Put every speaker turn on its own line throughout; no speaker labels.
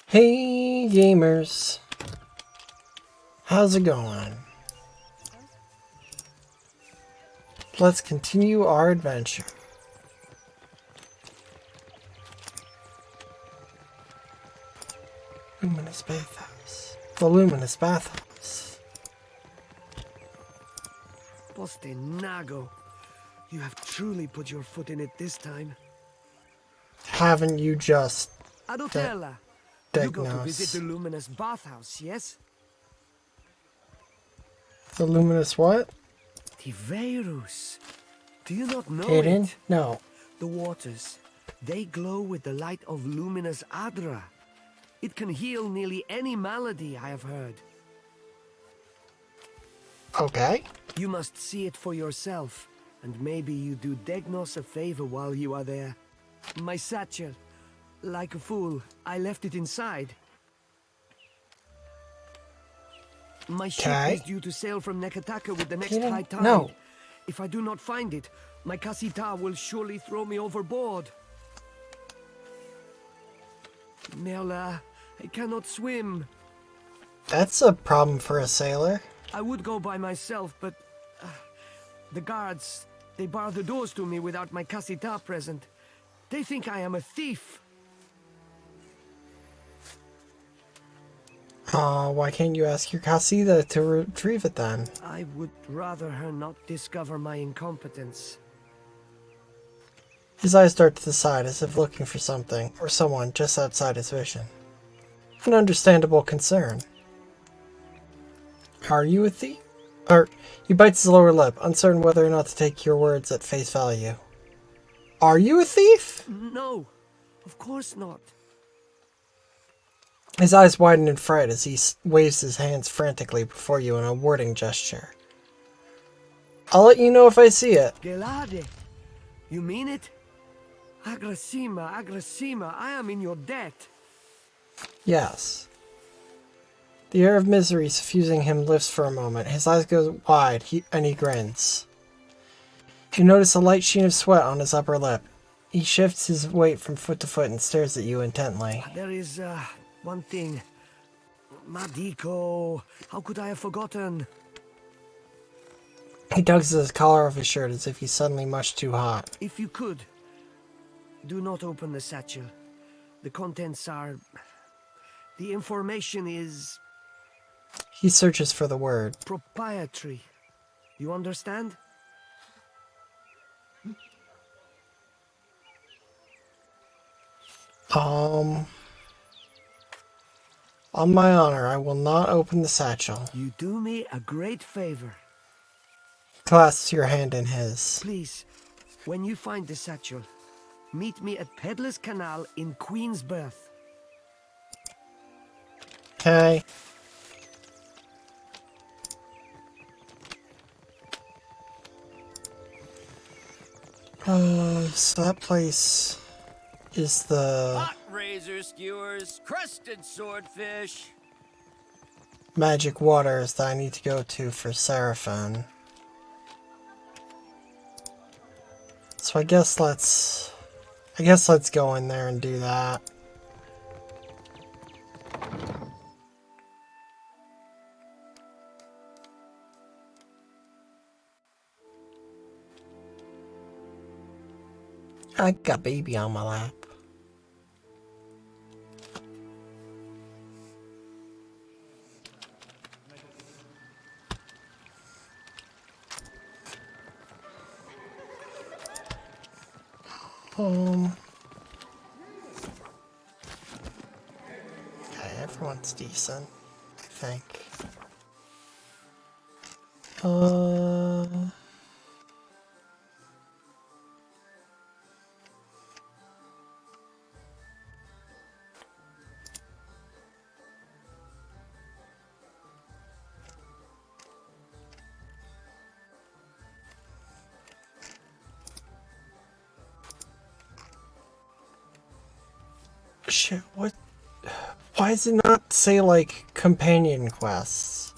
Hey gamers, how's it going? Let's continue our adventure. Luminous bathhouse. The luminous bathhouse.
Postenago, you have truly put your foot in it this time.
Haven't you just
Adotella, you go to visit the luminous bathhouse, yes?
The luminous what?
Tiverus. Do you not know
Hidden?
it?
No.
The waters, they glow with the light of luminous Adra. It can heal nearly any malady, I have heard.
Okay.
You must see it for yourself, and maybe you do Degnos a favor while you are there. My satchel. Like a fool, I left it inside. My ship is due to sail from Neketaka with the next high tide.
No.
If I do not find it, my Kasita will surely throw me overboard. Merla, I cannot swim.
That's a problem for a sailor.
I would go by myself, but the guards, they bar the doors to me without my Kasita present. They think I am a thief.
Why can't you ask your Casita to retrieve it then?
I would rather her not discover my incompetence.
His eyes dart to the side as if looking for something, or someone, just outside his vision. An understandable concern. Are you a thief? He bites his lower lip, uncertain whether or not to take your words at face value. Are you a thief?
No, of course not.
His eyes widen in fright as he waves his hands frantically before you in a wording gesture. I'll let you know if I see it.
Gelade, you mean it? Agrasima, I am in your debt.
Yes. The air of misery suffusing him lifts for a moment. His eyes go wide, and he grins. You notice a light sheen of sweat on his upper lip. He shifts his weight from foot to foot and stares at you intently.
There is, one thing. Madiko, how could I have forgotten?
He tugs at the collar of his shirt as if he's suddenly much too hot.
If you could, do not open the satchel. The contents are... The information is...
He searches for the word.
Proprietary. You understand?
On my honor, I will not open the satchel.
You do me a great favor.
Clasps your hand in his.
Please, when you find the satchel, meet me at Peddler's Canal in Queensberth.
Okay. So that place is the...
Hot razor skewers, crusted swordfish.
Magic waters that I need to go to for Seraphon. So I guess let's go in there and do that. I got baby on my lap. Okay, everyone's decent, I think. Shit, what? Why does it not say, like, companion quests?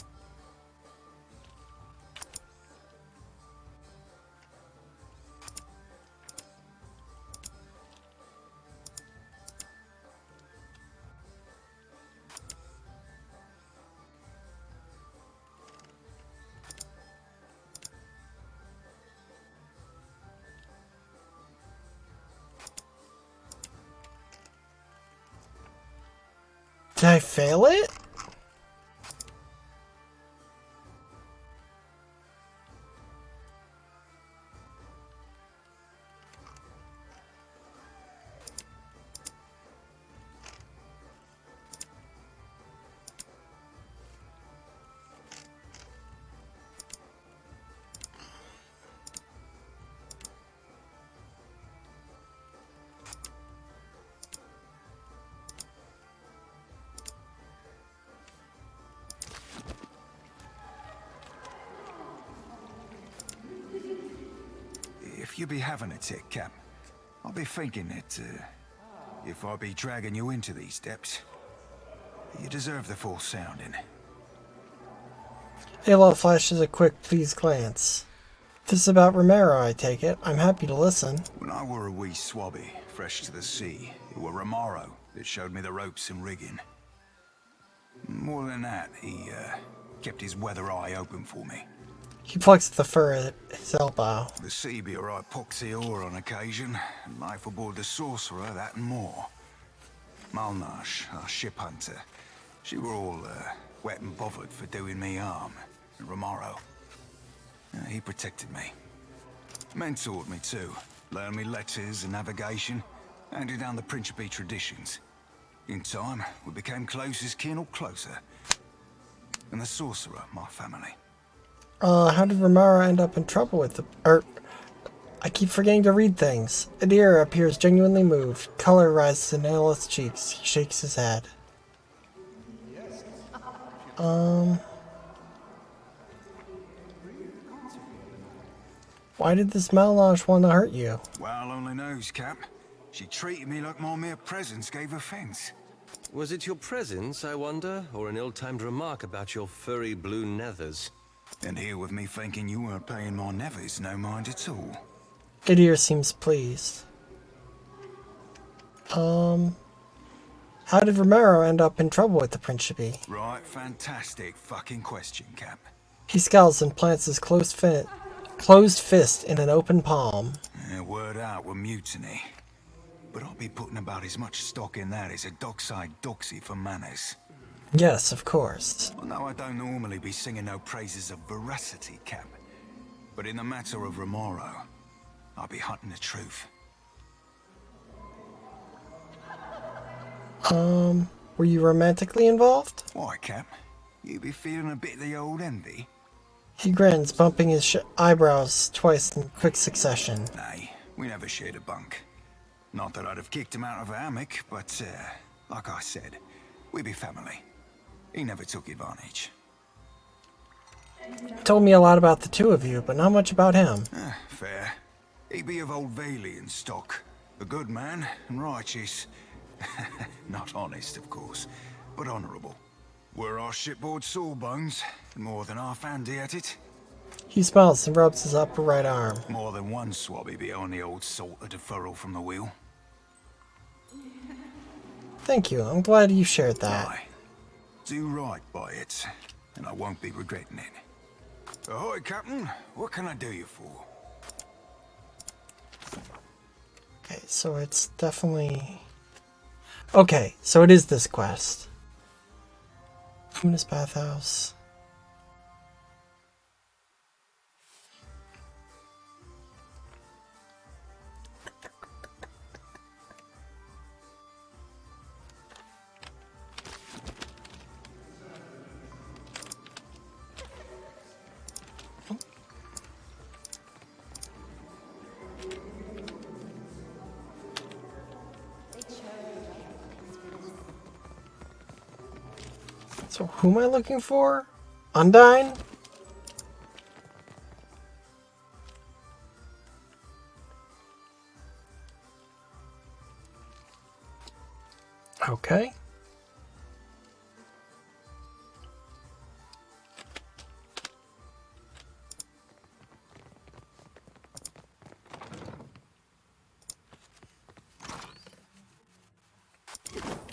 Did I fail it?
If you be having a tick, Cap, I'll be thinking that, if I be dragging you into these depths, you deserve the full sounding.
Aloy flashes a quick pleased glance. This is about Romero, I take it. I'm happy to listen.
When I were a wee swabby, fresh to the sea, it were Romero that showed me the ropes and rigging. More than that, he, kept his weather eye open for me.
He plucks at the fur at his elbow.
The sea be a right poxy ore on occasion, and life aboard the Sorcerer, that and more. Malnash, our ship hunter, she were all, wet and bothered for doing me harm. And Romero, he protected me. Mentored me too, learned me letters and navigation, handed down the Principe traditions. In time, we became close as kin or closer. And the Sorcerer, my family.
How did Romero end up in trouble with the... I keep forgetting to read things. Adir appears genuinely moved. Color rises in Eothas' cheeks. He shakes his head. Why did this Malnash want to hurt you?
Well, only knows, Cap. She treated me like my mere presence gave offense.
Was it your presence, I wonder, or an ill-timed remark about your furry blue nethers?
And here with me thinking you weren't paying my nevers no mind at all.
Adir seems pleased. How did Romero end up in trouble with the Principe?
Right, fantastic fucking question, Cap.
He scowls and plants his closed fist in an open palm.
Word out with mutiny. But I'll be putting about as much stock in that as a dockside doxy for manners.
Yes, of course.
Well, no, I don't normally be singing no praises of veracity, Cap. But in the matter of Romero, I'll be hunting the truth.
Were you romantically involved?
Why, Cap? You be feeling a bit of the old envy?
He grins, bumping his eyebrows twice in quick succession.
Nay, we never shared a bunk. Not that I'd have kicked him out of a hammock, but, like I said, we be family. He never took advantage.
He told me a lot about the two of you, but not much about him.
Fair. He be of old Valian stock. A good man and righteous. Not honest, of course, but honourable. Were our shipboard sawbones, more than half handy at it.
He smiles and rubs his upper right arm.
More than one swabby be on the old salt of deferral from the wheel.
Thank you, I'm glad you shared that.
Aye. Do right by it, and I won't be regretting it. Ahoy, Captain. What can I do you for?
Okay, so it's definitely... Okay, so it is this quest. Luminous Bathhouse. So who am I looking for? Undyne? Okay.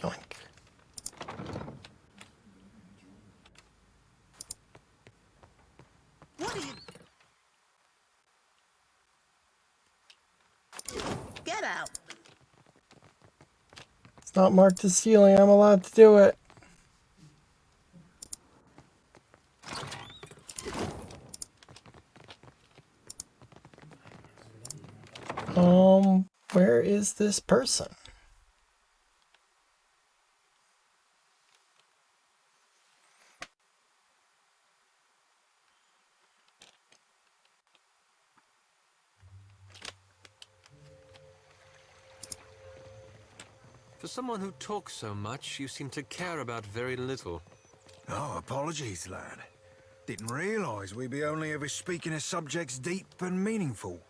Yoink.
Get out.
It's not marked as stealing. I'm allowed to do it. Where is this person?
For someone who talks so much, you seem to care about very little.
Oh, apologies, lad. Didn't realise we'd be only ever speaking of subjects deep and meaningful.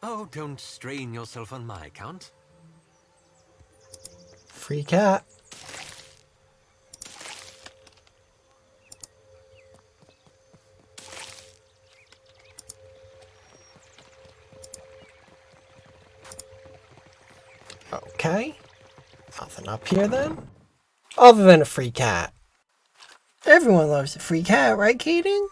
Oh, don't strain yourself on my account.
Free cat. Okay. Nothing up here then? Other than a free cat. Everyone loves a free cat, right, Kaden?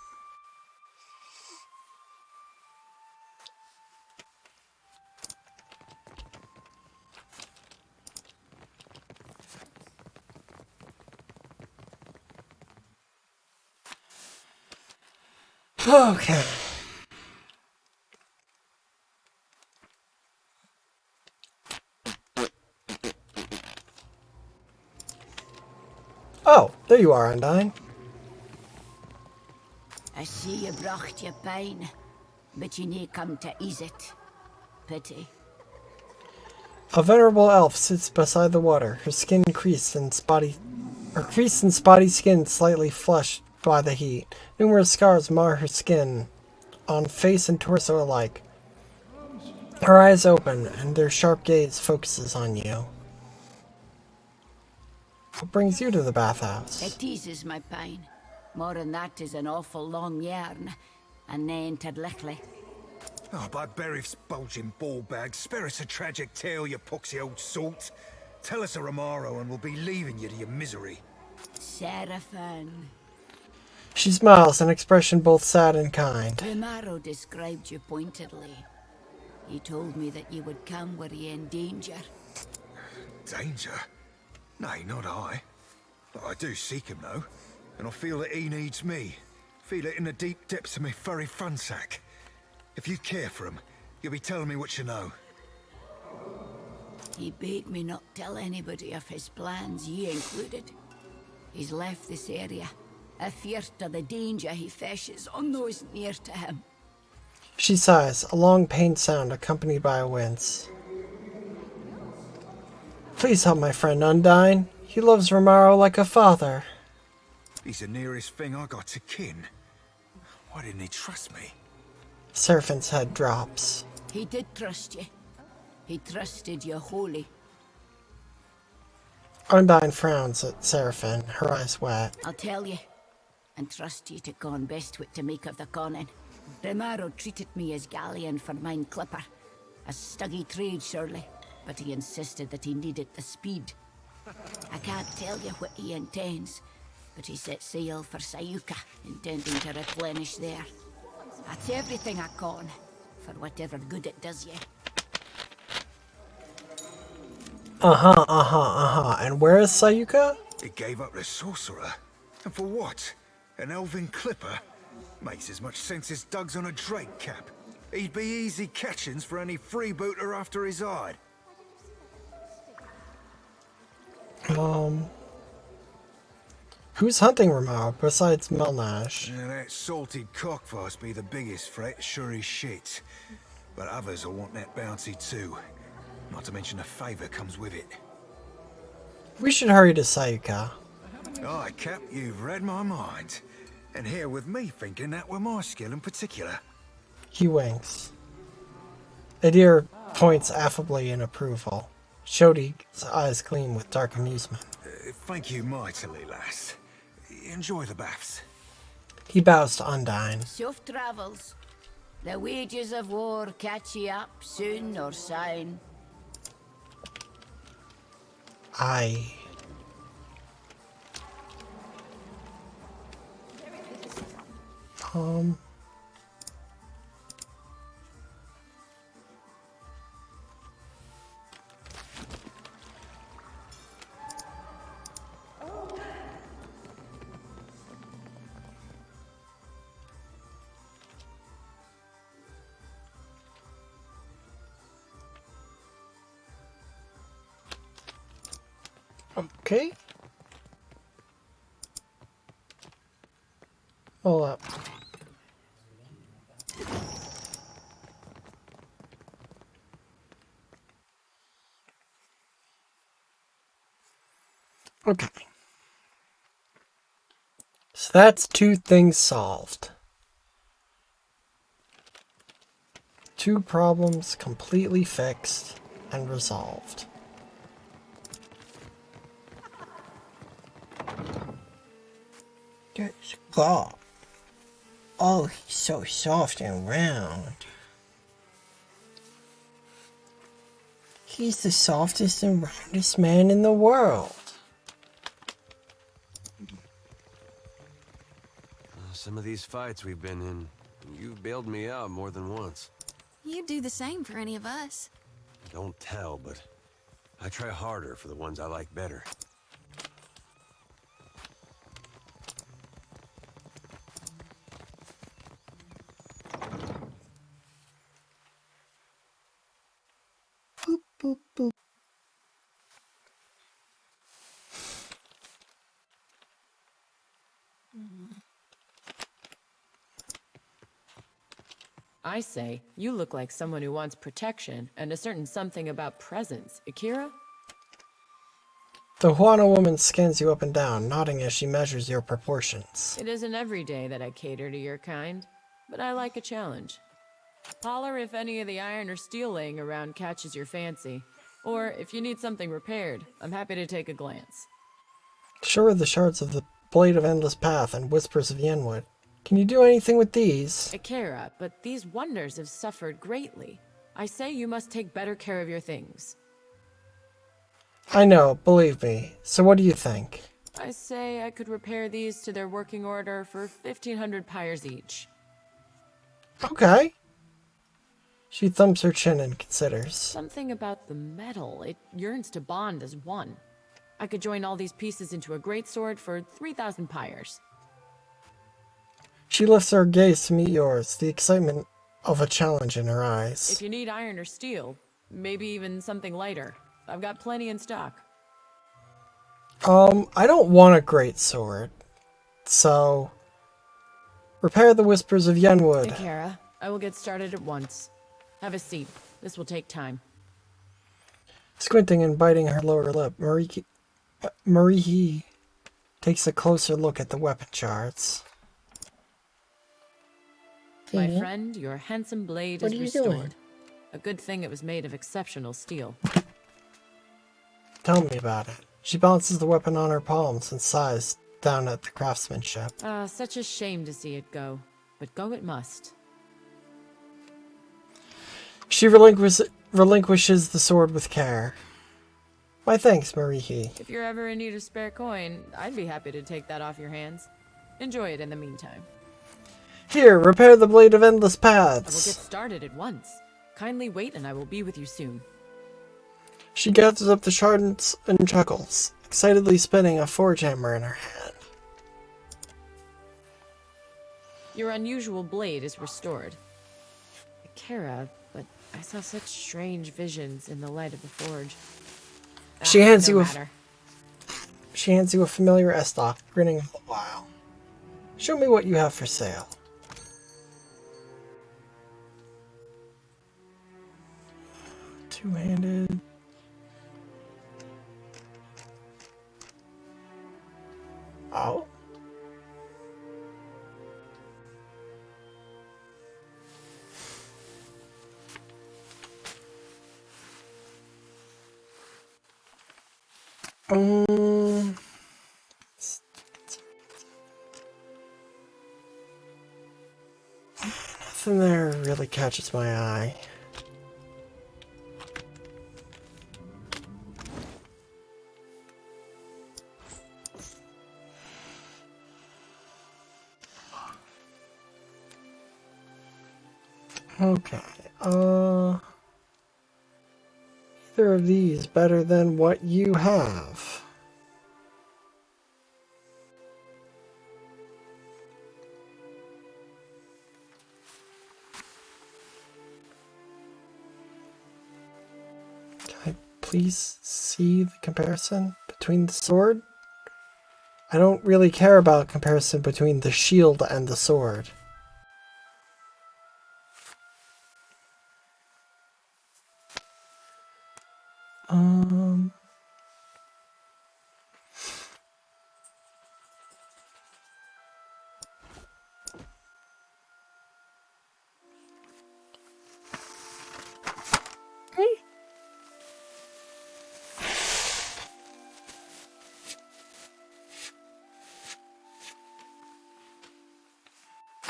Okay. Oh, there you are, Undyne.
I see you bracht your pain, but you need come to ease it. Pity.
A venerable elf sits beside the water, her skin creased and spotty. Her creased and spotty skin slightly flushed by the heat. Numerous scars mar her skin, on face and torso alike. Her eyes open, and their sharp gaze focuses on you. What brings you to the bathhouse?
It eases my pain. More than that is an awful long yarn, and then to lickly.
Oh, by Berith's bulging ball bag, spare us a tragic tale, you poxy old salt. Tell us a Romaro and we'll be leaving you to your misery.
Seraphin.
She smiles, an expression both sad and kind.
Romaro described you pointedly. He told me that you would come were ye in danger.
Danger? Nay, not I. But I do seek him, though. And I feel that he needs me. Feel it in the deep depths of my furry fun sack. If you care for him, you'll be telling me what you know.
He bade me not tell anybody of his plans, ye included. He's left this area, afeard of the danger he fishes on those near to him.
She sighs, a long pained sound accompanied by a wince. Please help my friend Undyne. He loves Romaro like a father.
He's the nearest thing I got to kin. Why didn't he trust me?
Seraphin's head drops.
He did trust you. He trusted you wholly.
Undyne frowns at Seraphin, her eyes wet.
I'll tell you, and trust you to con best what to make of the conning. Romaro treated me as galleon for mine clipper. A stuggy trade, surely, but he insisted that he needed the speed. I can't tell you what he intends, but he set sail for Sayuka, intending to replenish there. That's everything I con, for whatever good it does you.
And where is Sayuka?
He gave up the sorcerer. And for what? An elven clipper? Makes as much sense as Doug's on a Drake cap. He'd be easy catchings for any freebooter after his hide.
Who's hunting Romaro besides Melnash?
Yeah, that salted cockfarce be the biggest threat, sure as shit. But others will want that bounty too. Not to mention a favour comes with it.
We should hurry to Sayuka.
Aye, Cap, you've read my mind. And here with me thinking that were my skill in particular.
He winks. Adir points affably in approval. Shodi's eyes gleam with dark amusement.
Thank you mightily, lass. Enjoy the baths.
He bows to Undyne.
Soft travels. The wages of war catch ye up soon or soon.
Aye. Okay. Hold up. Okay. So that's 2 things solved. 2 problems completely fixed and resolved. There's God. Oh, he's so soft and round. He's the softest and roundest man in the world.
Some of these fights we've been in, you've bailed me out more than once.
You'd do the same for any of us.
Don't tell, but I try harder for the ones I like better.
Boop, boop, boop.
I say, you look like someone who wants protection and a certain something about presence. Akira?
The Huana woman scans you up and down, nodding as she measures your proportions.
It isn't every day that I cater to your kind, but I like a challenge. Holler if any of the iron or steel laying around catches your fancy. Or if you need something repaired, I'm happy to take a glance.
Sure are the shards of the Blade of Endless Path and Whispers of Yenwood. Can you do anything with these?
Akira, but these wonders have suffered greatly. I say you must take better care of your things.
I know, believe me. So what do you think?
I say I could repair these to their working order for 1,500 pyres each.
Okay. She thumps her chin and considers.
Something about the metal, it yearns to bond as one. I could join all these pieces into a great sword for 3,000 pyres.
She lifts her gaze to meet yours, the excitement of a challenge in her eyes.
If you need iron or steel, maybe even something lighter, I've got plenty in stock.
I don't want a great sword. So, repair the Whispers of Yenwood.
Akira, I will get started at once. Have a seat. This will take time.
Squinting and biting her lower lip, Marihi takes a closer look at the weapon shards.
My friend, your handsome blade
What
is
are you
restored.
doing?
A good thing it was made of exceptional steel.
Tell me about it. She balances the weapon on her palms and sighs down at the craftsmanship.
Such a shame to see it go. But go it must.
She relinquishes the sword with care. My thanks, Marihi.
If you're ever in need of spare coin, I'd be happy to take that off your hands. Enjoy it in the meantime.
Here, repair the Blade of Endless
I will get
Paths.
started at once. Kindly wait and I will be with you soon.
She gathers up the shards and chuckles, excitedly spinning a forge hammer in her hand.
Your unusual blade is restored. Akira, but I saw such strange visions in the light of the forge.
She hands
No
you
matter.
She hands you a familiar estoc, grinning all the while. Show me what you have for sale. Two-handed. Oh. Nothing there really catches my eye. Okay, either of these better than what you have. Can I please see the comparison between the sword? I don't really care about comparison between the shield and the sword.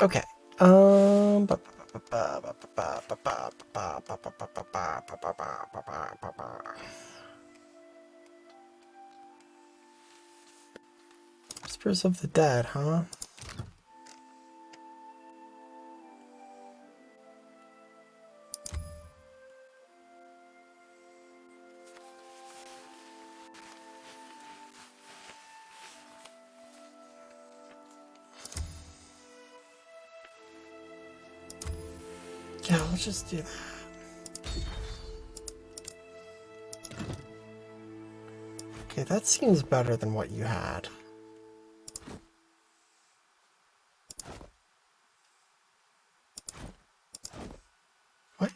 Okay. Whispers of the Dead, huh? Yeah, let's just do that. Okay, that seems better than what you had. What?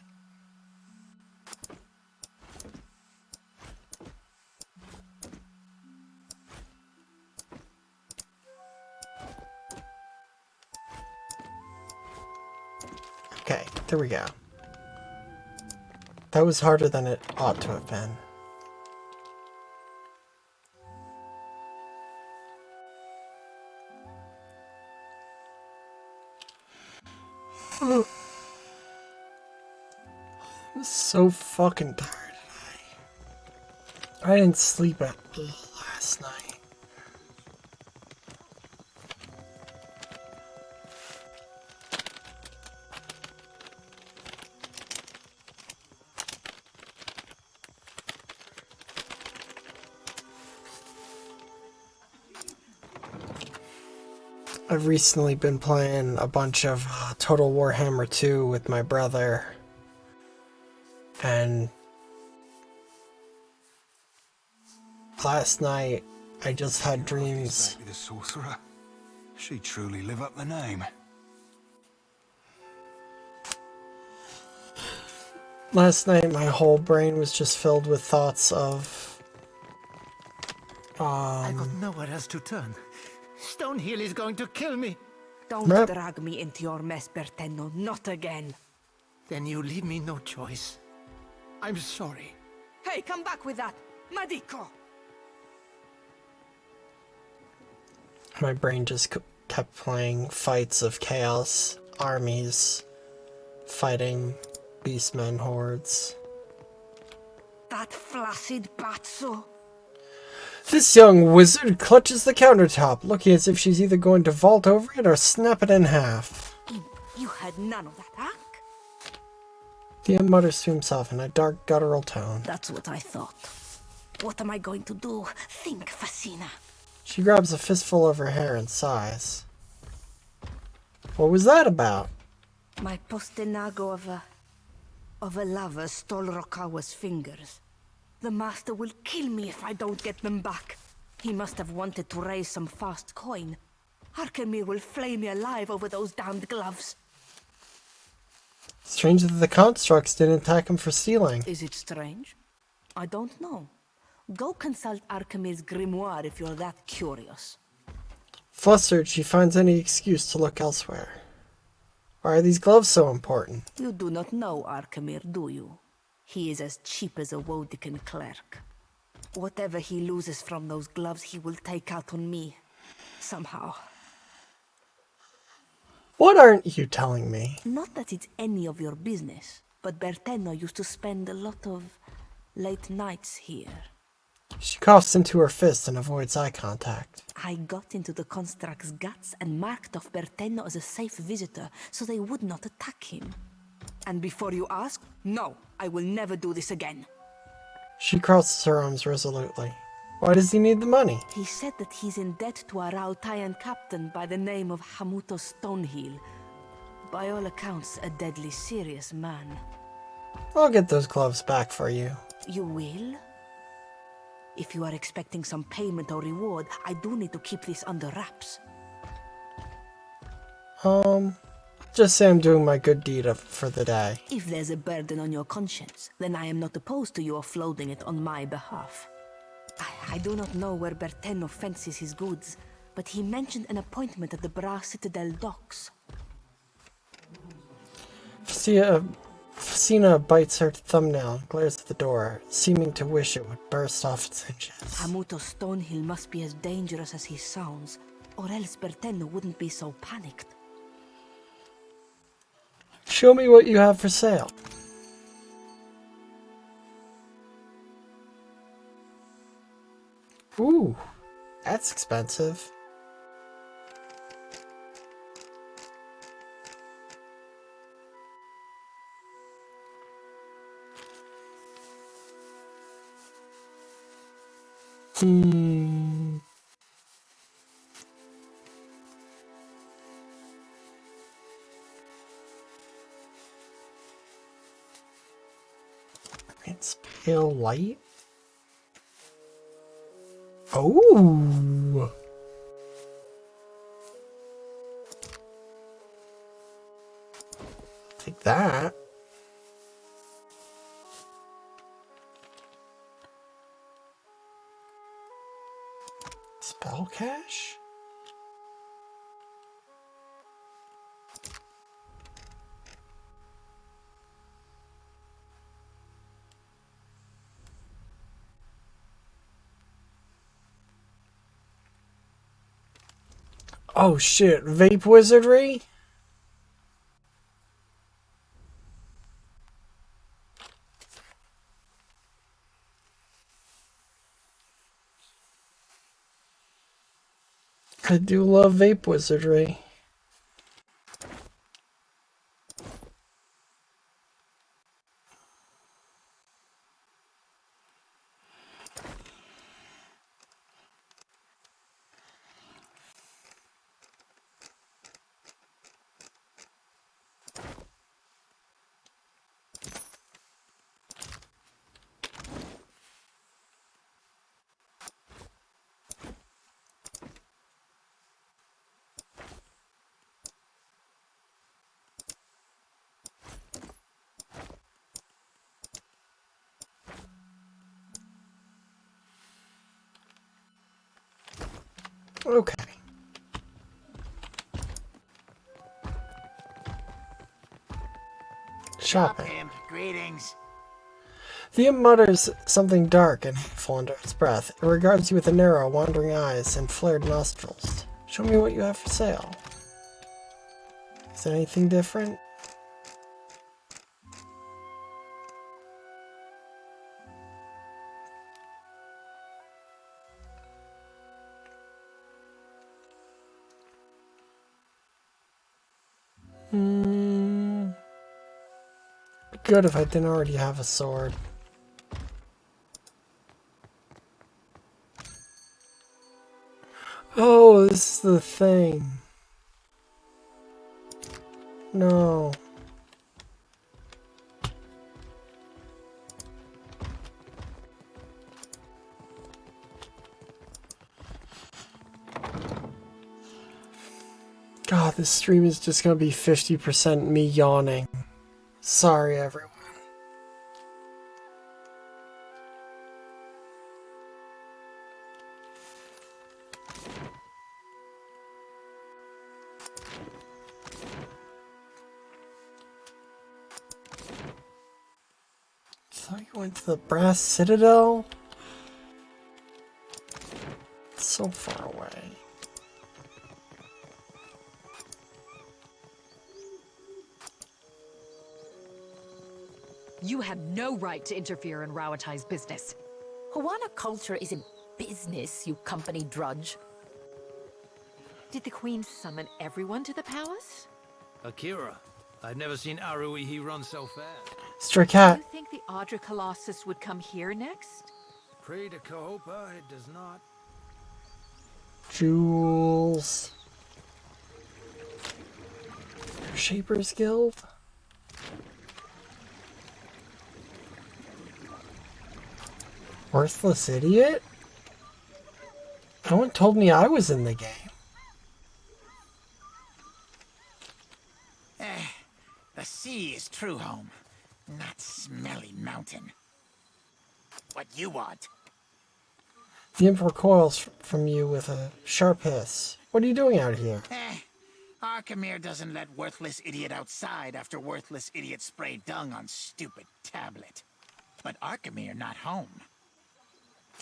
Okay, there we go. That was harder than it ought to have been. I'm so fucking tired today. I didn't sleep at all last night. I've recently been playing a bunch of Total Warhammer 2 with my brother, and last night I just had dreams.
Exactly the sorcerer. She truly live up the name.
Last night my whole brain was just filled with thoughts of
I got nowhere else to turn. Stonehill is going to kill me.
Don't
Yep.
drag me into your mess, Bertenno. Not again.
Then you leave me no choice. I'm sorry.
Hey, come back with that. Madico!
my brain just kept playing fights of chaos, armies fighting beastmen hordes.
That flaccid Batso.
This young wizard clutches the countertop, looking as if she's either going to vault over it or snap it in half.
You had none of that, huh?
The mutters to himself in a dark, guttural tone.
That's what I thought. What am I going to do? Think, Facina.
She grabs a fistful of her hair and sighs. What was that about?
My postenago of a lover stole Rokawa's fingers. The master will kill me if I don't get them back. He must have wanted to raise some fast coin. Arkemir will flay me alive over those damned gloves.
Strange that the constructs didn't attack him for stealing.
Is it strange? I don't know. Go consult Arkemir's grimoire if you're that curious.
Flustered, she finds any excuse to look elsewhere. Why are these gloves so important?
You do not know Arkemir, do you? He is as cheap as a Wodican clerk. Whatever he loses from those gloves, he will take out on me. Somehow.
What aren't you telling me?
Not that it's any of your business, but Bertenno used to spend a lot of late nights here.
She coughs into her fist and avoids eye contact.
I got into the construct's guts and marked off Bertenno as a safe visitor so they would not attack him. And before you ask, no, I will never do this again.
She crosses her arms resolutely. Why does he need the money?
He said that he's in debt to a Rautayan captain by the name of Hamuto Stonehill. By all accounts, a deadly serious man.
I'll get those gloves back for you.
You will? If you are expecting some payment or reward, I do need to keep this under wraps.
Just say I'm doing my good deed for the day.
If there's a burden on your conscience, then I am not opposed to you offloading it on my behalf. I do not know where Berteno fences his goods, but he mentioned an appointment at the Bra Citadel docks.
Fasina bites her thumbnail and glares at the door, seeming to wish it would burst off its hinges.
Hamuto Stonehill must be as dangerous as he sounds, or else Berteno wouldn't be so panicked.
Show me what you have for sale. Ooh, that's expensive. It's pale light. Oh. Take that. Spell cache? Oh shit, vape wizardry? I do love vape wizardry. Okay. Shopping.
Greetings.
The imp mutters something dark and hateful under its breath. It regards you with narrow, wandering eyes and flared nostrils. Show me what you have for sale. Is there anything different? Good if I didn't already have a sword. Oh, this is the thing. No. God, this stream is just gonna be 50% me yawning. Sorry, everyone. So you went to the Brass Citadel? It's so far away.
You had no right to interfere in Rawatai's business.
Hawana culture isn't business, you company drudge.
Did the Queen summon everyone to the palace?
Akira, I've never seen Aruihi run so fast.
Stray Cat.
Do you think the Audra Colossus would come here next?
Pray to Kahopa, it does not.
Jewels. Shapers Guild? Worthless idiot? No one told me I was in the game.
The sea is true home, not smelly mountain. What you want?
The imp recoils from you with a sharp hiss. What are you doing out here?
Arkemir doesn't let worthless idiot outside after worthless idiot sprayed dung on stupid tablet. But Arkemir not home.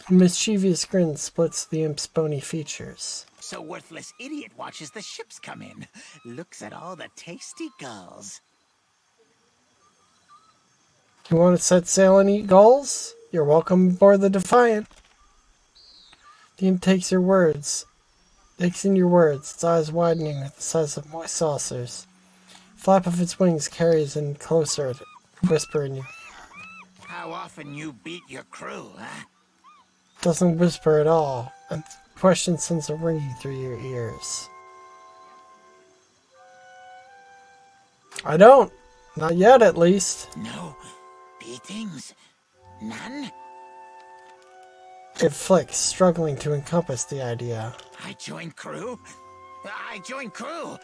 A mischievous grin splits the imp's bony features.
So worthless idiot watches the ships come in, looks at all the tasty gulls.
You want to set sail and eat gulls? You're welcome aboard the Defiant. The imp takes in your words, its eyes widening at the size of moist saucers. The flap of its wings carries in closer to whisper in your ear.
How often you beat your crew, huh?
Doesn't whisper at all, and the question sends a ringing through your ears. I don't. Not yet, at least.
No beatings? None?
It flicks, struggling to encompass the idea.
I join crew? I join crew!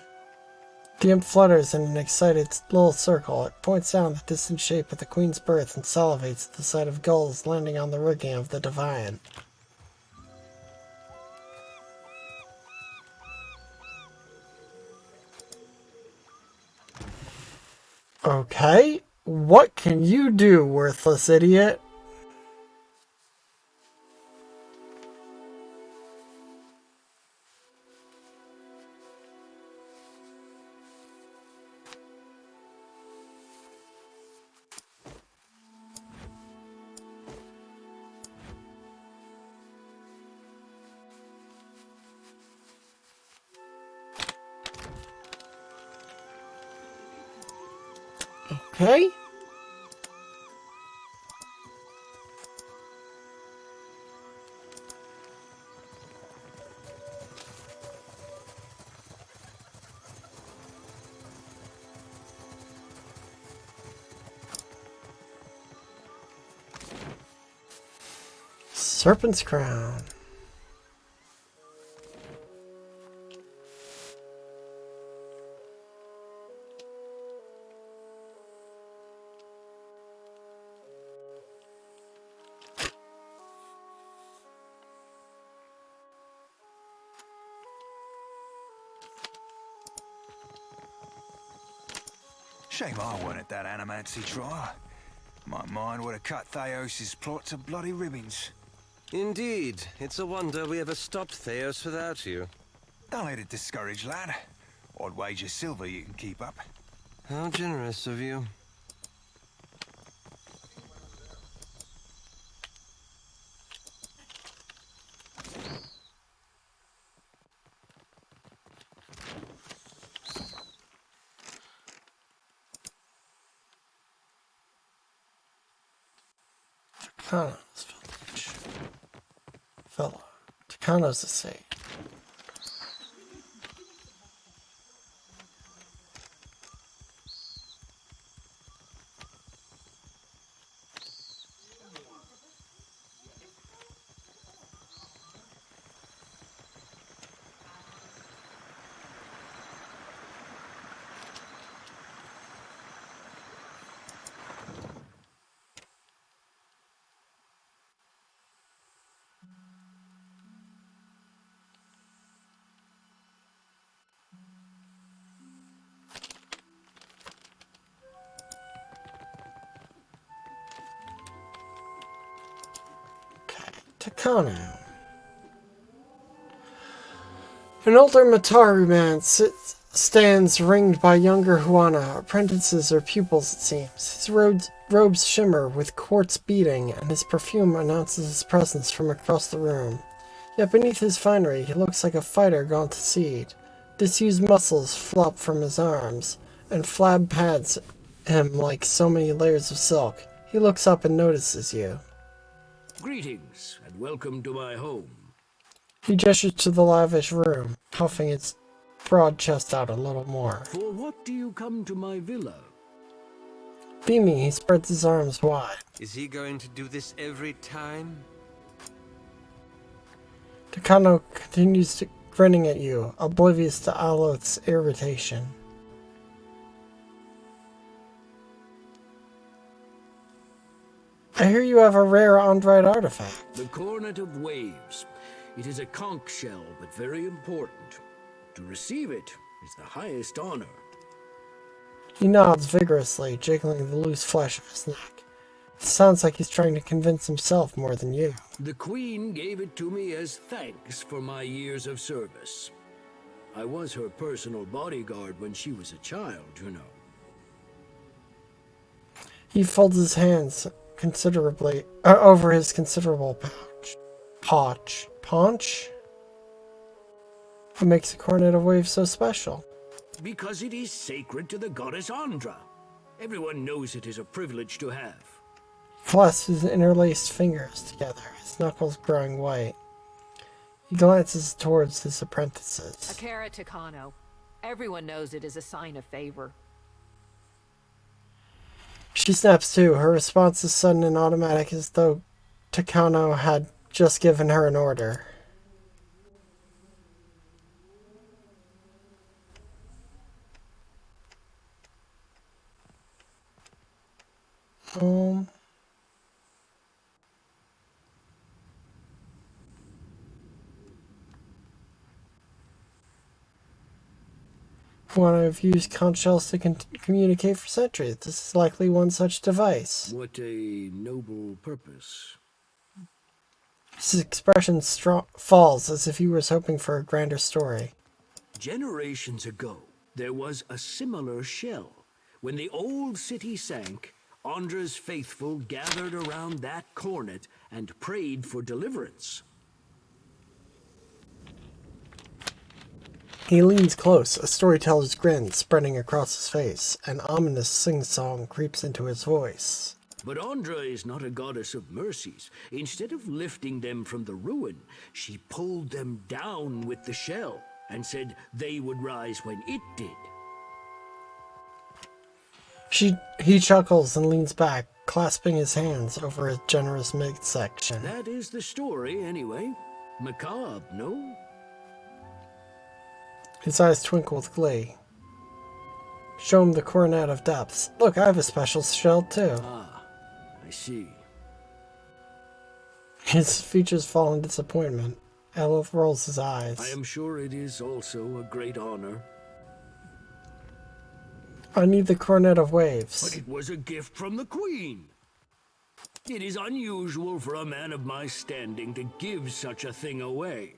The imp flutters in an excited little circle. It points down the distant shape of the Queen's berth and salivates at the sight of gulls landing on the rigging of the Defiant. Okay, what can you do, worthless idiot? Okay. Serpent's Crown.
Shame I weren't at that animancy trial. My mind would have cut Theos' plot to bloody ribbons.
Indeed. It's a wonder we ever stopped Theos without you.
Don't let it discourage, lad. I'd wager silver you can keep up.
How generous of you.
Takano's village. Villa. Takano's estate. Takano. An older Mataru man stands ringed by younger Huana, apprentices or pupils it seems. His robes shimmer with quartz beading, and his perfume announces his presence from across the room. Yet beneath his finery, he looks like a fighter gone to seed. Disused muscles flop from his arms, and flab pads him like so many layers of silk. He looks up and notices you.
Greetings, and welcome to my home.
He gestures to the lavish room, puffing its broad chest out a little more.
For what do you come to my villa?
Beaming, he spreads his arms wide.
Is he going to do this every time?
Takano continues grinning at you, oblivious to Eothas' irritation. I hear you have a rare on-dried artifact.
The Cornet of Waves. It is a conch shell, but very important. To receive it is the highest honor.
He nods vigorously, jiggling the loose flesh of his neck. It sounds like he's trying to convince himself more than you.
The Queen gave it to me as thanks for my years of service. I was her personal bodyguard when she was a child, you know.
He folds his hands considerably over his considerable paunch. What makes a Cornet of Waves so special?
Because it is sacred to the goddess Andra. Everyone knows it is a privilege to have.
He clasps his interlaced fingers together, his knuckles growing white. He glances towards his apprentices.
A carrot to Kano. Everyone knows it is a sign of favor.
She snaps too. Her response is sudden and automatic, as though Takano had just given her an order. One I've used conch shells to communicate for centuries. This is likely one such device.
What a noble purpose.
His expression falls as if he was hoping for a grander story.
Generations ago, there was a similar shell. When the old city sank, Andra's faithful gathered around that cornet and prayed for deliverance.
He leans close, a storyteller's grin spreading across his face. An ominous sing-song creeps into his voice.
But Andra is not a goddess of mercies. Instead of lifting them from the ruin, she pulled them down with the shell and said they would rise when it did.
He chuckles and leans back, clasping his hands over his generous midsection.
That is the story, anyway. Macabre, no?
His eyes twinkle with glee. Show him the Coronet of Depths. Look, I have a special shell too.
Ah, I see.
His features fall in disappointment. Eothas rolls his eyes.
I am sure it is also a great honor.
I need the Cornet of Waves.
But it was a gift from the Queen. It is unusual for a man of my standing to give such a thing away.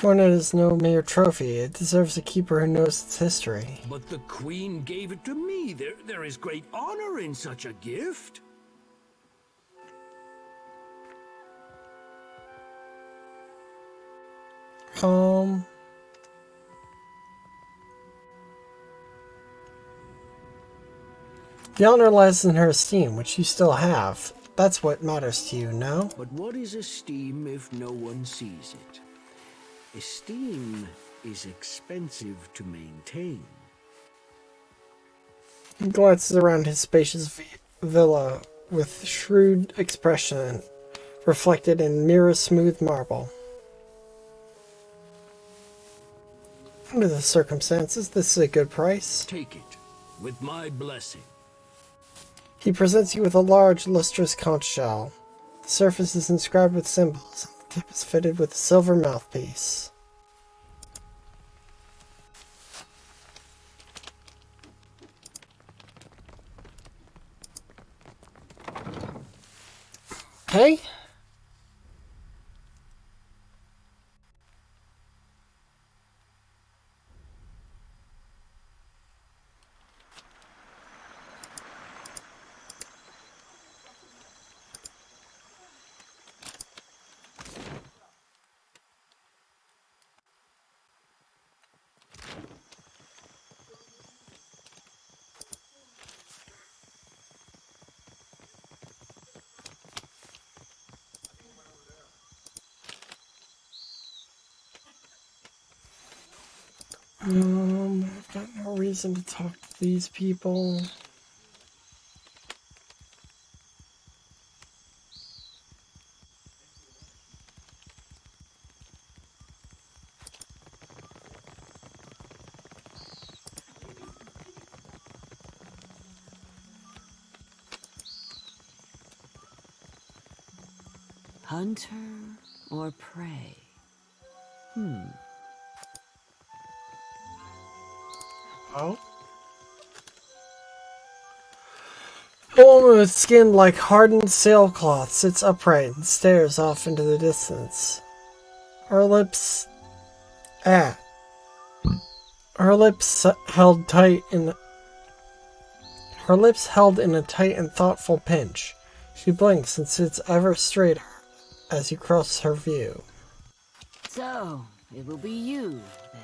Cornet is no mere trophy. It deserves a keeper who knows its history.
But the Queen gave it to me. There is great honor in such a gift.
The honor lies in her esteem, which you still have. That's what matters to you, no?
But what is esteem if no one sees it? Esteem is expensive to maintain.
He glances around his spacious villa with shrewd expression reflected in mirror-smooth marble. Under the circumstances, this is a good price.
Take it, with my blessing.
He presents you with a large, lustrous conch shell. The surface is inscribed with symbols, and the tip is fitted with a silver mouthpiece. Hey? I've got no reason to talk to these people.
Hunter or prey?
Oh? A woman with skin like hardened sailcloth sits upright and stares off into the distance. Her lips... Her lips held in a tight and thoughtful pinch. She blinks and sits ever straighter as you cross her view.
So, it will be you, then.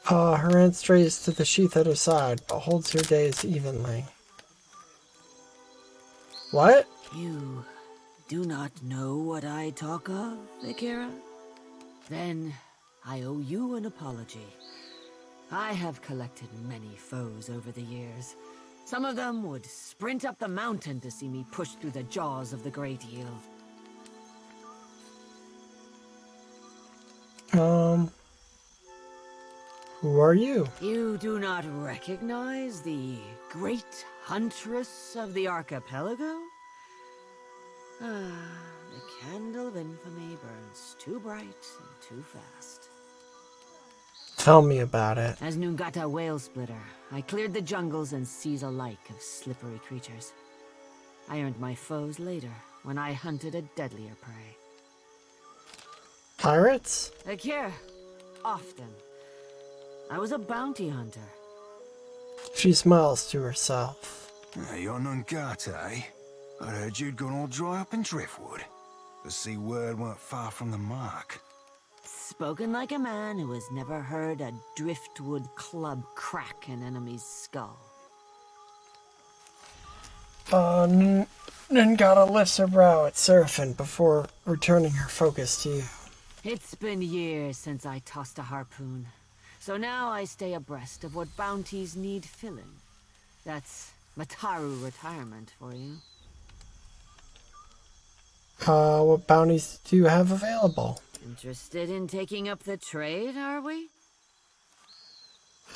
Her hand strays to the sheath at her side, but holds your gaze evenly. What?
You do not know what I talk of, Akira? Then I owe you an apology. I have collected many foes over the years. Some of them would sprint up the mountain to see me push through the jaws of the Great Eel.
Who are you?
You do not recognize the great huntress of the archipelago? The candle of infamy burns too bright and too fast.
Tell me about it.
As Nungata Whale Splitter, I cleared the jungles and seas alike of slippery creatures. I earned my foes later, when I hunted a deadlier prey.
Pirates?
Akira, often. I was a bounty hunter.
She smiles to herself.
You're Nungata, eh? I heard you'd gone all dry up in Driftwood. The sea word weren't far from the mark.
Spoken like a man who has never heard a driftwood club crack an enemy's skull.
Nungata lifts her brow at Seraphin before returning her focus to you.
It's been years since I tossed a harpoon, so now I stay abreast of what bounties need filling. That's Mataru retirement for you.
What bounties do you have available?
Interested in taking up the trade, are we?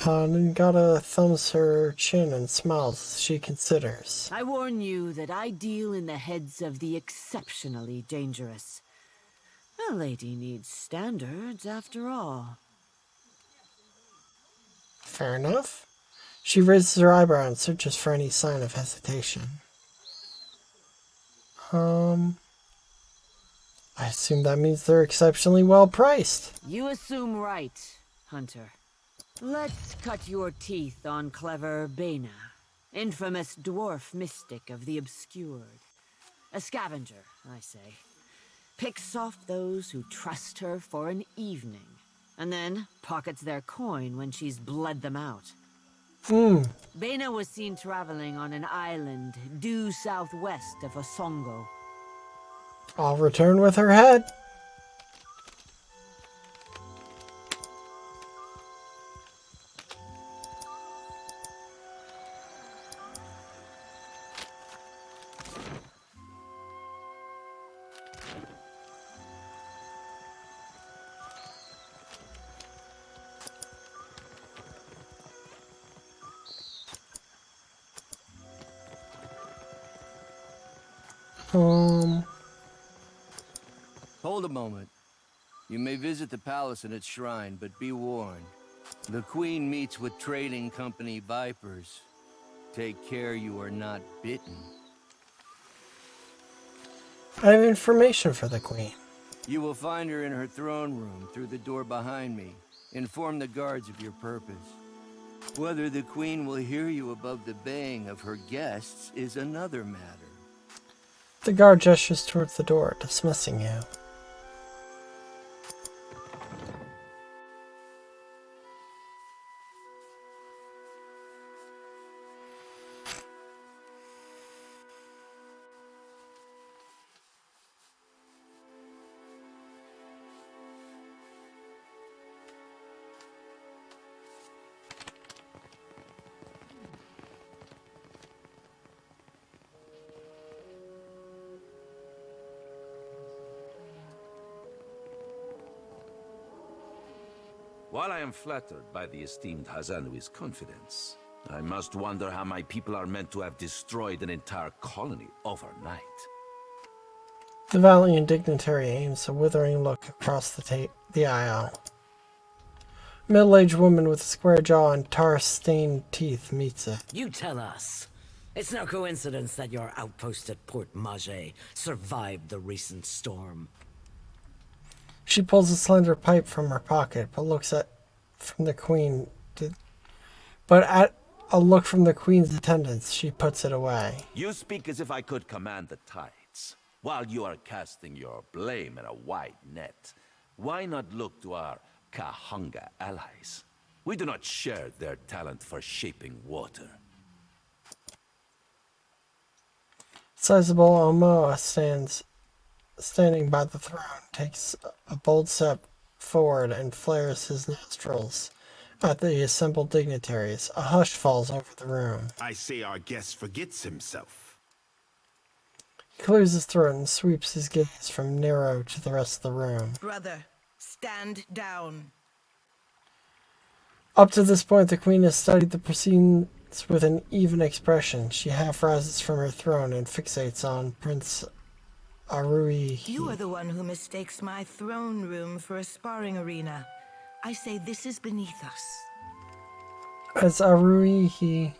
Nungata thumbs her chin and smiles as she considers.
I warn you that I deal in the heads of the exceptionally dangerous. A lady needs standards, after all.
Fair enough. She raises her eyebrow and searches for any sign of hesitation. I assume that means they're exceptionally well priced.
You assume right, Hunter. Let's cut your teeth on clever Bena, infamous dwarf mystic of the obscured. A scavenger, I say. Picks off those who trust her for an evening, and then pockets their coin when she's bled them out. Bena was seen traveling on an island due southwest of Osongo.
I'll return with her head.
Hold a moment. You may visit the palace and its shrine, but be warned. The Queen meets with trading company vipers. Take care you are not bitten.
I have information for the Queen.
You will find her in her throne room through the door behind me. Inform the guards of your purpose. Whether the Queen will hear you above the baying of her guests is another matter.
The guard gestures towards the door, dismissing you.
While I am flattered by the esteemed Hazanui's confidence, I must wonder how my people are meant to have destroyed an entire colony overnight.
The valiant dignitary aims a withering look across the aisle. A middle-aged woman with a square jaw and tar-stained teeth meets it.
You tell us. It's no coincidence that your outpost at Port Mage survived the recent storm.
She pulls a slender pipe from her pocket, but at a look from the queen's attendants, she puts it away.
You speak as if I could command the tides. While you are casting your blame in a wide net, why not look to our Kahunga allies? We do not share their talent for shaping water.
Sizable Omoa standing by the throne, takes a bold step forward and flares his nostrils at the assembled dignitaries. A hush falls over the room.
I say our guest forgets himself.
He clears his throat and sweeps his gaze from Nero to the rest of the room.
Brother, stand down.
Up to this point, the queen has studied the proceedings with an even expression. She half rises from her throne and fixates on Prince Arui.
You are the one who mistakes my throne room for a sparring arena. I say this is beneath us.
As Aruihi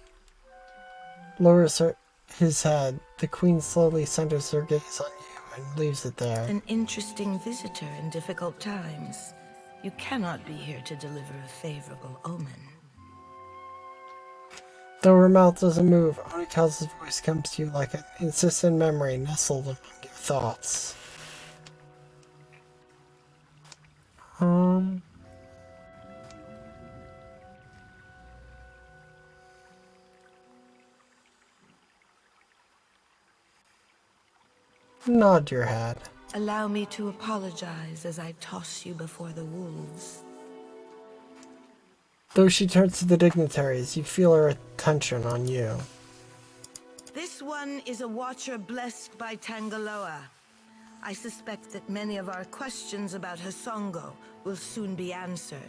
lowers his head, the queen slowly centers her gaze on you and leaves it there.
An interesting visitor in difficult times. You cannot be here to deliver a favorable omen.
Though her mouth doesn't move, Onikazu's voice comes to you like an insistent memory nestled among your thoughts. Nod your head.
Allow me to apologize as I toss you before the wolves.
Though she turns to the dignitaries, you feel her attention on you.
This one is a watcher blessed by Tangaloa. I suspect that many of our questions about Hasongo will soon be answered.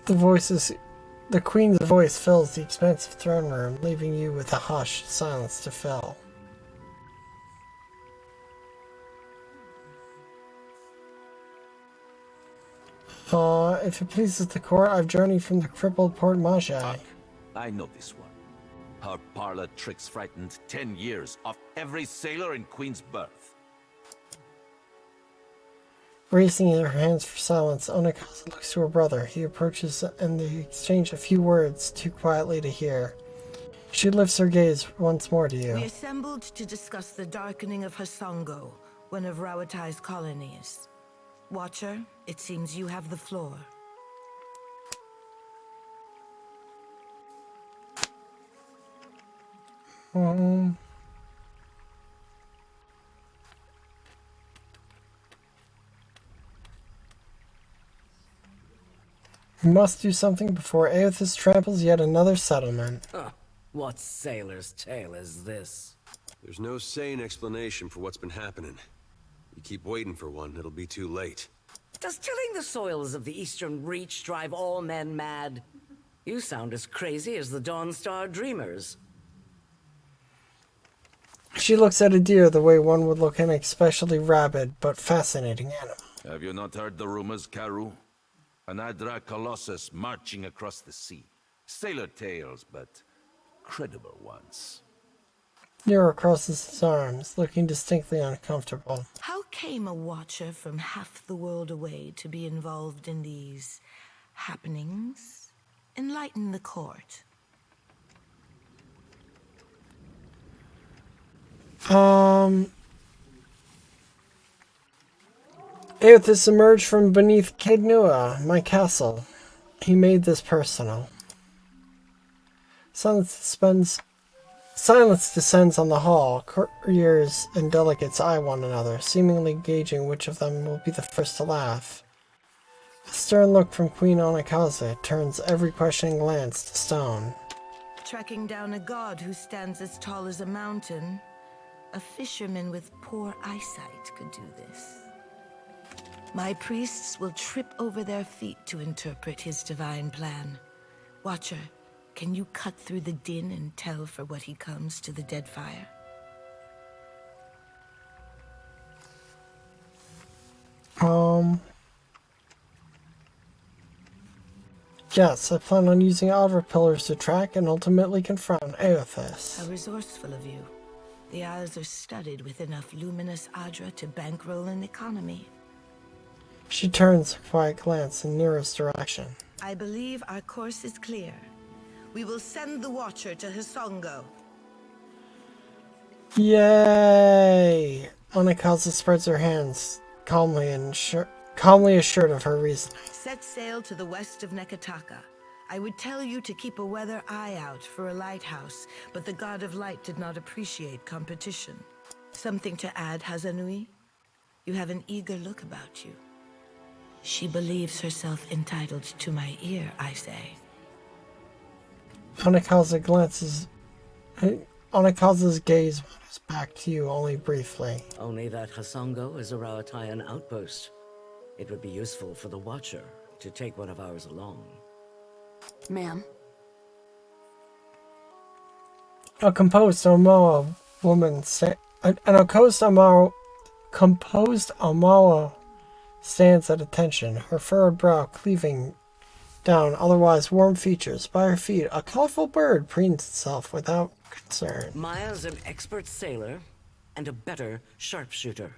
The queen's voice fills the expansive throne room, leaving you with a hushed silence to fill. If it pleases the court, I've journeyed from the crippled Port Mage.
I know this one. Her parlor tricks frightened 10 years off every sailor in Queen's Birth.
Raising her hands for silence, Onikazu looks to her brother. He approaches and they exchange a few words, too quietly to hear. She lifts her gaze once more to you.
We assembled to discuss the darkening of Hasongo, one of Rawatai's colonies. Watcher, it seems you have the floor.
We must do something before Eothas tramples yet another settlement.
What sailor's tale is this?
There's no sane explanation for what's been happening. You keep waiting for one, it'll be too late.
Does tilling the soils of the Eastern Reach drive all men mad? You sound as crazy as the Dawnstar Dreamers.
She looks at a deer the way one would look at an especially rabid but fascinating animal.
Have you not heard the rumors, Karu? An Adra Colossus marching across the sea. Sailor tales, but credible ones.
Nero crosses his arms, looking distinctly uncomfortable.
How came a watcher from half the world away to be involved in these happenings? Enlighten the court.
Eothas emerged from beneath Kednua, my castle. He made this personal. Silence descends on the hall. Courtiers and delegates eye one another, seemingly gauging which of them will be the first to laugh. A stern look from Queen Onikazu turns every questioning glance to stone.
Tracking down a god who stands as tall as a mountain, a fisherman with poor eyesight could do this. My priests will trip over their feet to interpret his divine plan. Watcher, can you cut through the din and tell for what he comes to the Deadfire?
Yes, I plan on using outer pillars to track and ultimately confront Eothas.
How resourceful of you. The Isles are studded with enough luminous Adra to bankroll an economy.
She turns a quiet glance in Nira's direction.
I believe our course is clear. We will send the Watcher to Hisongo.
Yay! Anakaza spreads her hands, calmly assured of her reasoning.
Set sail to the west of Neketaka. I would tell you to keep a weather eye out for a lighthouse, but the God of Light did not appreciate competition. Something to add, Hazanui? You have an eager look about you. She believes herself entitled to my ear, I say.
Anakaza's gaze wanders back to you only briefly.
Only that Hisongo is a Rawatayan outpost. It would be useful for the Watcher to take one of ours along.
Ma'am.
A composed Omawa woman composed Omawa stands at attention, her furrowed brow cleaving down otherwise warm features. By her feet, a colorful bird preens itself without concern.
Maya's an expert sailor and a better sharpshooter.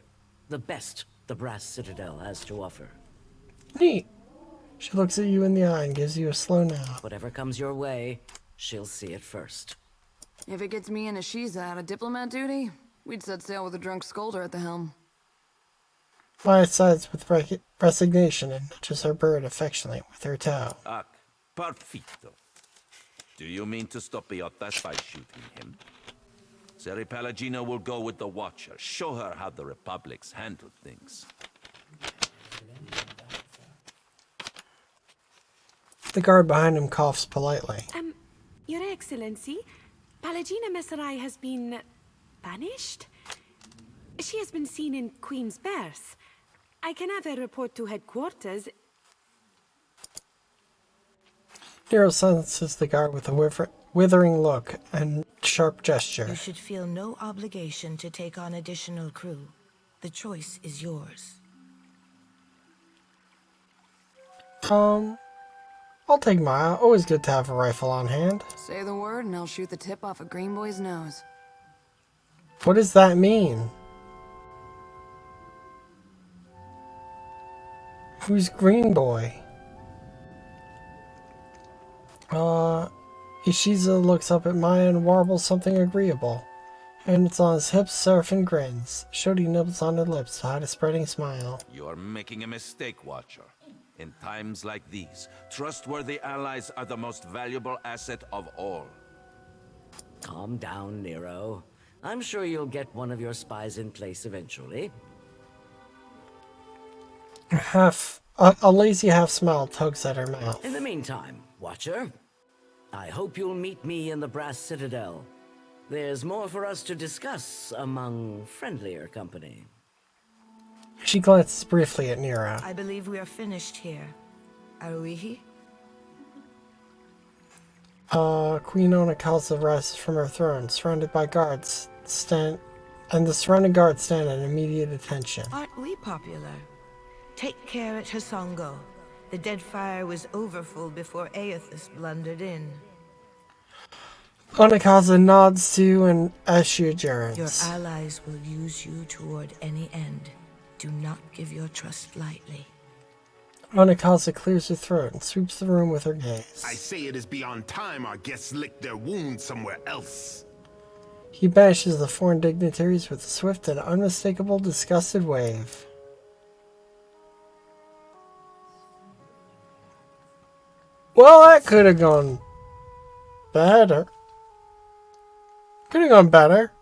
The best the Brass Citadel has to offer.
Neat. She looks at you in the eye and gives you a slow nod.
Whatever comes your way, she'll see it first.
If it gets me and Ashiza out of diplomat duty, we'd set sail with a drunk scolder at the helm.
Maya sighs with resignation and nudges her bird affectionately with her toe.
Perfecto. Do you mean to stop Eothas by shooting him? Seri Palagina will go with the Watcher. Show her how the Republic's handled things.
The guard behind him coughs politely.
Your Excellency, Palagina Messerai has been banished? She has been seen in Queen's Berth. I can have a report to headquarters.
Nero silences the guard with a withering look and sharp gesture.
You should feel no obligation to take on additional crew. The choice is yours.
I'll take Maya. Always good to have a rifle on hand.
Say the word and I'll shoot the tip off a green boy's nose.
What does that mean? Who's Green Boy? Ishiza looks up at Maya and warbles something agreeable. Hands on his hips, Seraphin grins. Shodi nibbles on her lips to hide a spreading smile.
You're making a mistake, Watcher. In times like these, trustworthy allies are the most valuable asset of all.
Calm down, Nero. I'm sure you'll get one of your spies in place eventually.
A lazy half smile tugs at her mouth.
In the meantime, Watcher, I hope you'll meet me in the Brass Citadel. There's more for us to discuss among friendlier company.
She glances briefly at Nira.
I believe we are finished here. Are we?
Queen Onakaza rises from her throne, surrounded by guards, and the surrounding guards stand at immediate attention.
Aren't we popular? Take care at Hisongo. The Deadfire was overfull before Eothas blundered in.
Onakaza nods to and as she adjourns.
Your allies will use you toward any end. Do not give your trust lightly.
Onakaza clears her throat and sweeps the room with her gaze.
I say it is beyond time our guests lick their wounds somewhere else.
He banishes the foreign dignitaries with a swift and unmistakable disgusted wave. Well, that could have gone better. Could have gone better.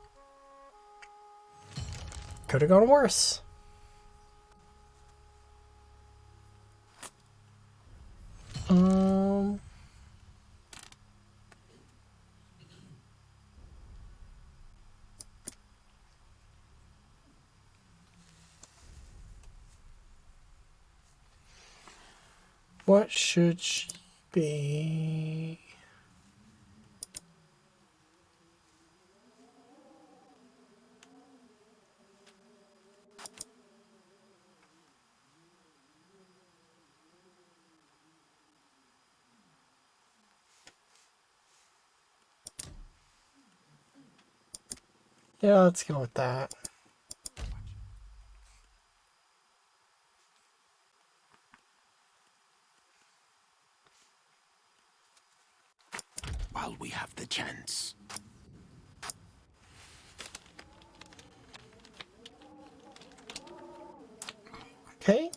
Could have gone worse. What should she be? Yeah, let's go with that.
While we have the chance.
Okay.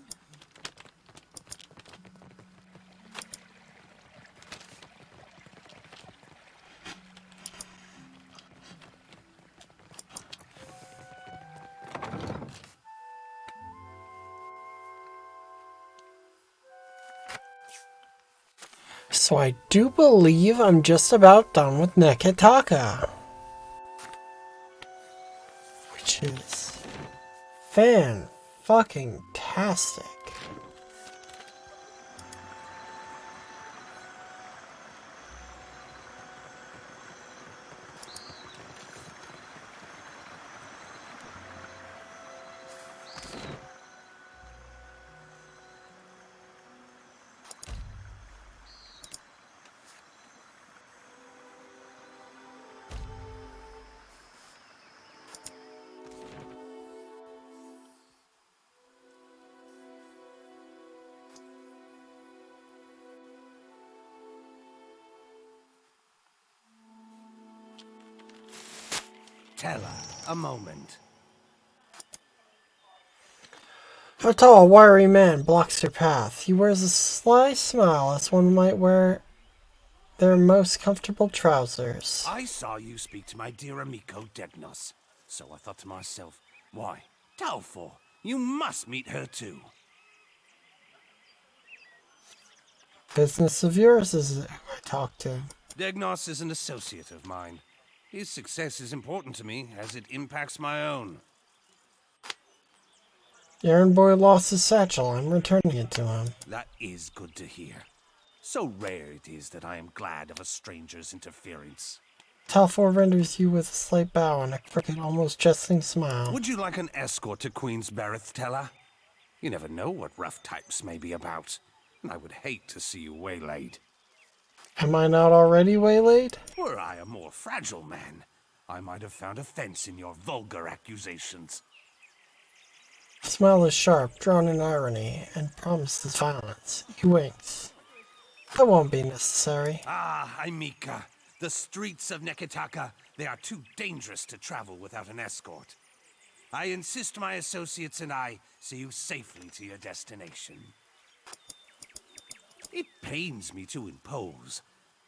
So I do believe I'm just about done with Neketaka. Which is fan-fucking-tastic.
Tella, a moment.
A tall, wiry man blocks your path. He wears a sly smile as one might wear their most comfortable trousers.
I saw you speak to my dear amico Degnos, so I thought to myself, why, Talfor, you must meet her too.
Business of yours is who I talk to.
Degnos is an associate of mine. His success is important to me, as it impacts my own.
The errand boy lost his satchel. I'm returning it to him.
That is good to hear. So rare it is that I am glad of a stranger's interference.
Talfor renders you with a slight bow and a crooked, almost jesting smile.
Would you like an escort to Queen's Berith, Tella? You never know what rough types may be about, and I would hate to see you waylaid.
Am I not already waylaid?
Were I a more fragile man, I might have found offense in your vulgar accusations.
The smile is sharp, drawn in irony, and promises violence. He winks. That won't be necessary.
Ah, Aimika, the streets of Neketaka, they are too dangerous to travel without an escort. I insist my associates and I see you safely to your destination. It pains me to impose,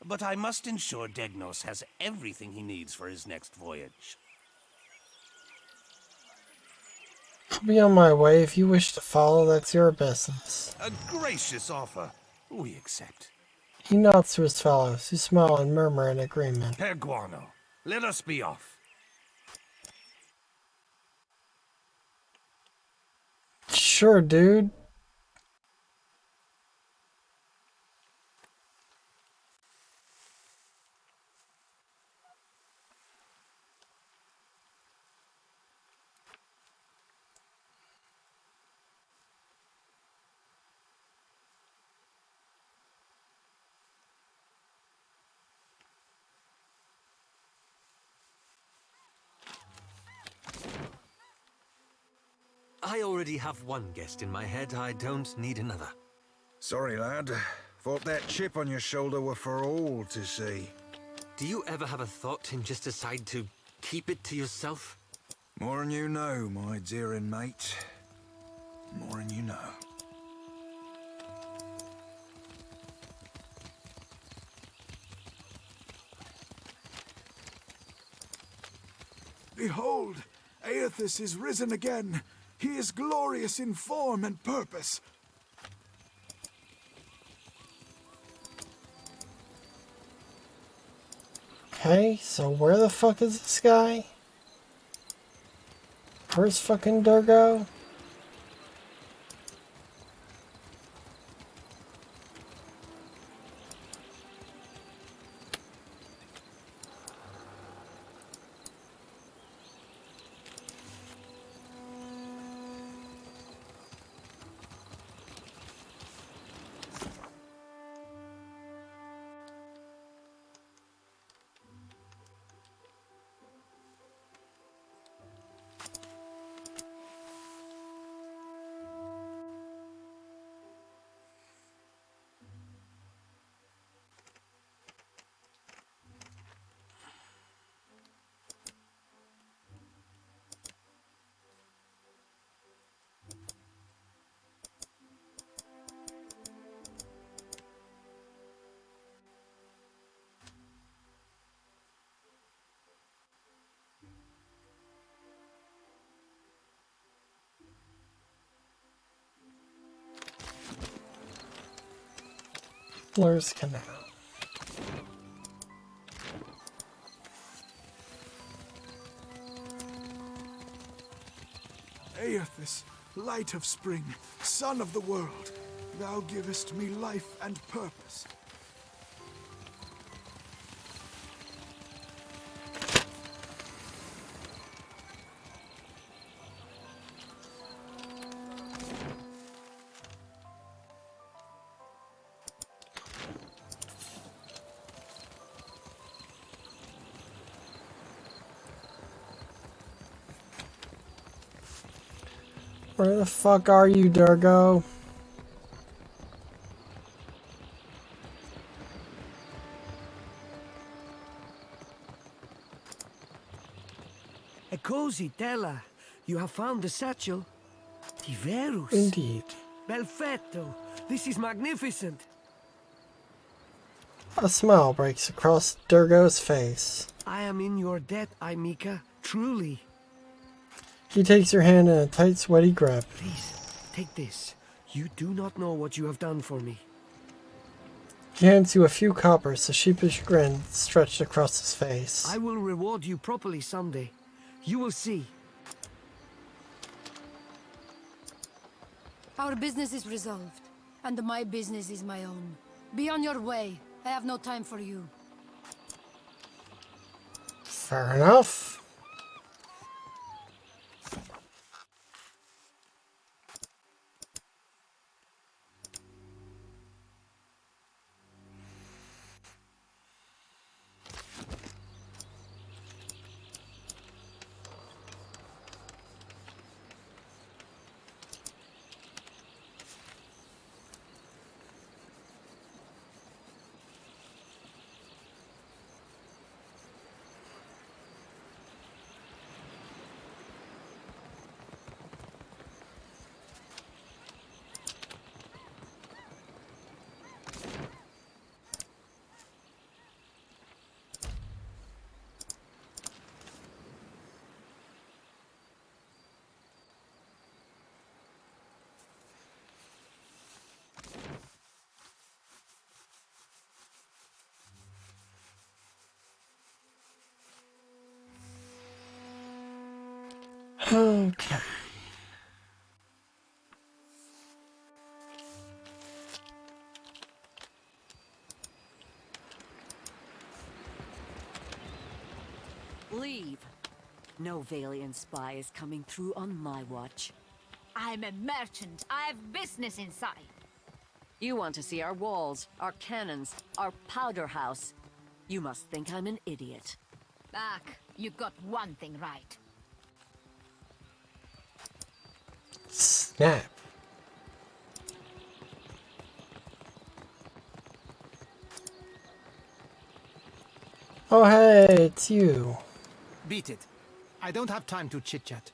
but I must ensure Degnos has everything he needs for his next voyage.
I'll be on my way. If you wish to follow, that's your business.
A gracious offer. We accept.
He nods to his fellows, who smile and murmur in agreement.
Perguano, let us be off.
Sure, dude.
I already have one guest in my head. I don't need another.
Sorry, lad. Thought that chip on your shoulder were for all to see.
Do you ever have a thought and just decide to keep it to yourself?
More than you know, my dear mate. More than you know.
Behold, Eothas is risen again. He is glorious in form and purpose.
Okay, so where the fuck is this guy? Where's fucking Durgo? Blur's Canal.
Eothas, light of spring, sun of the world, thou givest me life and purpose.
Where the fuck are you, Durgo?
Eccosi, Tella. You have found the satchel. Tiverus.
Indeed.
Perfetto. This is magnificent.
A smile breaks across Durgo's face.
I am in your debt, Aimika. Truly.
He takes your hand in a tight, sweaty grip.
Please, take this. You do not know what you have done for me.
He hands you a few coppers, a sheepish grin stretched across his face.
I will reward you properly someday. You will see.
Our business is resolved, and my business is my own. Be on your way. I have no time for you.
Fair enough. Okay.
Leave. No Valiant spy is coming through on my watch.
I'm a merchant. I have business inside.
You want to see our walls, our cannons, our powder house. You must think I'm an idiot.
Back. You got one thing right.
Snap. Oh hey, it's you.
Beat it. I don't have time to chit-chat.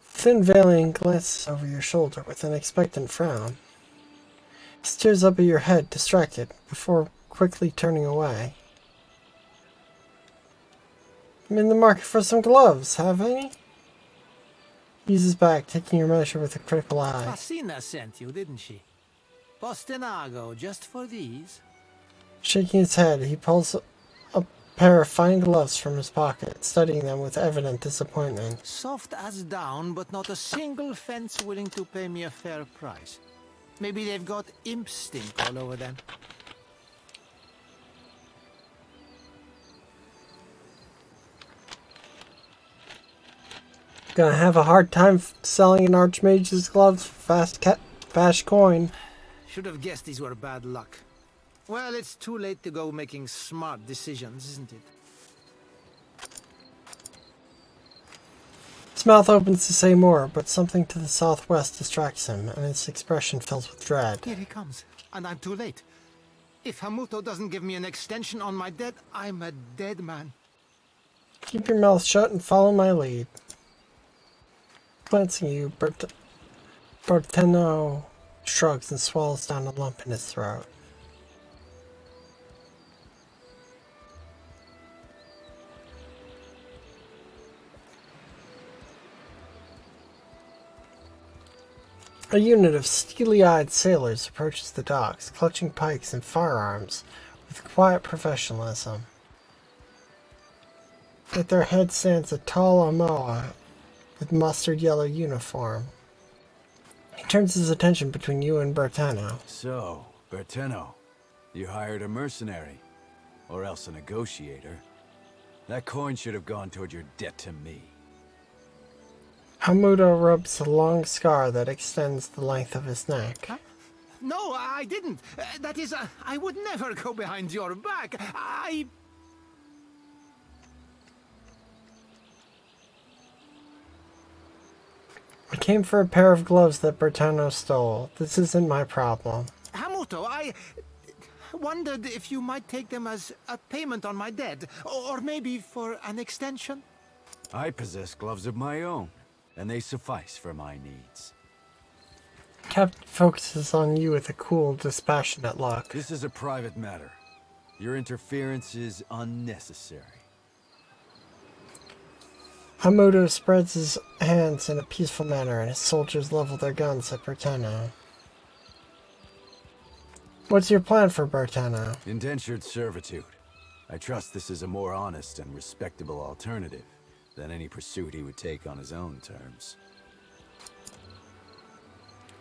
Thin Valiant glances over your shoulder with an expectant frown. He stares up at your head, distracted, before quickly turning away. I'm in the market for some gloves, have any? He uses back, taking your measure with a critical eye.
Fasina sent you, didn't she? Postinago, just for these?
Shaking his head, he pulls a pair of fine gloves from his pocket, studying them with evident disappointment.
Soft as down, but not a single fence willing to pay me a fair price. Maybe they've got imp stink all over them.
Gonna have a hard time selling an Archmage's gloves for fast coin.
Should have guessed these were bad luck. Well, it's too late to go making smart decisions, isn't it?
His mouth opens to say more, but something to the southwest distracts him, and his expression fills with dread.
Here he comes, and I'm too late. If Hamuto doesn't give me an extension on my debt, I'm a dead man.
Keep your mouth shut and follow my lead. Glancing at you, Barteno shrugs and swallows down a lump in his throat. A unit of steely-eyed sailors approaches the docks, clutching pikes and firearms with quiet professionalism. At their head stands a tall Amoa with mustard-yellow uniform. He turns his attention between you and Bertano.
So, Bertano, you hired a mercenary, or else a negotiator. That coin should have gone toward your debt to me.
Hamudo rubs a long scar that extends the length of his neck.
Huh? No, I didn't. That is, I would never go behind your back. I
came for a pair of gloves that Bertano stole. This isn't my problem.
Hamuto, I wondered if you might take them as a payment on my debt, or maybe for an extension.
I possess gloves of my own, and they suffice for my needs.
Captain focuses on you with a cool, dispassionate look.
This is a private matter. Your interference is unnecessary.
Hamudo spreads his hands in a peaceful manner, and his soldiers level their guns at Bertano. What's your plan for Bertano?
Indentured servitude. I trust this is a more honest and respectable alternative than any pursuit he would take on his own terms.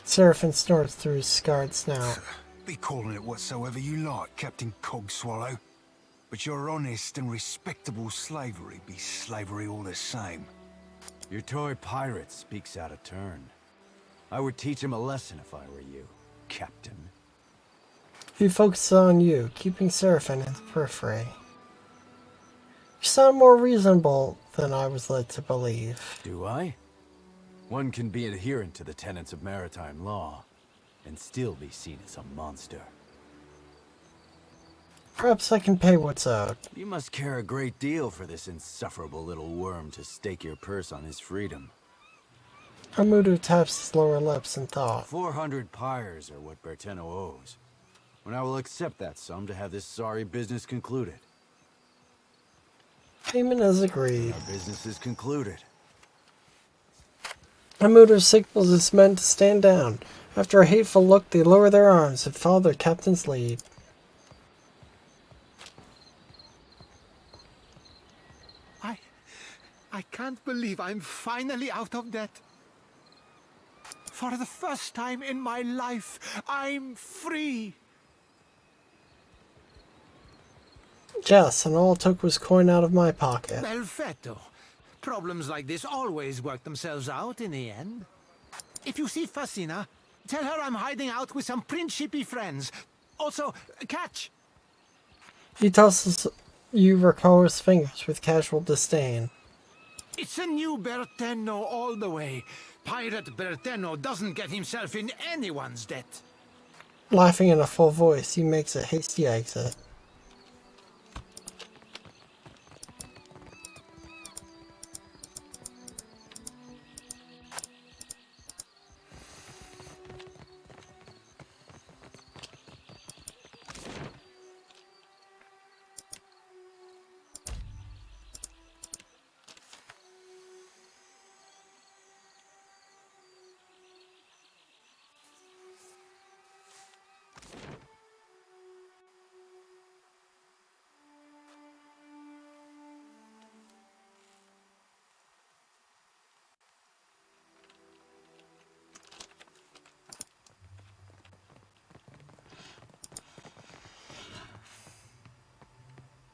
Seraphin snorts through his scarred snout.
Be calling it whatsoever you like, Captain Cogswallow. But your honest and respectable slavery be slavery all the same.
Your toy pirate speaks out of turn. I would teach him a lesson if I were you, Captain.
He focuses on you, keeping Seraphin in the periphery. You sound more reasonable than I was led to believe.
Do I? One can be adherent to the tenets of maritime law, and still be seen as a monster.
Perhaps I can pay what's owed.
You must care a great deal for this insufferable little worm to stake your purse on his freedom.
Hamudo taps his lower lips in thought.
400 pyres are what Bertano owes, and I will accept that sum to have this sorry business concluded.
Payment is agreed.
Our business is concluded.
Hamudo signals his men to stand down. After a hateful look, they lower their arms and follow their captain's lead.
I can't believe I'm finally out of debt. For the first time in my life, I'm free.
Yes, and all it took was coin out of my pocket.
Perfetto. Problems like this always work themselves out in the end. If you see Fasina, tell her I'm hiding out with some principi friends. Also, catch!
He tosses you Rakoa's fingers with casual disdain.
It's a new Berteno all the way. Pirate Berteno doesn't get himself in anyone's debt.
Laughing in a full voice, he makes a hasty exit.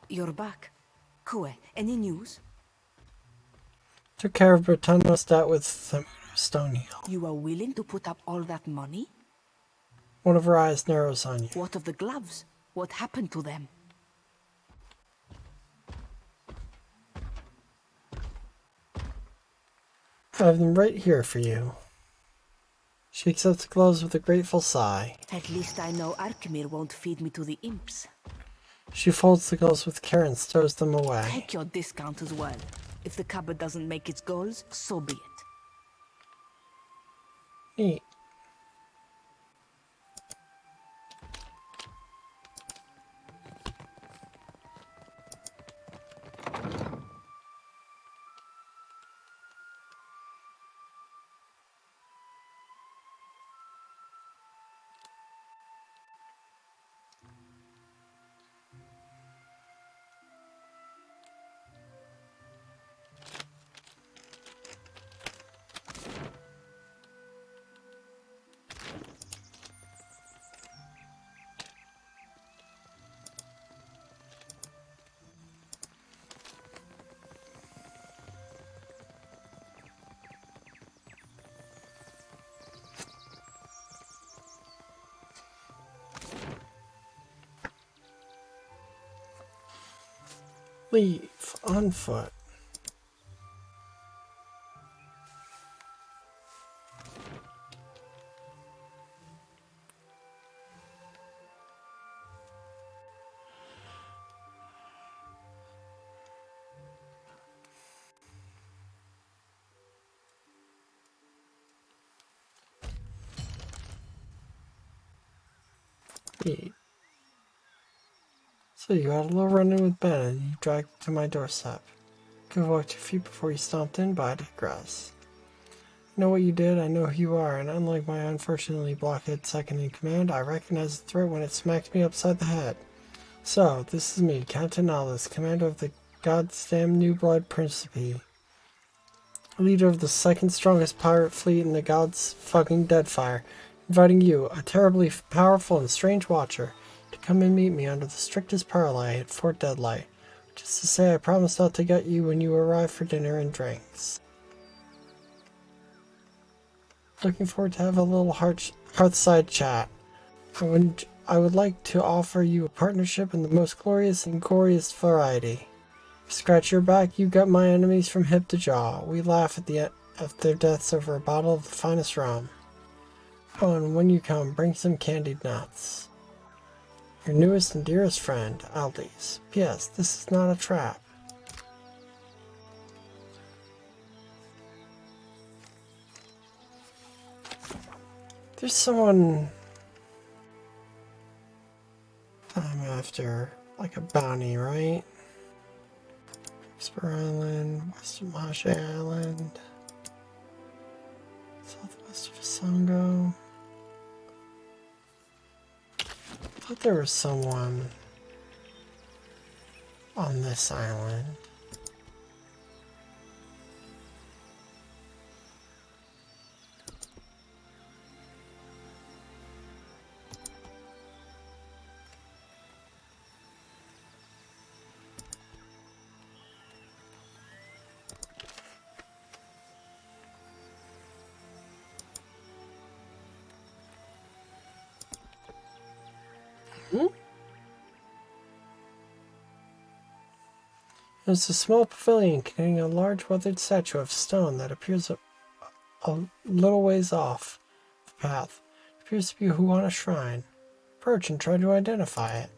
You're back. Kue, any news?
Took care of Bertano's debt with Stonehill.
You are willing to put up all that money?
One of her eyes narrows on you.
What of the gloves? What happened to them?
I have them right here for you. She accepts the gloves with a grateful sigh.
At least I know Arkemir won't feed me to the imps.
She folds the gloves with care and stows them away.
Take your discount as well. If the cupboard doesn't make its goals, so be it.
Neat. Leave on foot. Neat. So you had a little run-in with Ben and you dragged me to my doorstep. Could have walked 2 feet before you stomped in, but I digress. I know what you did, I know who you are, and unlike my unfortunately blockhead second in command, I recognize the threat when it smacked me upside the head. So, this is me, Captain Aldous, commander of the goddamn New Blood Principe. Leader of the second strongest pirate fleet in the god's fucking Deadfire, inviting you, a terribly powerful and strange watcher, to come and meet me under the strictest parley at Fort Deadlight. Just to say I promise not to get you when you arrive for dinner and drinks. Looking forward to have a little hearthside chat. I would like to offer you a partnership in the most glorious and goriest variety. Scratch your back, you got my enemies from hip to jaw. We laugh at their deaths over a bottle of the finest rum. Oh, and when you come, bring some candied nuts. Your newest and dearest friend, Aldis. P.S. This is not a trap. There's someone I'm after, like a bounty, right? Spur Island, Western Mash Island, southwest of Songo. I thought there was someone on this island. There's a small pavilion containing a large weathered statue of stone that appears a little ways off the path. It appears to be who on a shrine. Approach and try to identify it.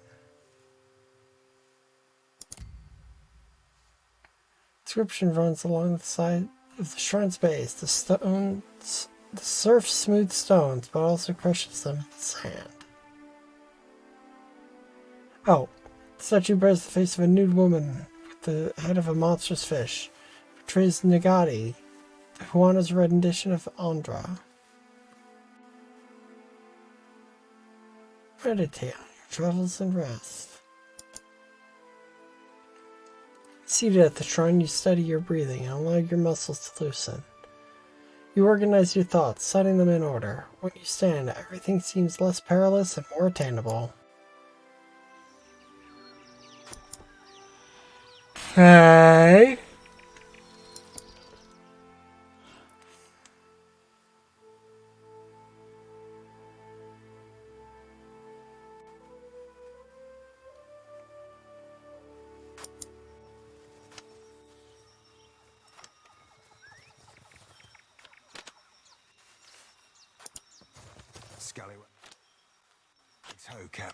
Inscription runs along the side of the shrine's base. The surf smooths stones, but also crushes them in the sand. Oh, the statue bears the face of a nude woman with the head of a monstrous fish. It portrays Nagati, Juana's rendition of Andra. Meditate on your travels and rest. Seated at the shrine, you study your breathing and allow your muscles to loosen. You organize your thoughts, setting them in order. When you stand, everything seems less perilous and more attainable. Okay.
Scallywag. It's ho, Cap.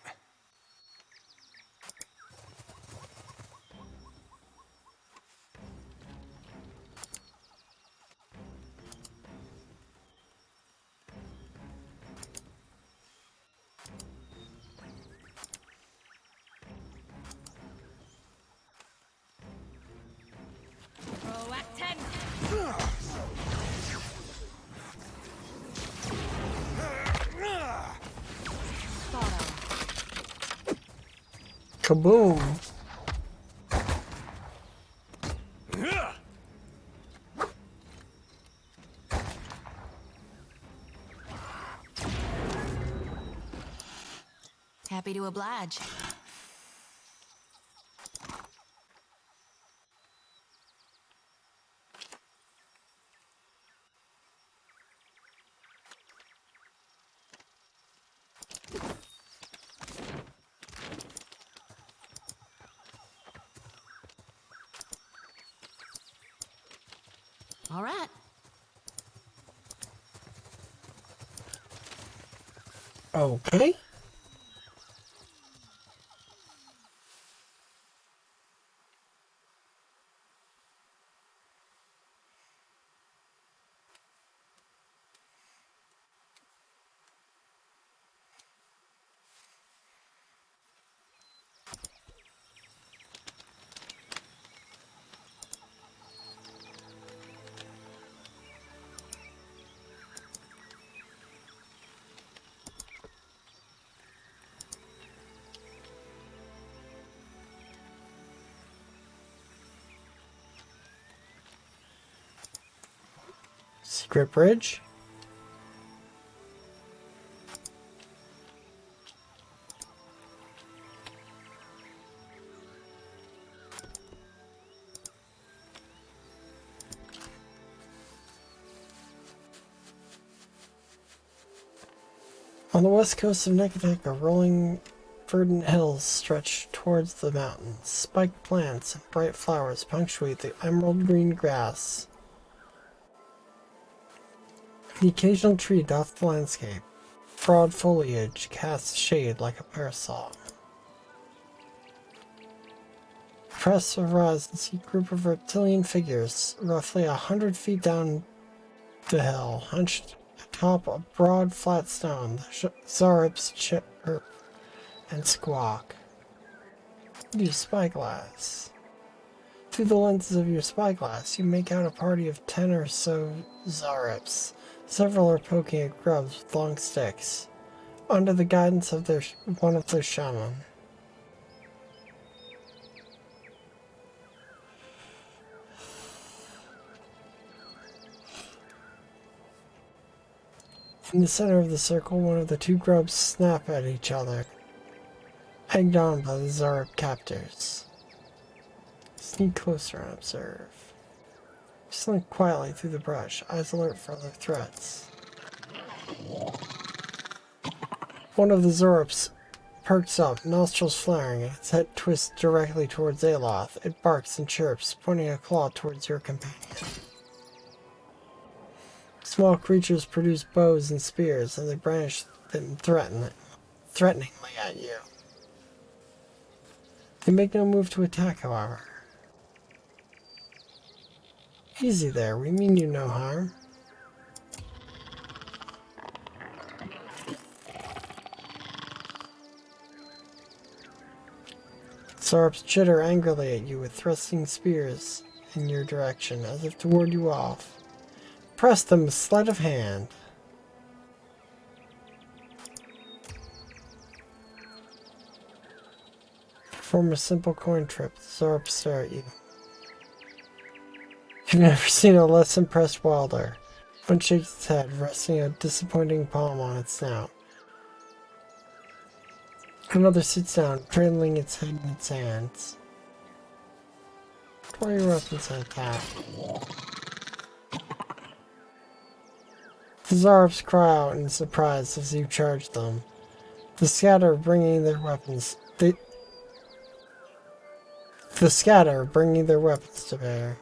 Kaboom.
Happy to oblige. All right.
Okay. Secret bridge. On the west coast of Neketaka, rolling verdant hills stretch towards the mountains. Spiked plants and bright flowers punctuate the emerald green grass. The occasional tree dots the landscape. Broad foliage casts shade like a parasol. Press the horizon, see a group of reptilian figures, roughly 100 feet down the hill, hunched atop a broad flat stone. The Zarops chirp and squawk. Use spyglass. Through the lenses of your spyglass, you make out a party of 10 or so Zarops. Several are poking at grubs with long sticks, under the guidance of one of their shaman. In the center of the circle, one of the two grubs snap at each other, egged on by the Zarop captors. Sneak closer and observe. Slink quietly through the brush, eyes alert for other threats. One of the Zorops perks up, nostrils flaring, and its head twists directly towards Eothas. It barks and chirps, pointing a claw towards your companion. Small creatures produce bows and spears, and they brandish them threateningly at you. They make no move to attack, however. Easy there, we mean you no harm. Zarops chitter angrily at you with thrusting spears in your direction, as if to ward you off. Press them with sleight of hand. Perform a simple coin trip. The Zarops stare at you. You've never seen a less impressed wilder. One shakes its head, resting a disappointing palm on its snout. Another sits down, cradling its head in its hands. Draw your weapons and attack. The Zarops cry out in surprise as you charge them. The scatter bringing their weapons. The scatter bringing their weapons to bear.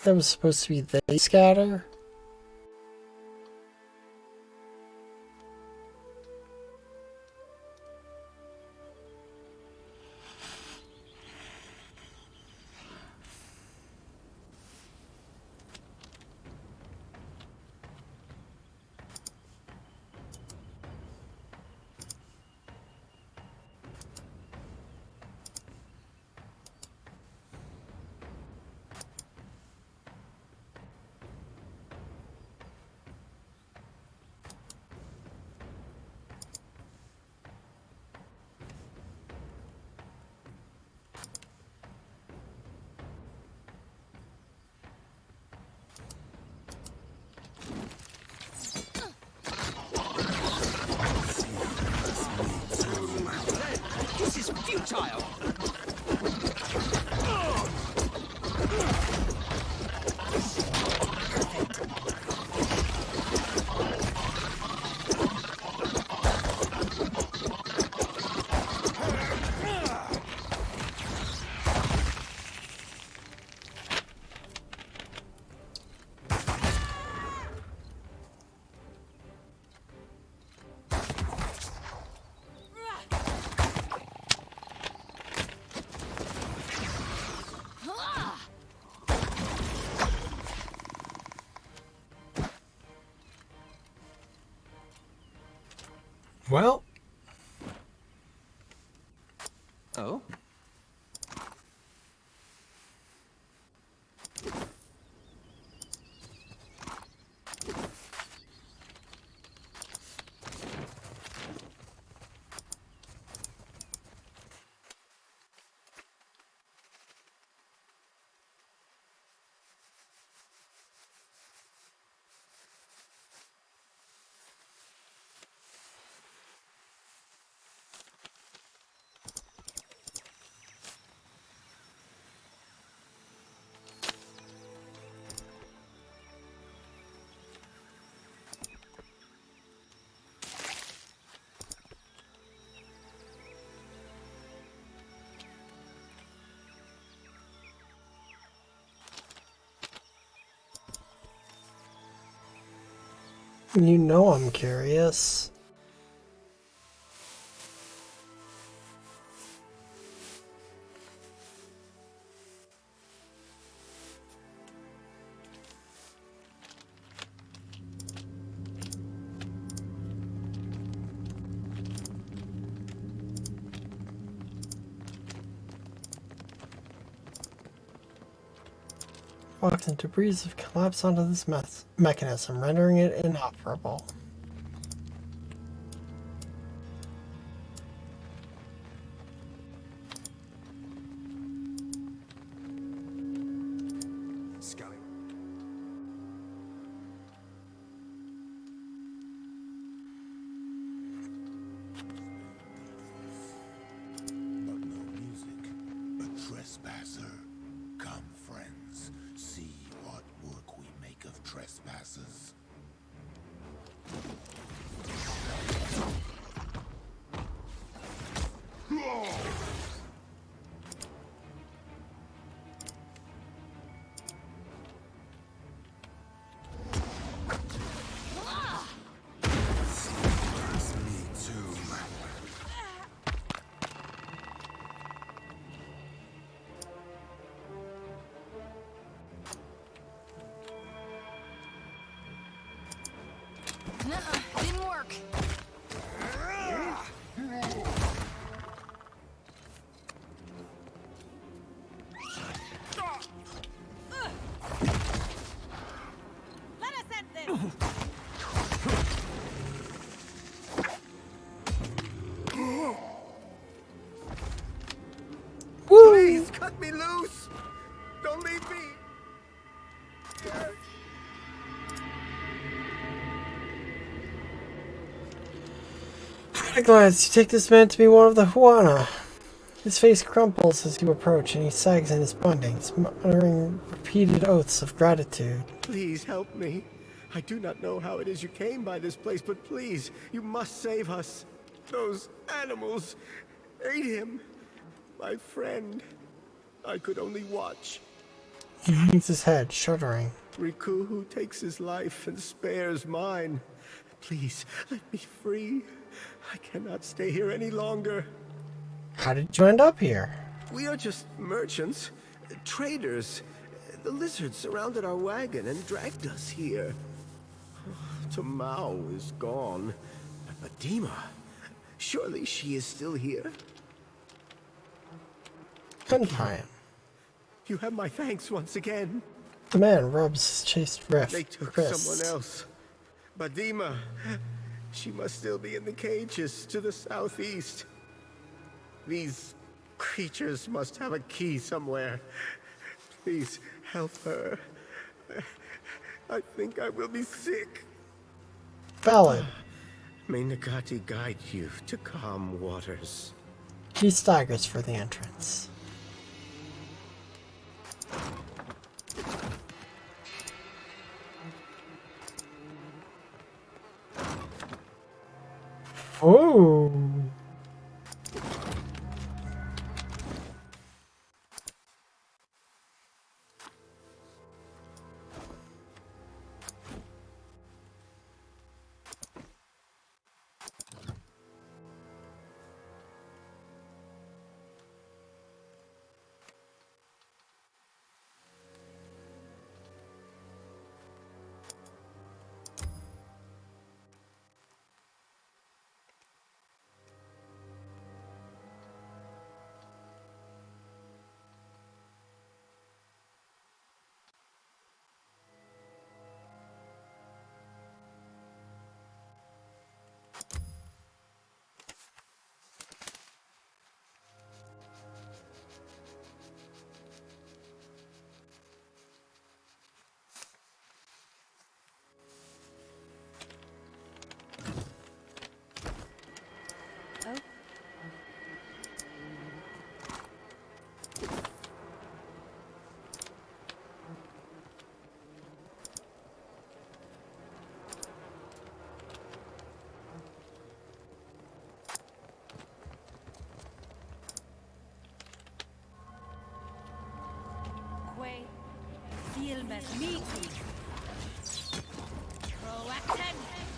That was supposed to be they scatter? Well.
Oh?
You know I'm curious. Walked and debris have collapsed onto this mechanism, rendering it inoperable.
Trespasser. Come, friends. See what work we make of trespassers.
Didn't work.
Let us end this!
Please cut me loose! Don't leave me!
At a glance, you take this man to be one of the Huana. His face crumples as you approach, and he sags in his bindings, muttering repeated oaths of gratitude.
Please help me. I do not know how it is you came by this place, but please, you must save us. Those animals ate him. My friend. I could only watch.
He hangs his head, shuddering.
Riku, who takes his life and spares mine. Please, let me free. I cannot stay here any longer.
How did you end up here?
We are just merchants, traders. The lizards surrounded our wagon and dragged us here. Tamao is gone. But Dima, surely she is still here?
Untie him.
You have my thanks once again.
The man rubs his chaste wrist.
They took someone else. But Dima, she must still be in the cages to the southeast. These creatures must have a key somewhere. Please help her. I think I will be sick.
Valid.
May Nagati guide you to calm waters.
He staggers for the entrance. Oh.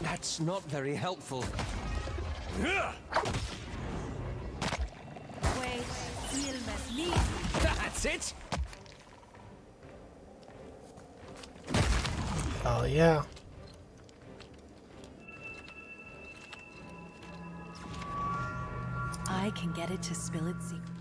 That's not very helpful. That's it!
Oh, yeah.
I can get it to spill its secret.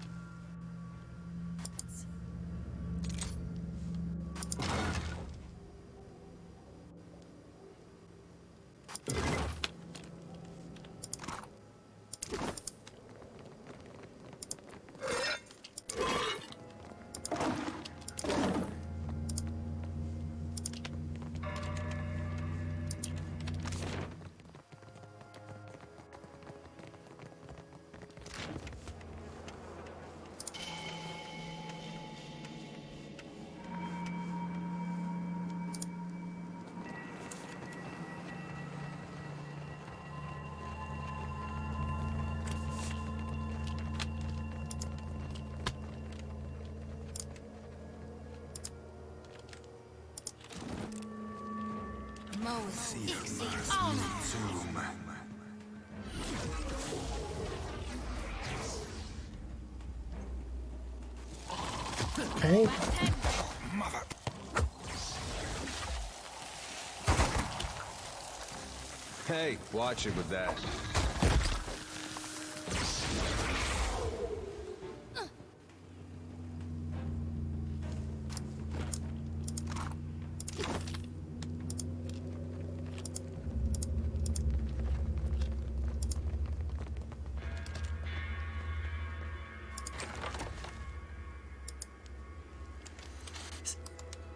Okay.
Hey, watch it with that.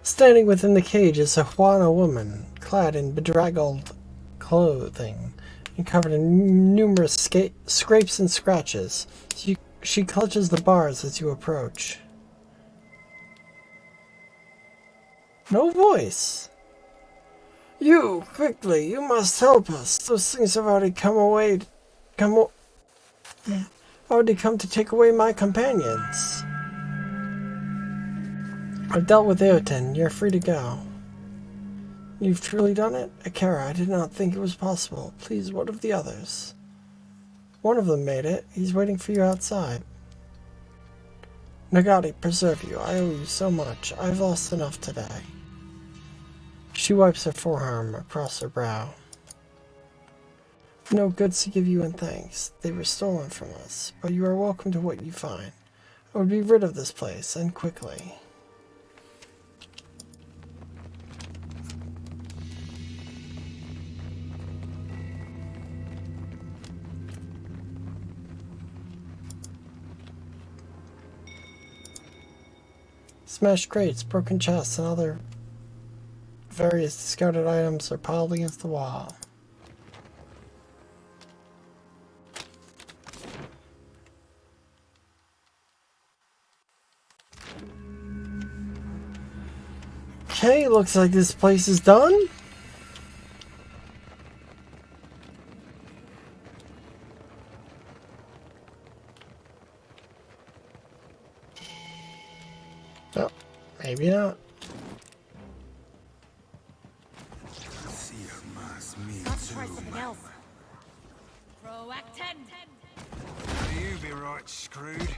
Standing within the cage is a Huana woman, clad in bedraggled clothing and covered in numerous scrapes and scratches. She clutches the bars as you approach. No voice. You, quickly, you must help us. Those things have already already come to take away my companions. I've dealt with Eoten. You're free to go. You've truly done it? Akira, I did not think it was possible. Please, what of the others? One of them made it. He's waiting for you outside. Nagati, preserve you. I owe you so much. I've lost enough today. She wipes her forearm across her brow. No goods to give you in thanks. They were stolen from us, but you are welcome to what you find. I would be rid of this place, and quickly. Smashed crates, broken chests, and other various discarded items are piled against the wall. Okay, looks like this place is done. Oh, maybe not.
Let's try something else. You be right screwed.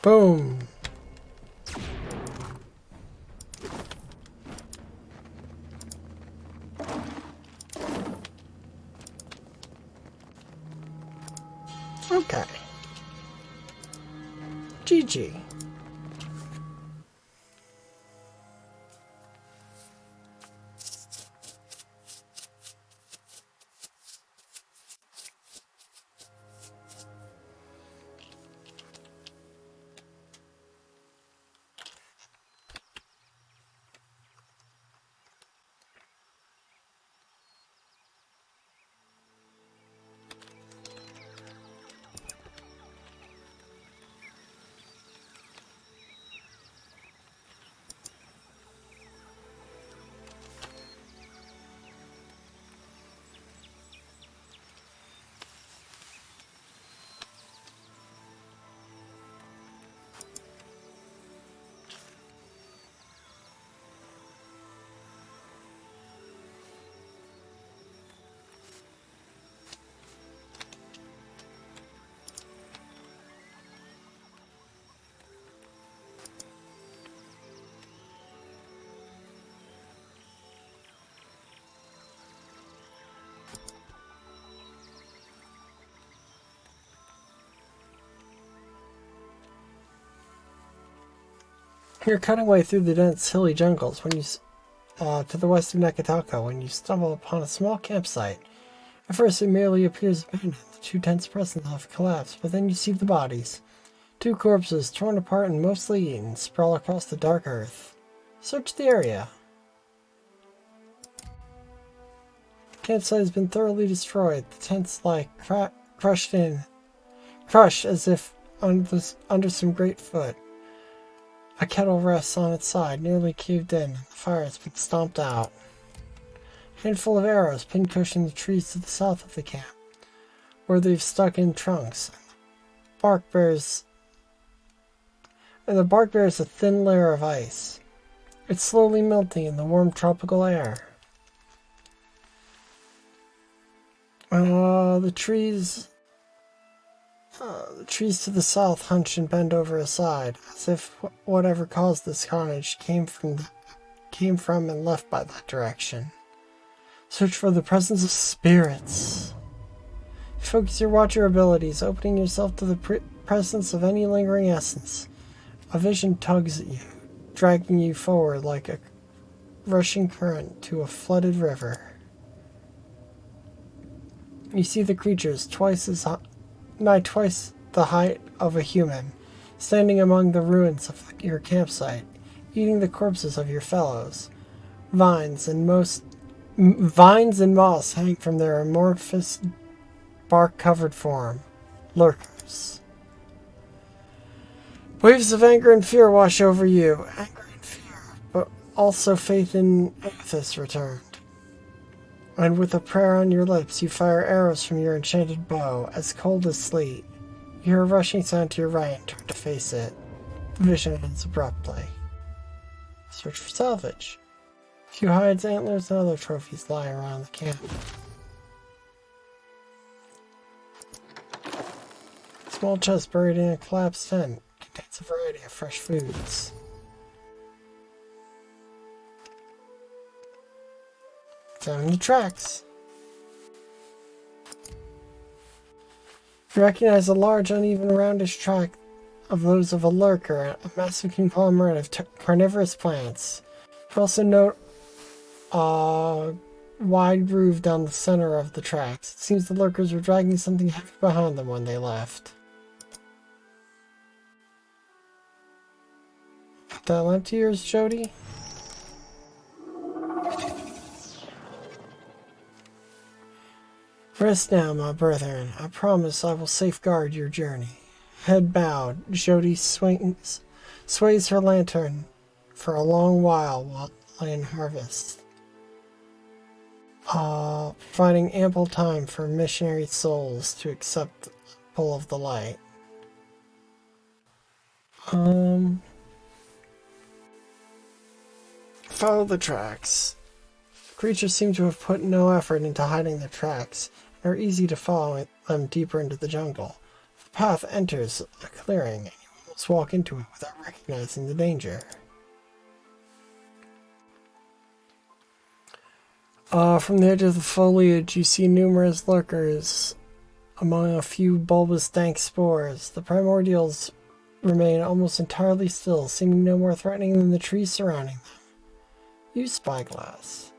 Boom. Okay. GG. You're cutting way through the dense hilly jungles when you to the west of Neketaka when you stumble upon a small campsite. At first it merely appears abandoned. The two tents present have collapsed, but then you see the bodies. Two corpses, torn apart and mostly eaten, sprawl across the dark earth. Search the area. The campsite has been thoroughly destroyed. The tents lie crushed as if under some great foot. A kettle rests on its side, nearly caved in. The fire has been stomped out. A handful of arrows pincushioned the trees to the south of the camp, where they've stuck in trunks. The bark bears a thin layer of ice. It's slowly melting in the warm tropical air. The trees to the south hunch and bend over aside, as if whatever caused this carnage came from and left by that direction. Search for the presence of spirits. Focus your watcher abilities, opening yourself to the presence of any lingering essence. A vision tugs at you, dragging you forward like a rushing current to a flooded river. You see the creatures twice the height of a human, standing among the ruins of your campsite, eating the corpses of your fellows. Vines and moss hang from their amorphous, bark-covered form. Lurkers. Waves of anger and fear wash over you. Anger and fear, but also faith in Eothas returned. And with a prayer on your lips, you fire arrows from your enchanted bow, as cold as sleet. You hear a rushing sound to your right and turn to face it. The vision ends abruptly. Search for salvage. A few hides, antlers, and other trophies lie around the camp. A small chest buried in a collapsed tent contains a variety of fresh foods. Examine the tracks. You recognize a large, uneven, roundish track of those of a lurker, a massive conglomerate of carnivorous plants. You also note a wide groove down the center of the tracks. It seems the lurkers were dragging something heavy behind them when they left. Put that lamp to yours, Jody? Rest now, my brethren. I promise I will safeguard your journey. Head bowed, Jody sways her lantern for a long while in harvest, providing ample time for missionary souls to accept the pull of the light. Follow the tracks. Creatures seem to have put no effort into hiding their tracks, and are easy to follow them deeper into the jungle. The path enters a clearing, and you almost walk into it without recognizing the danger. From the edge of the foliage, you see numerous lurkers among a few bulbous dank spores. The primordials remain almost entirely still, seeming no more threatening than the trees surrounding them. Use spyglass.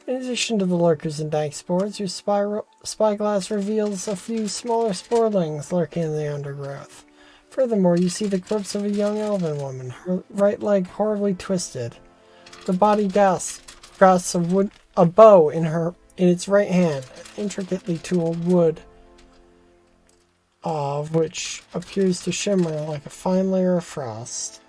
In addition to the lurkers and dank spores, your spyglass reveals a few smaller sporelings lurking in the undergrowth. Furthermore, you see the corpse of a young elven woman, her right leg horribly twisted. The body grasps a bow in its right hand, intricately tooled wood, of which appears to shimmer like a fine layer of frost.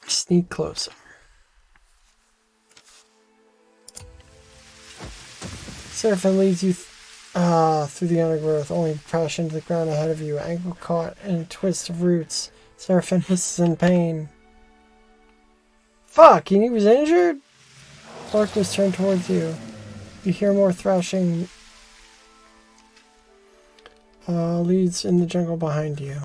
Sneak closer. Seraphim leads you through the undergrowth, only to crash into the ground ahead of you, ankle caught in a twist of roots. Seraphim hisses in pain. Fuck, and he was injured? Lurkers turn towards you. You hear more thrashing leads in the jungle behind you.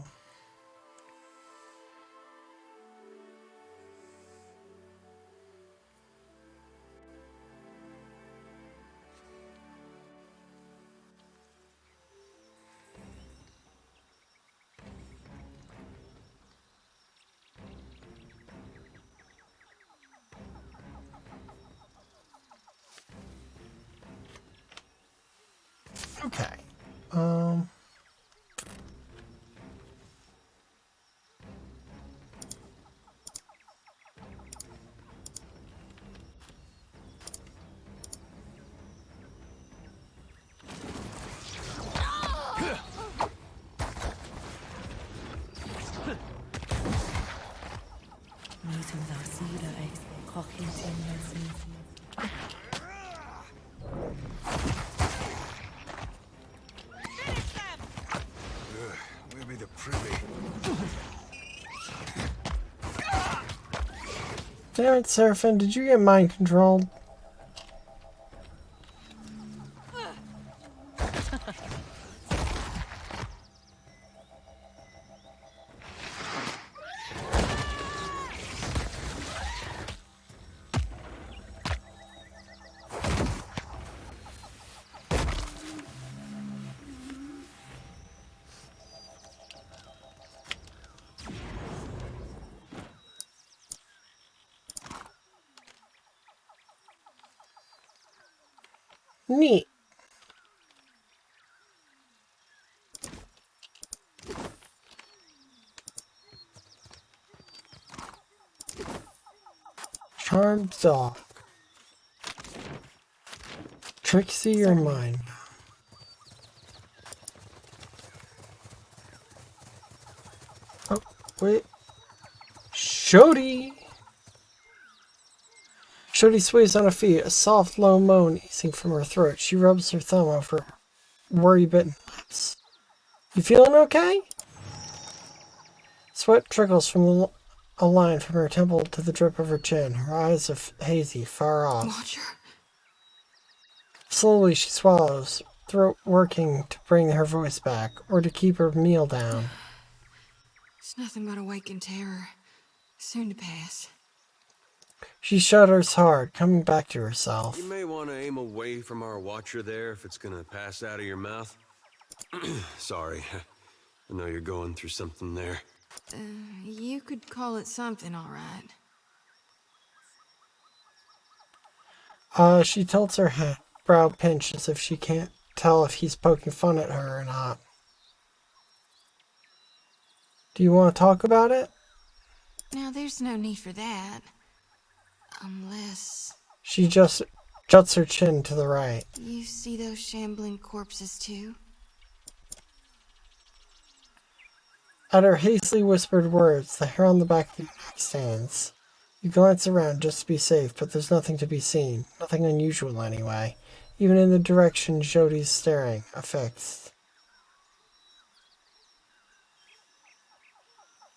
Where be the privy?
Damn it, Seraphim, did you get mind controlled? Neat. Charmed dog. Trixie, you're mine. Oh, wait. Shody! Shody sways on her feet, a soft, low moan easing from her throat. She rubs her thumb over her worry-bitten lips. You feeling okay? Sweat trickles from a line from her temple to the drip of her chin. Her eyes are hazy, far off.
Watcher.
Slowly she swallows, throat working to bring her voice back, or to keep her meal down.
It's nothing but awakened terror. Soon to pass.
She shudders hard, coming back to herself.
You may want to aim away from our watcher there if it's gonna pass out of your mouth. Sorry. I know you're going through something there.
You could call it something, all right.
She tilts her head, brow pinched as if she can't tell if he's poking fun at her or not. Do you want to talk about it?
Now, there's no need for that. Unless...
She just juts her chin to the right.
You see those shambling corpses, too?
At her hastily whispered words, the hair on the back of your neck stands. You glance around just to be safe, but there's nothing to be seen. Nothing unusual, anyway. Even in the direction Jody's staring, affixed.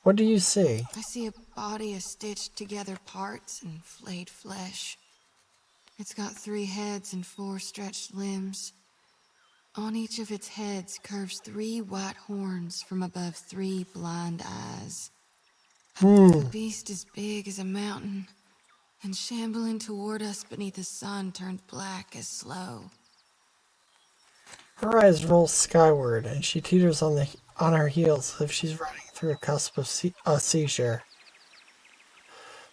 What do you see?
I see a body of stitched together parts and flayed flesh. It's got 3 heads and 4 stretched limbs. On each of its heads curves 3 white horns from above 3 blind eyes. The beast is big as a mountain, and shambling toward us beneath a sun turned black as slow.
Her eyes roll skyward, and she teeters on her heels as if she's riding through a cusp of a seizure.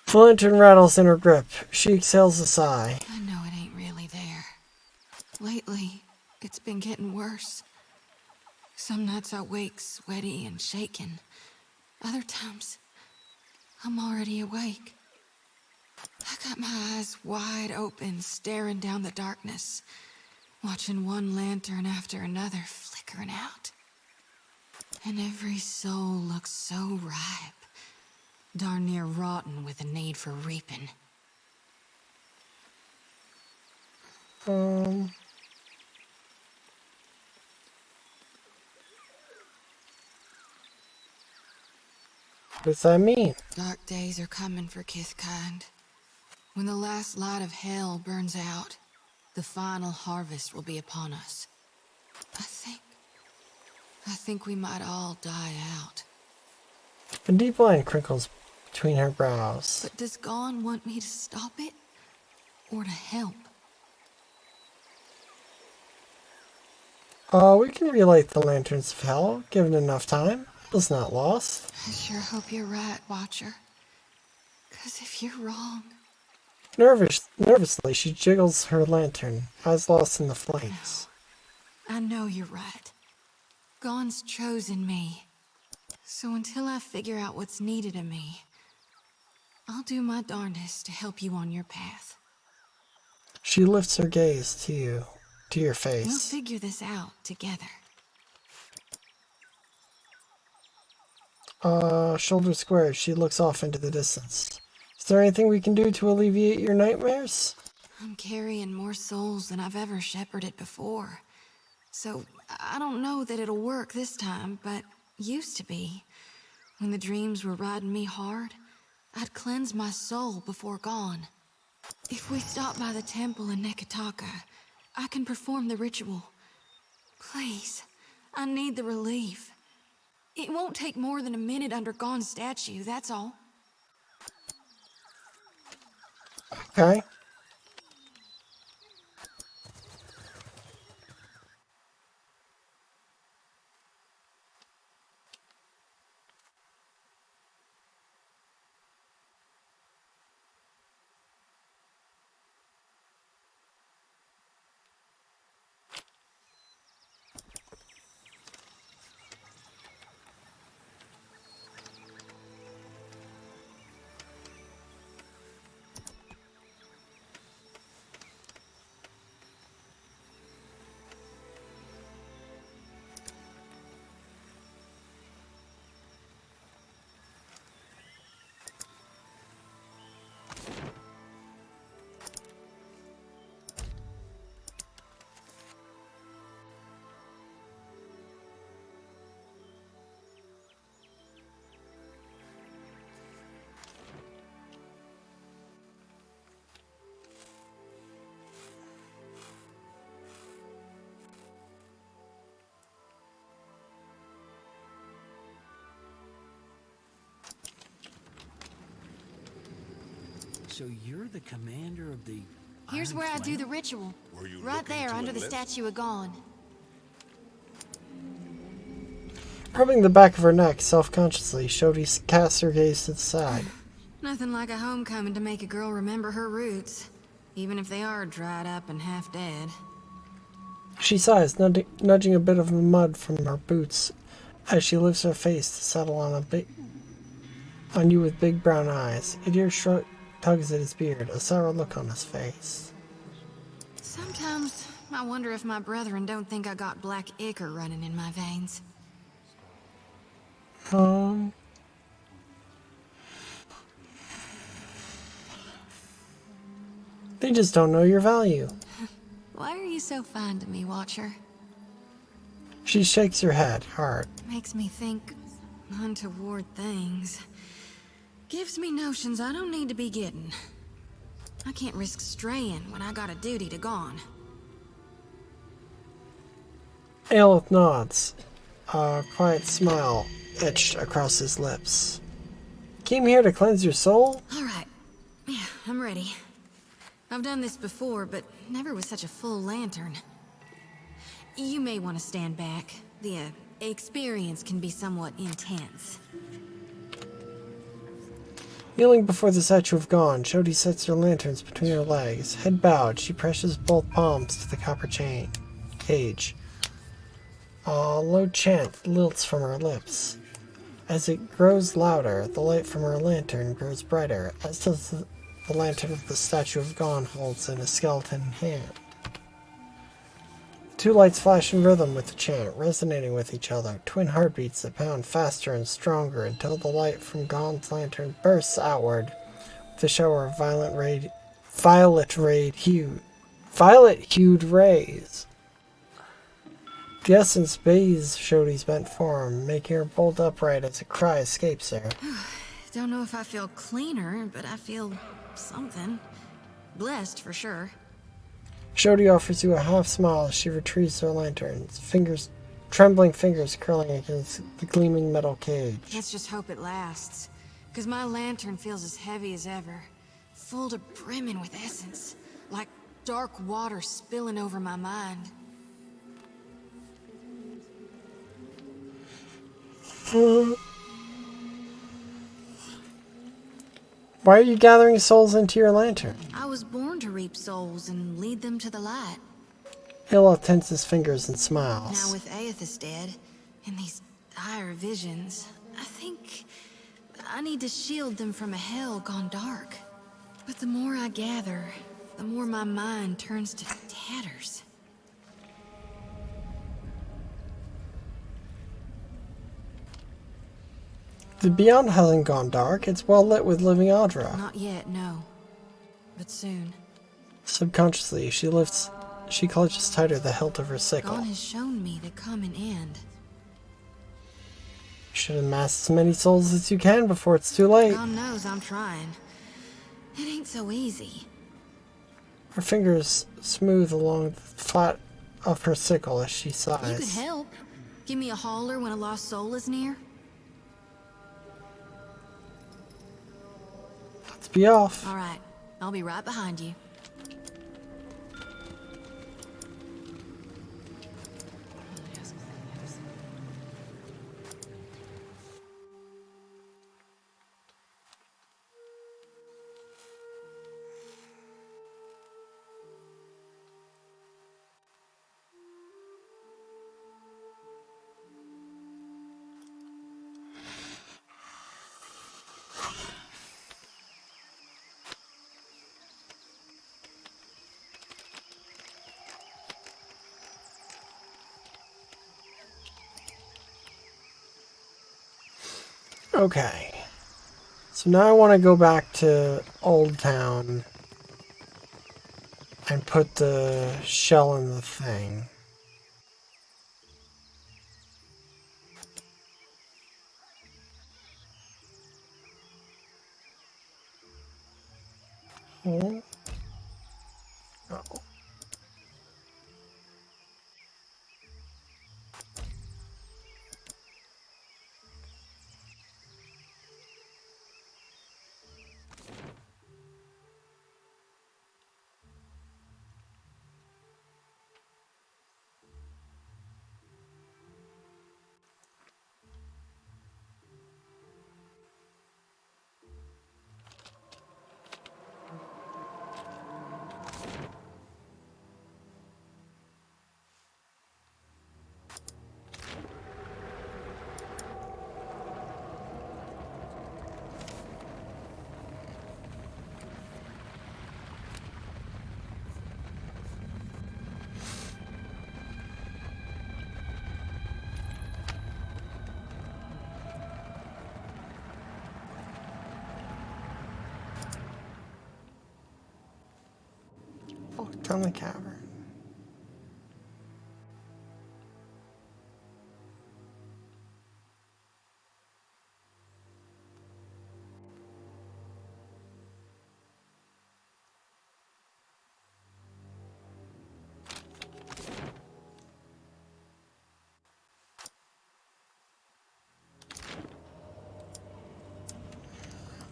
The lantern rattles in her grip. She exhales a sigh.
I know it ain't really there. Lately, it's been getting worse. Some nights I wake sweaty and shaking. Other times, I'm already awake. I got my eyes wide open, staring down the darkness, watching one lantern after another flickering out. And every soul looks so ripe, darn near rotten with a need for reaping.
What does that mean?
Dark days are coming for Kithkind. When the last light of hell burns out, the final harvest will be upon us. I think we might all die out.
A deep line crinkles between her brows.
But does Gon want me to stop it? Or to help?
We can relight the lanterns of hell, given enough time. It's not lost.
I sure hope you're right, Watcher. 'Cause if you're wrong...
Nervously, she jiggles her lantern, eyes lost in the flames.
I know you're right. Gon's chosen me. So until I figure out what's needed of me, I'll do my darndest to help you on your path.
She lifts her gaze to you, to your face.
We'll figure this out together.
Shoulders squared, she looks off into the distance. Is there anything we can do to alleviate your nightmares?
I'm carrying more souls than I've ever shepherded before. So, I don't know that it'll work this time, but used to be. When the dreams were riding me hard, I'd cleanse my soul before gone. If we stop by the temple in Neketaka, I can perform the ritual. Please, I need the relief. It won't take more than a minute under Gon's statue, that's all.
Okay.
So you're the commander of the...
Here's
Iron
where I do
Flame?
the ritual.
Were you
Right
looking
there,
to
under the
enlist?
statue of Gon.
Rubbing the back of her neck self-consciously, Shodi casts her gaze to the side.
Nothing like a homecoming to make a girl remember her roots, even if they are dried up and half dead.
She sighs, nudging a bit of the mud from her boots as she lifts her face to settle on you with big brown eyes. Idir tugs at his beard, a sour look on his face.
Sometimes I wonder if my brethren don't think I got black ichor running in my veins.
They just don't know your value.
Why are you so fond of me, Watcher?
She shakes her head hard.
Makes me think untoward things. Gives me notions I don't need to be getting. I can't risk straying when I got a duty to Gon.
Eothas nods, a quiet smile etched across his lips. Came here to cleanse your soul?
Alright. Yeah, I'm ready. I've done this before, but never with such a full lantern. You may want to stand back. The experience can be somewhat intense.
Kneeling before the statue of Gon, Shodi sets her lanterns between her legs. Head bowed, she presses both palms to the copper cage. A low chant lilts from her lips. As it grows louder, the light from her lantern grows brighter, as does the lantern of the statue of Gon holds in a skeleton hand. Two lights flash in rhythm with the chant, resonating with each other, twin heartbeats that pound faster and stronger until the light from Gon's lantern bursts outward with a shower of violet-hued rays. The essence bathes Shodi's bent form, making her bolt upright as a cry escapes her.
Don't know if I feel cleaner, but I feel something. Blessed for sure.
Shodi offers you a half smile as she retrieves her lanterns, trembling fingers curling against the gleaming metal cage.
Let's just hope it lasts. Because my lantern feels as heavy as ever. Full to brimming with essence. Like dark water spilling over my mind.
Why are you gathering souls into your lantern?
I was born to reap souls and lead them to the light.
Eothas tenses fingers and smiles.
Now with Eothas dead, and these dire visions, I think I need to shield them from a hell gone dark. But the more I gather, the more my mind turns to tatters.
The Beyond hasn't gone dark. It's well lit with living Audra.
Not yet, no. But soon.
Subconsciously, she clutches tighter the hilt of her sickle.
God has shown me the common end.
You should amass as many souls as you can before it's too late.
God knows I'm trying. It ain't so easy.
Her fingers smooth along the flat of her sickle as she sighs.
You could help. Give me a holler when a lost soul is near.
Let's be off.
All right. I'll be right behind you.
Okay. So now I want to go back to Old Town and put the shell in the thing. Oh. Oh. Down the cavern.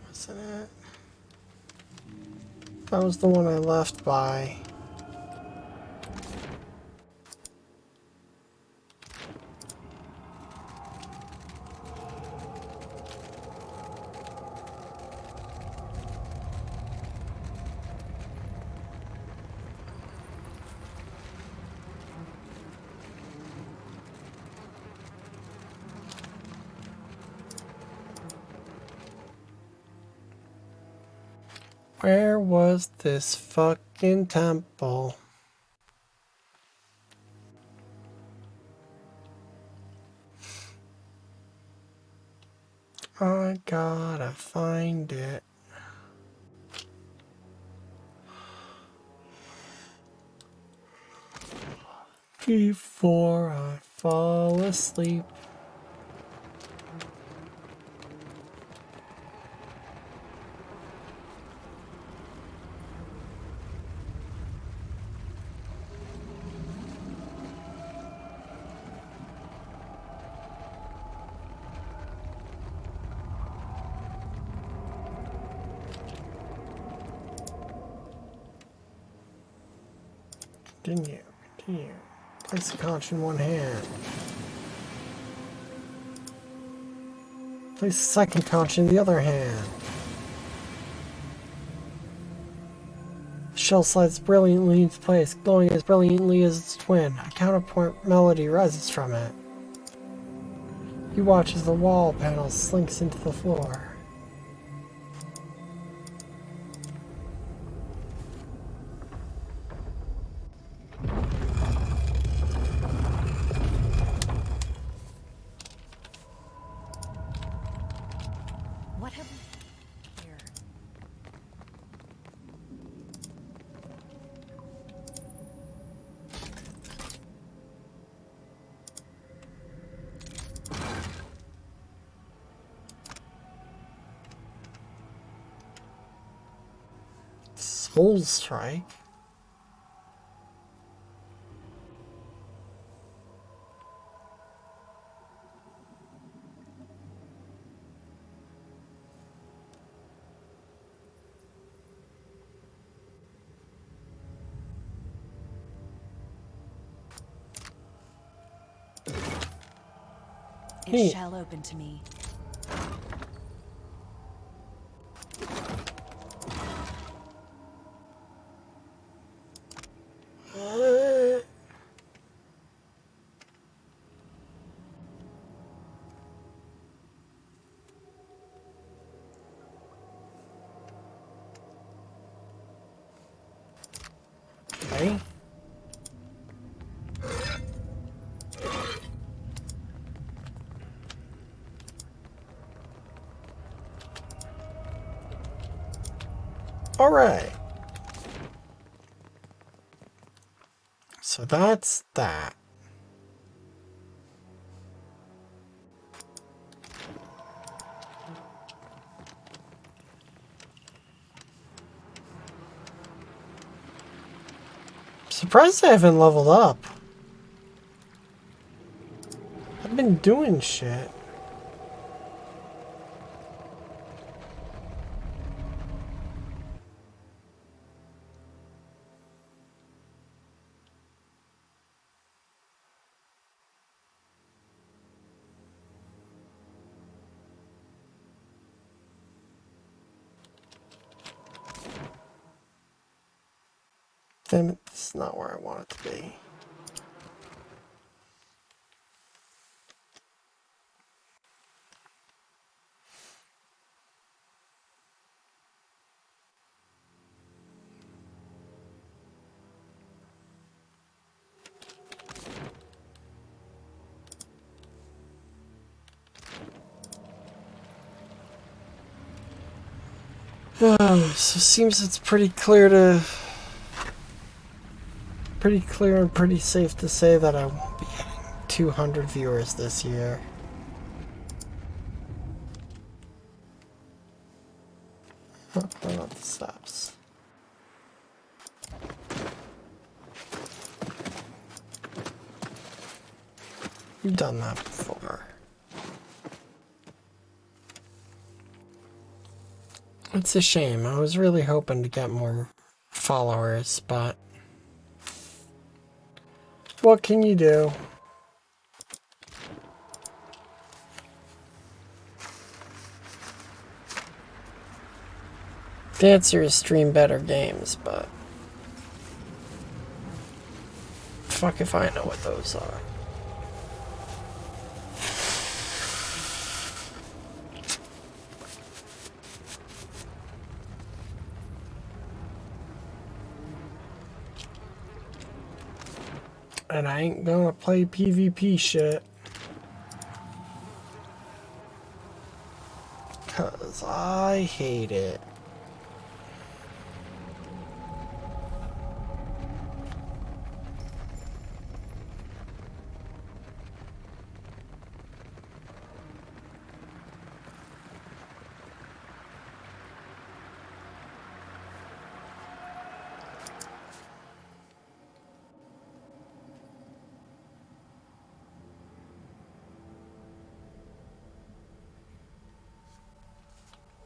Wasn't it? That was the one I left by. Where was this fucking temple? I gotta find it. Before I fall asleep. Continue. Place the conch in one hand. Place the second conch in the other hand. The shell slides brilliantly into place, glowing as brilliantly as its twin. A counterpoint melody rises from it. You watch as the wall panel slinks into the floor. Soul Strike?
It shall open to me.
Okay. All right. So that's that. Surprised I haven't leveled up. I've been doing shit. Damn it, this is not where I want it to be. So it seems it's pretty clear and pretty safe to say that I won't be getting 200 viewers this year. Oh, not the steps. You've done that before. It's a shame. I was really hoping to get more followers, but what can you do? The answer is stream better games, but fuck if I know what those are. And I ain't gonna play PvP shit. 'Cause I hate it.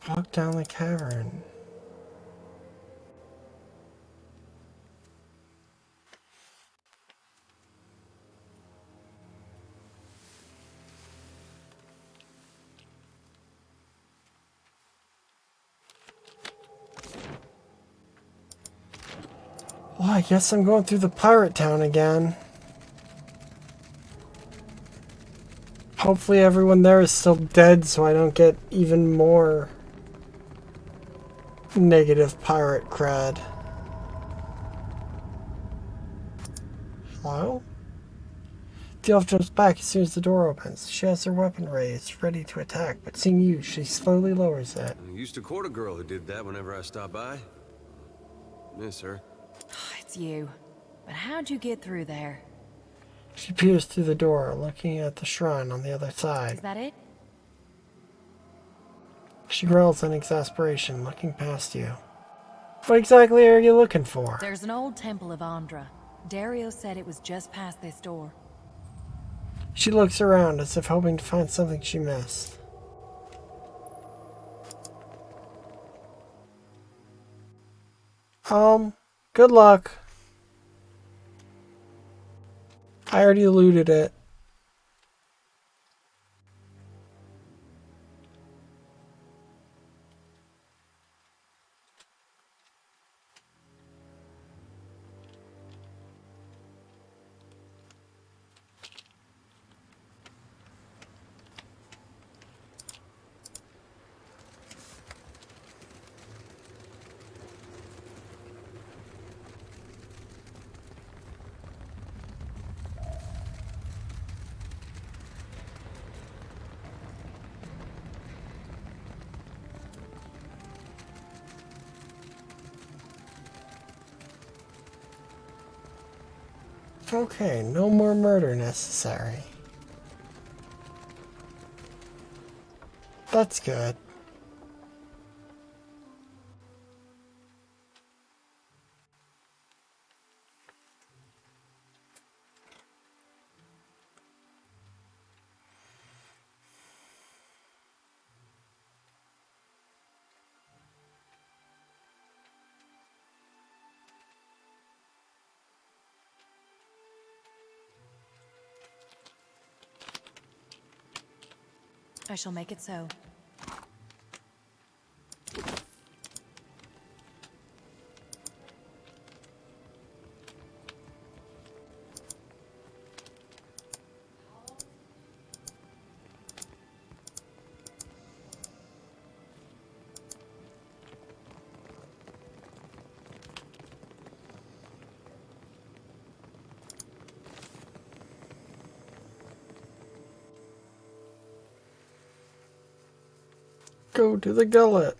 Walk down the cavern. Well, I guess I'm going through the pirate town again. Hopefully everyone there is still dead so I don't get even more negative pirate cred. Hello? The elf jumps back as soon as the door opens. She has her weapon raised, ready to attack, but seeing you, she slowly lowers it.
I used to court a girl who did that whenever I stopped by. Miss her.
It's you. But how'd you get through there?
She peers through the door, looking at the shrine on the other side.
Is that it?
She growls in exasperation, looking past you. What exactly are you looking for?
There's an old temple of Andra. Dario said it was just past this door.
She looks around as if hoping to find something she missed. Good luck. I already looted it. Okay, no more murder necessary. That's good.
I shall make it so.
Go to the gullet.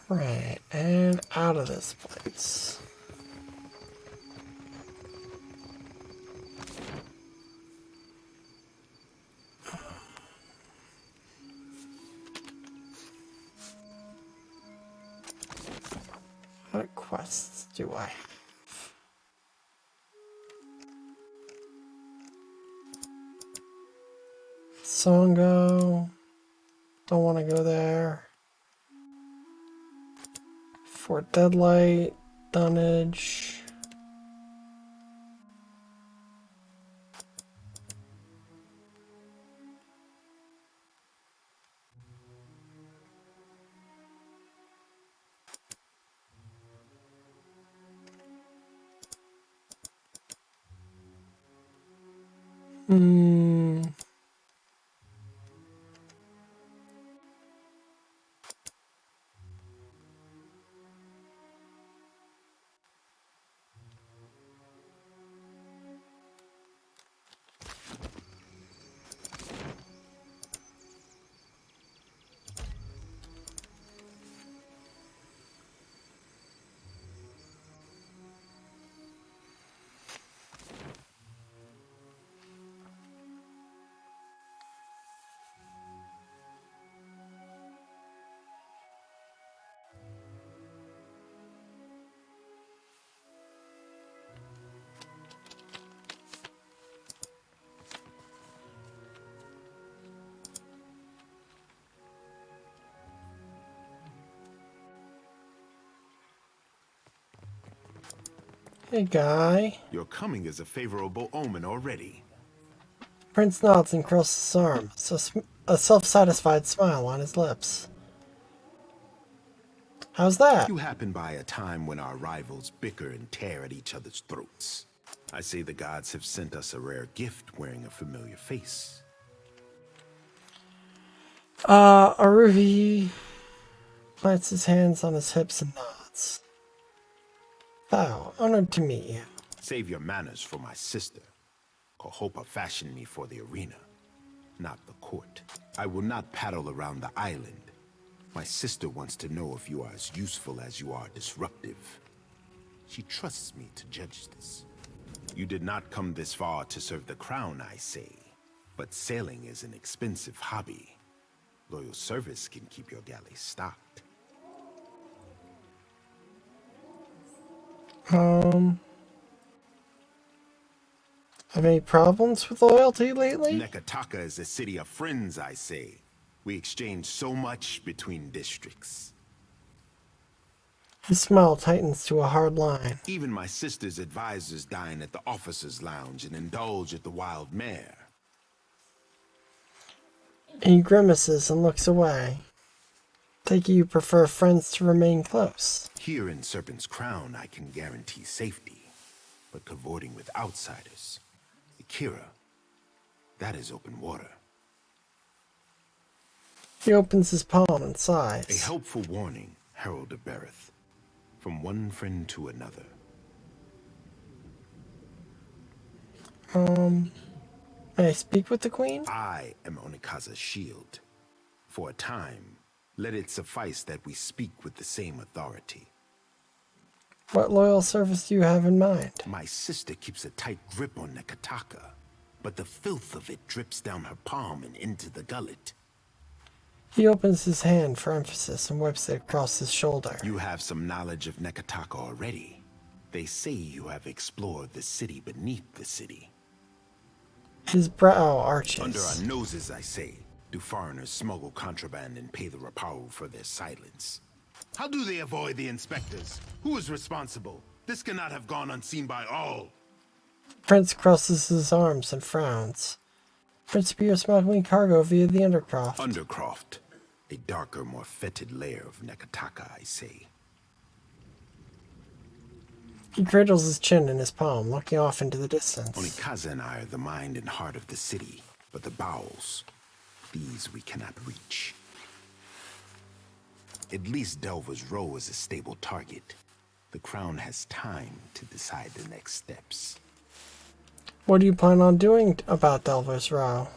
Right, and out of this place. What quests do I have? Songo. Don't want to go there. Fort Deadlight. Dunnage. Hey, guy.
Your coming is a favorable omen already.
Prince nods and crosses his arm, a self-satisfied smile on his lips. How's that?
You happen by a time when our rivals bicker and tear at each other's throats. I say the gods have sent us a rare gift wearing a familiar face.
Aruhi Plants his hands on his hips and nods. Bow, honored to meet you.
Save your manners for my sister. Kohopa fashioned me for the arena, not the court. I will not paddle around the island. My sister wants to know if you are as useful as you are disruptive. She trusts me to judge this. You did not come this far to serve the crown, I say. But sailing is an expensive hobby. Loyal service can keep your galley stocked.
Have any problems with loyalty lately?
Neketaka is a city of friends, I say. We exchange so much between districts.
His smile tightens to a hard line.
Even my sister's advisors dine at the officers' lounge and indulge at the wild mare.
He grimaces and looks away. Take it you prefer friends to remain close.
Here in Serpent's Crown, I can guarantee safety, but cavorting with outsiders, Akira, that is open water.
He opens his palm and sighs.
A helpful warning, Herald of Bereth, from one friend to another.
May I speak with the queen?
I am Onikaza's shield. For a time, let it suffice that we speak with the same authority.
What loyal service do you have in mind?
My sister keeps a tight grip on Neketaka, but the filth of it drips down her palm and into the gullet.
He opens his hand for emphasis and wipes it across his shoulder.
You have some knowledge of Neketaka already. They say you have explored the city beneath the city.
His brow arches.
Under our noses, I say, do foreigners smuggle contraband and pay the Rapau for their silence? How do they avoid the inspectors? Who is responsible? This cannot have gone unseen by all.
Prince crosses his arms and frowns. Principally, you're smuggling cargo via the Undercroft.
Undercroft. A darker, more fetid layer of Neketaka, I say.
He cradles his chin in his palm, looking off into the distance.
Onikaza and I are the mind and heart of the city, but the bowels, these we cannot reach. At least Delver's Row is a stable target. The Crown has time to decide the next steps.
What do you plan on doing about Delver's Row?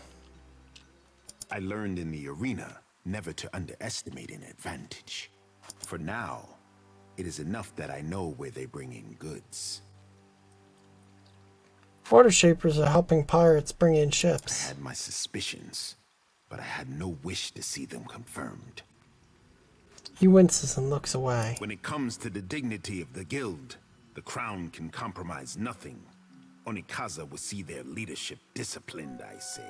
I learned in the arena never to underestimate an advantage. For now, it is enough that I know where they bring in goods.
Water Shapers are helping pirates bring in ships.
I had my suspicions, but I had no wish to see them confirmed.
He winces and looks away.
When it comes to the dignity of the guild, the Crown can compromise nothing. Onikaza will see their leadership disciplined, I say.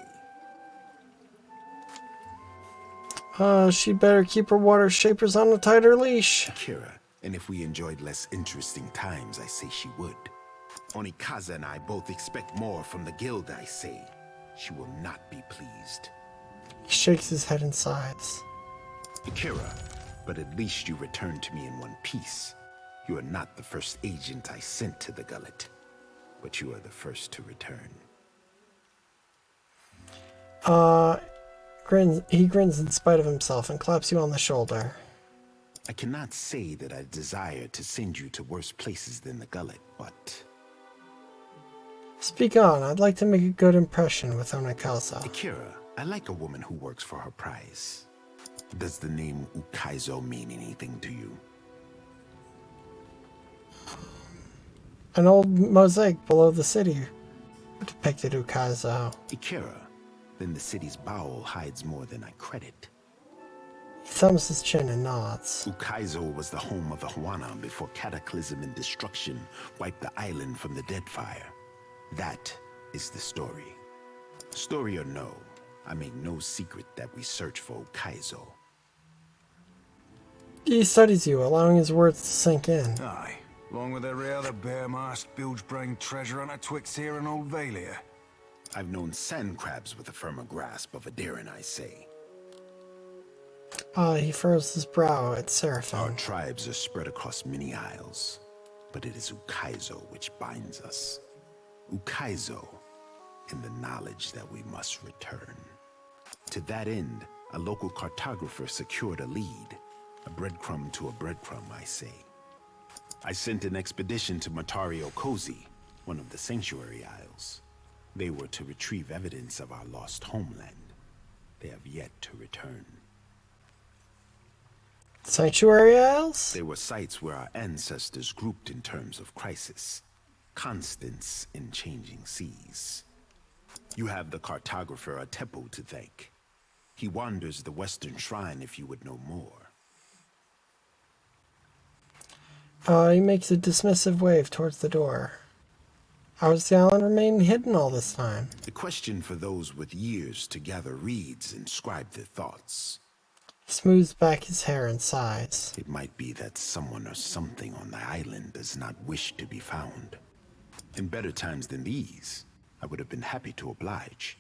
She better keep her Water Shapers on a tighter leash.
Akira, and if we enjoyed less interesting times, I say she would. Onikaza and I both expect more from the guild, I say. She will not be pleased.
He shakes his head and sighs.
Akira, but at least you returned to me in one piece. You are not the first agent I sent to the gullet, but you are the first to return.
He grins in spite of himself and claps you on the shoulder.
I cannot say that I desire to send you to worse places than the gullet, but...
Speak on. I'd like to make a good impression with Onikaza.
Akira, I like a woman who works for her prize. Does the name Ukaizo mean anything to you?
An old mosaic below the city depicted Ukaizo.
Akira, then the city's bowel hides more than I credit.
He thumbs his chin and nods.
Ukaizo was the home of the Huana before cataclysm and destruction wiped the island from the Deadfire. That is the story. Story or no, I make no secret that we search for Ukaizo.
He studies you, allowing his words to sink in.
Aye, along with every other bare-masked, bilge-brained treasure hunter twixt here and Old Valia.
I've known sand crabs with a firmer grasp of a Darren, I say.
He furrows his brow at Seraphim.
Our tribes are spread across many isles, but it is Ukaizo which binds us. Ukaizo, and the knowledge that we must return. To that end, a local cartographer secured a lead. A breadcrumb to a breadcrumb, I say. I sent an expedition to Matario Cozy, one of the Sanctuary Isles. They were to retrieve evidence of our lost homeland. They have yet to return.
Sanctuary Isles?
They were sites where our ancestors grouped in terms of crisis. Constants in changing seas. You have the cartographer Atepo to thank. He wanders the Western Shrine if you would know more.
He makes a dismissive wave towards the door. How has the island remained hidden all this time?
The question for those with years to gather reeds and scribe their thoughts.
He smooths back his hair and sighs.
It might be that someone or something on the island does not wish to be found. In better times than these, I would have been happy to oblige.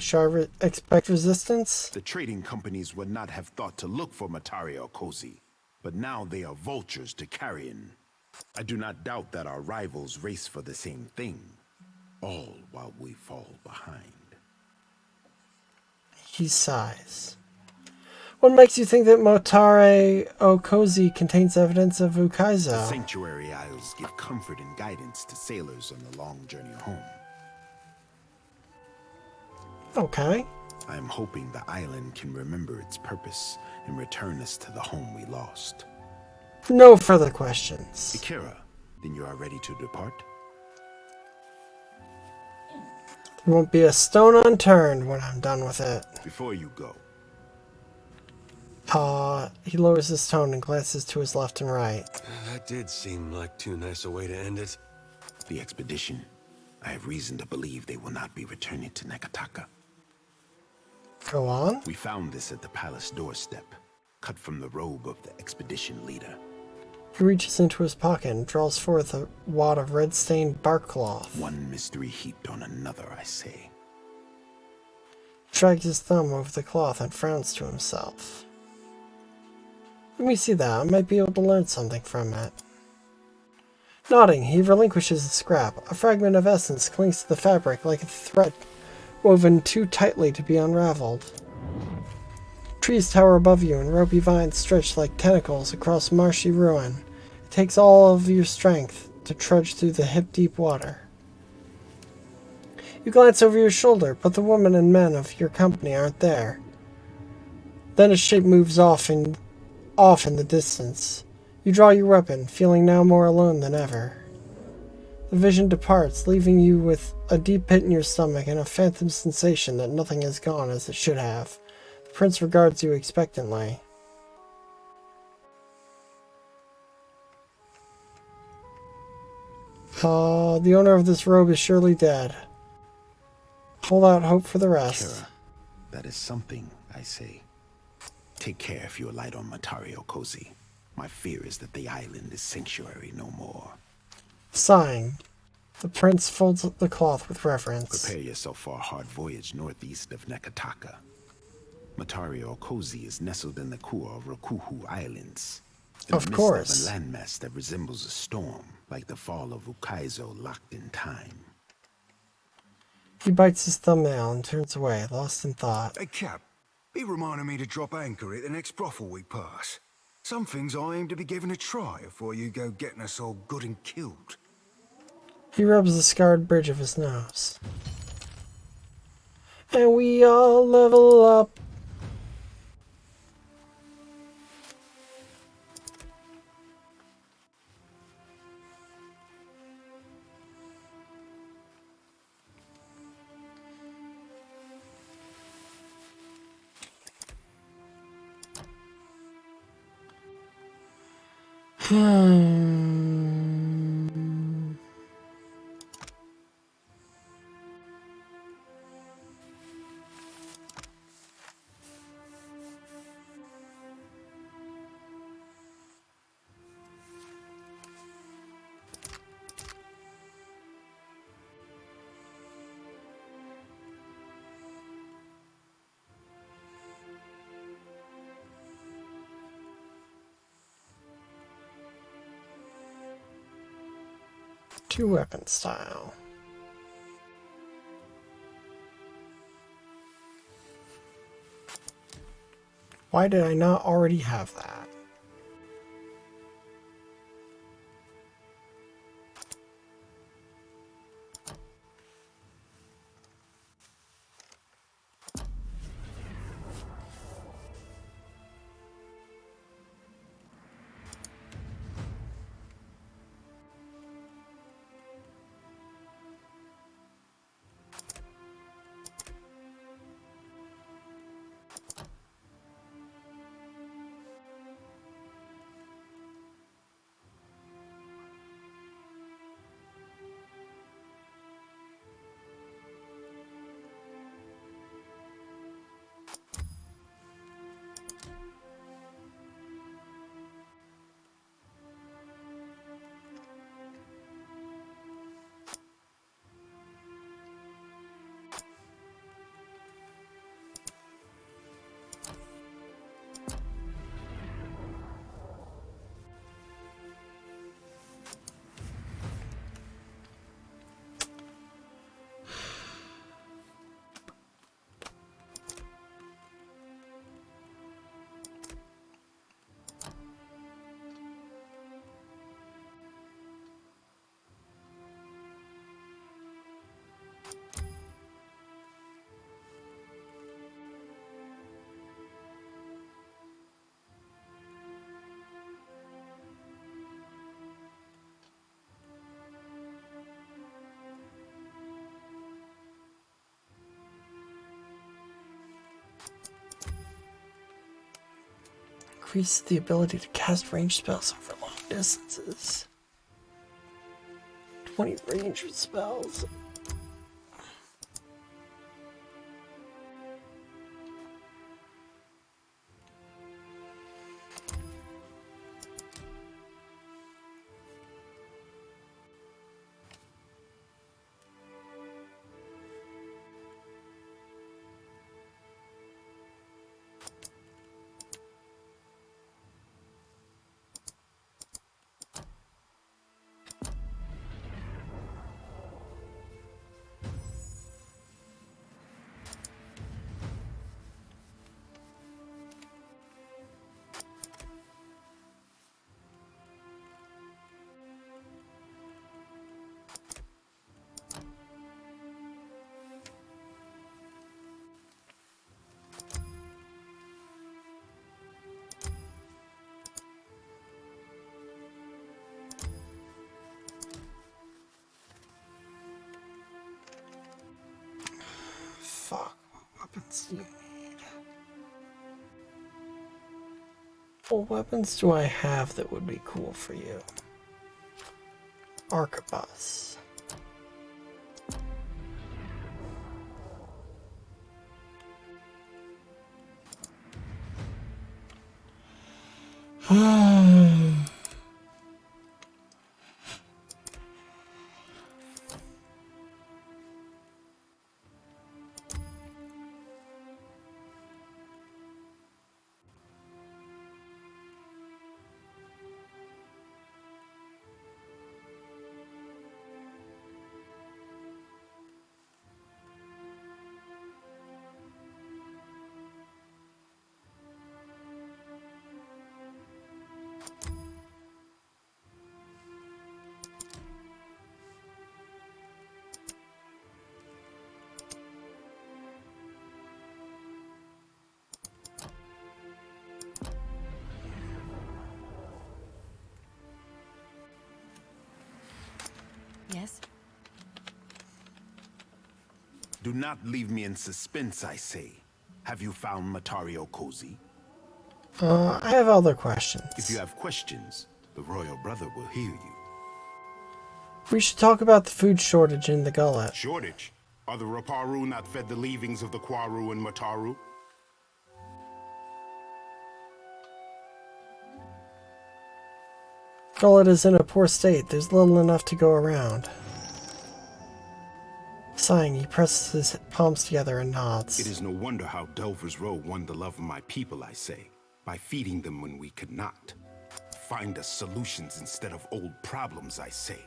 Shall I expect resistance?
The trading companies would not have thought to look for Matario Cozy, but now they are vultures to carrion. I do not doubt that our rivals race for the same thing, all while we fall behind.
He sighs. What makes you think that Matario Cozy contains evidence of Ukaizo?
The Sanctuary Isles give comfort and guidance to sailors on the long journey home.
Okay.
I am hoping the island can remember its purpose and return us to the home we lost.
No further questions.
Akira, then you are ready to depart?
There won't be a stone unturned when I'm done with it.
Before you go.
He lowers his tone and glances to his left and right.
That did seem like too nice a way to end it.
The expedition. I have reason to believe they will not be returning to Neketaka.
Go on.
We found this at the palace doorstep, cut from the robe of the expedition leader.
He reaches into his pocket and draws forth a wad of red-stained bark cloth.
One mystery heaped on another, I say.
He drags his thumb over the cloth and frowns to himself. Let me see that. I might be able to learn something from it. Nodding, he relinquishes the scrap. A fragment of essence clings to the fabric like a thread woven too tightly to be unraveled. Trees tower above you and ropey vines stretch like tentacles across marshy ruin. It takes all of your strength to trudge through the hip-deep water. You glance over your shoulder, but the women and men of your company aren't there. Then a shape moves off in the distance. You draw your weapon, feeling now more alone than ever. The vision departs, leaving you with a deep pit in your stomach and a phantom sensation that nothing has gone as it should have. The prince regards you expectantly. The owner of this robe is surely dead. Hold out hope for the rest.
Kira, that is something, I say. Take care if you alight on Matario Cozy. My fear is that the island is sanctuary no more.
Sighing, the prince folds the cloth with reverence.
Prepare yourself for a hard voyage northeast of Neketaka. Matario Cozy is nestled in the Kua Rokuhu Islands. In
Of
the
course.
midst of a landmass that resembles a storm, like the fall of Ukaizo locked in time.
He bites his thumbnail and turns away, lost in thought.
Hey, Cap, be reminding me to drop anchor at the next brothel we pass. Some things I aim to be given a try before you go getting us all good and killed.
He rubs the scarred bridge of his nose. And we all level up. Two weapon style. Why did I not already have that? Increases the ability to cast ranged spells over long distances. 20 ranged spells. Fuck, what weapons do you need? What weapons do I have that would be cool for you? Arquebus.
Yes?
Do not leave me in suspense, I say. Have you found Matario Cozy?
I have other questions.
If you have questions, the royal brother will hear you.
We should talk about the food shortage in the gullet.
Shortage? Are the Raparu not fed the leavings of the Quaru and Mataru?
Gullet is in a poor state. There's little enough to go around. Sighing, he presses his palms together and nods.
It is no wonder how Delver's Row won the love of my people, I say, by feeding them when we could not. Find us solutions instead of old problems, I say.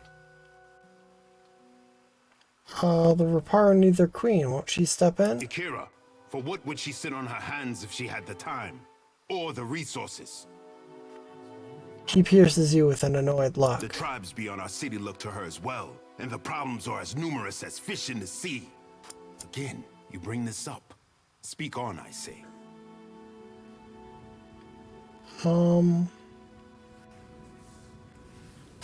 The Raparu need their queen. Won't she step in?
Ikira, for what would she sit on her hands if she had the time? or the resources.
He pierces you with an annoyed look.
The tribes beyond our city look to her as well, and the problems are as numerous as fish in the sea. Again, you bring this up. Speak on, I say.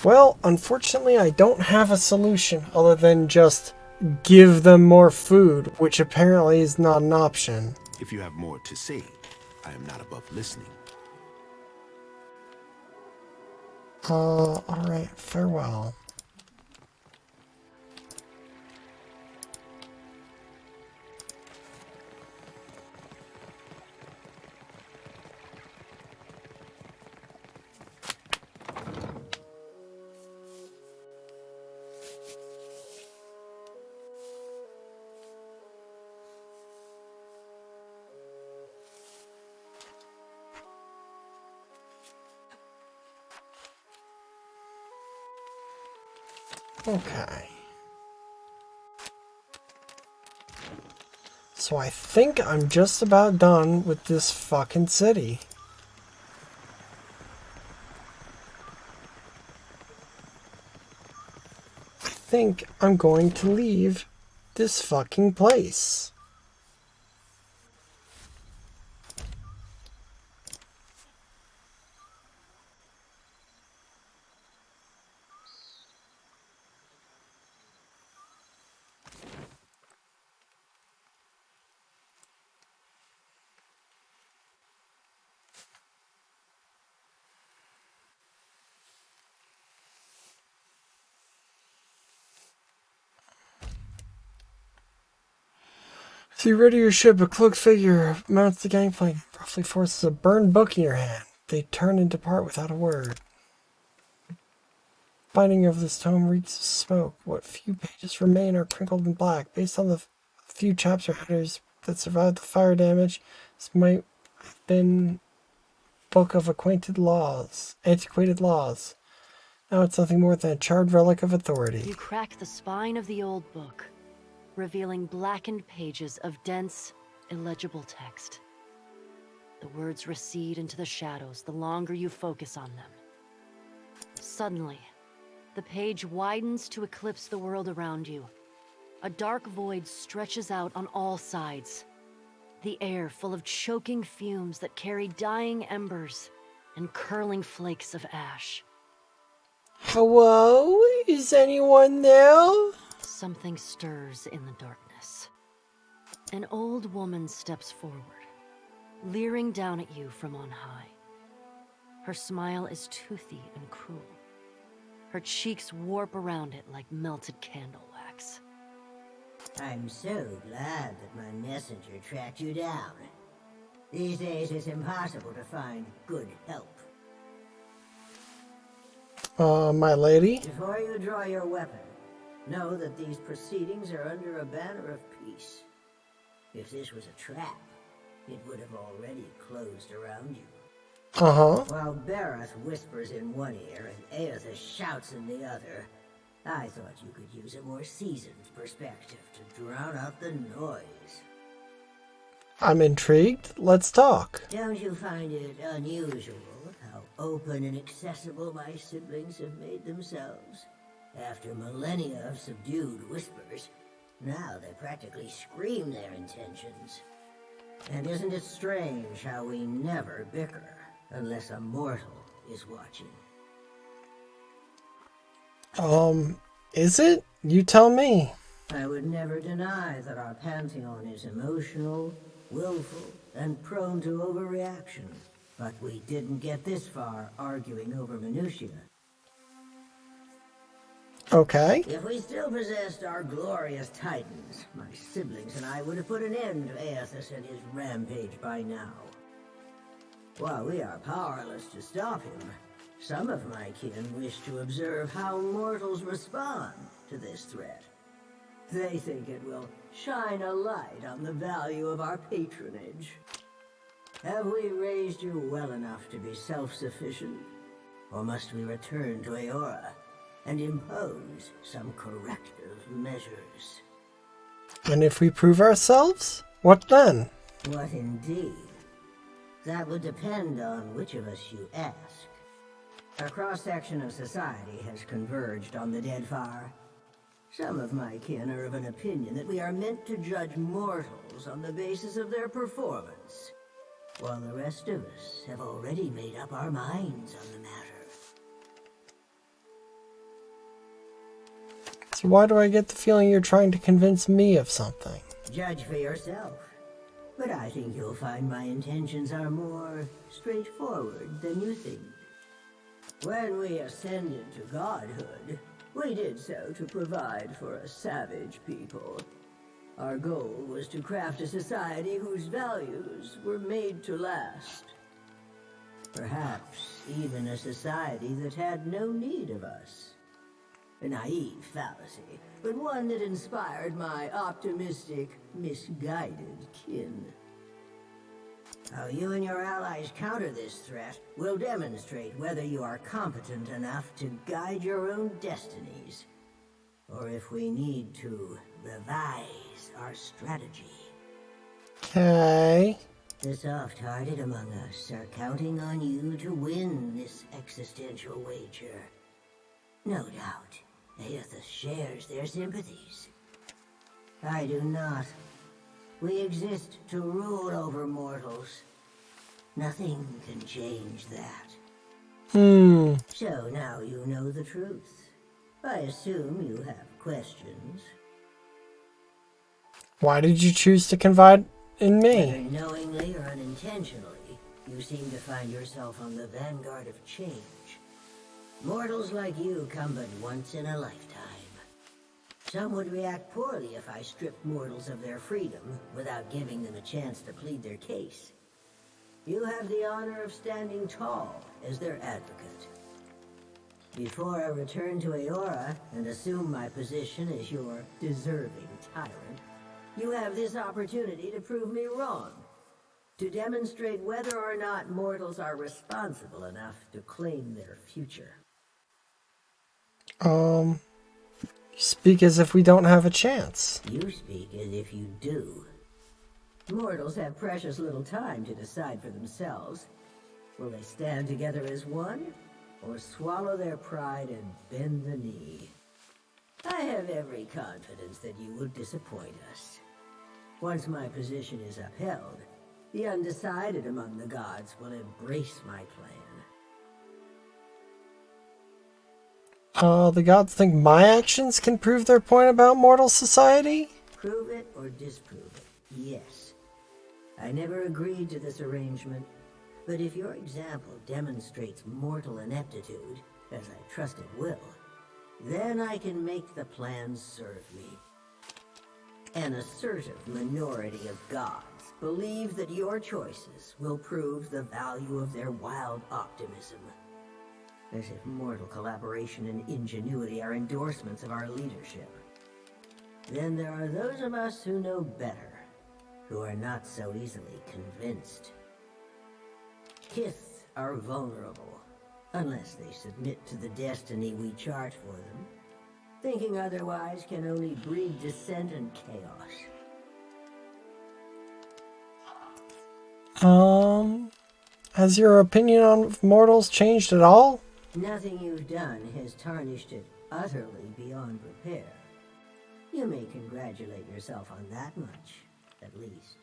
Well, unfortunately, I don't have a solution other than just give them more food, which apparently is not an option.
If you have more to say, I am not above listening.
Alright, farewell. Okay. So I think I'm just about done with this fucking city. I think I'm going to leave this fucking place. As you ready your ship, a cloaked figure mounts the gangplank and roughly forces a burned book in your hand. They turn and depart without a word. Binding of this tome reeks of smoke. What few pages remain are crinkled and black. Based on the few chapter headers that survived the fire damage, this might have been a book of antiquated laws. Now it's nothing more than a charred relic of authority.
You crack the spine of the old book, revealing blackened pages of dense, illegible text. The words recede into the shadows the longer you focus on them. Suddenly, the page widens to eclipse the world around you. A dark void stretches out on all sides. The air full of choking fumes that carry dying embers and curling flakes of ash.
Hello? Is anyone there?
Something stirs in the darkness. An old woman steps forward, leering down at you from on high. Her smile is toothy and cruel. Her cheeks warp around it like melted candle wax.
I'm so glad that my messenger tracked you down. These days it's impossible to find good help.
My lady?
Before you draw your weapon, know that these proceedings are under a banner of peace. If this was a trap, it would have already closed around you.
Uh-huh.
While Bareth whispers in one ear and Eothas shouts in the other, I thought you could use a more seasoned perspective to drown out the noise.
I'm intrigued. Let's talk.
Don't you find it unusual how open and accessible my siblings have made themselves? After millennia of subdued whispers, now they practically scream their intentions. And isn't it strange how we never bicker unless a mortal is watching?
Is it? You tell me.
I would never deny that our pantheon is emotional, willful, and prone to overreaction. But we didn't get this far arguing over minutiae.
Okay.
If we still possessed our glorious titans, my siblings and I would have put an end to Eothas and his rampage by now. While we are powerless to stop him, some of my kin wish to observe how mortals respond to this threat. They think it will shine a light on the value of our patronage. Have we raised you well enough to be self-sufficient? Or must we return to Eora and impose some corrective measures?
And if we prove ourselves, what then?
What indeed? That would depend on which of us you ask. A cross-section of society has converged on the Deadfire. Some of my kin are of an opinion that we are meant to judge mortals on the basis of their performance, while the rest of us have already made up our minds on the matter.
So why do I get the feeling you're trying to convince me of something?
Judge for yourself. But I think you'll find my intentions are more straightforward than you think. When we ascended to godhood, we did so to provide for a savage people. Our goal was to craft a society whose values were made to last. Perhaps even a society that had no need of us. A naive fallacy, but one that inspired my optimistic, misguided kin. How you and your allies counter this threat will demonstrate whether you are competent enough to guide your own destinies, or if we need to revise our strategy.
Okay.
The soft-hearted among us are counting on you to win this existential wager. No doubt, Eothas shares their sympathies. I do not. We exist to rule over mortals. Nothing can change that. So now you know the truth. I assume you have questions.
Why did you choose to confide in me?
Whether knowingly or unintentionally, you seem to find yourself on the vanguard of change. Mortals like you come but once in a lifetime. Some would react poorly if I stripped mortals of their freedom without giving them a chance to plead their case. You have the honor of standing tall as their advocate. Before I return to Eora and assume my position as your deserving tyrant, you have this opportunity to prove me wrong. To demonstrate whether or not mortals are responsible enough to claim their future.
You speak as if we don't have a chance.
You speak as if you do. Mortals have precious little time to decide for themselves. Will they stand together as one, or swallow their pride and bend the knee? I have every confidence that you will disappoint us. Once my position is upheld, the undecided among the gods will embrace my plan.
The gods think my actions can prove their point about mortal society?
Prove it or disprove it, yes. I never agreed to this arrangement, but if your example demonstrates mortal ineptitude, as I trust it will, then I can make the plan serve me. An assertive minority of gods believe that your choices will prove the value of their wild optimism. As if mortal collaboration and ingenuity are endorsements of our leadership. Then there are those of us who know better, who are not so easily convinced. Kith are vulnerable, unless they submit to the destiny we chart for them. Thinking otherwise can only breed dissent and chaos.
Has your opinion on mortals changed at all?
Nothing you've done has tarnished it utterly beyond repair. You may congratulate yourself on that much, at least.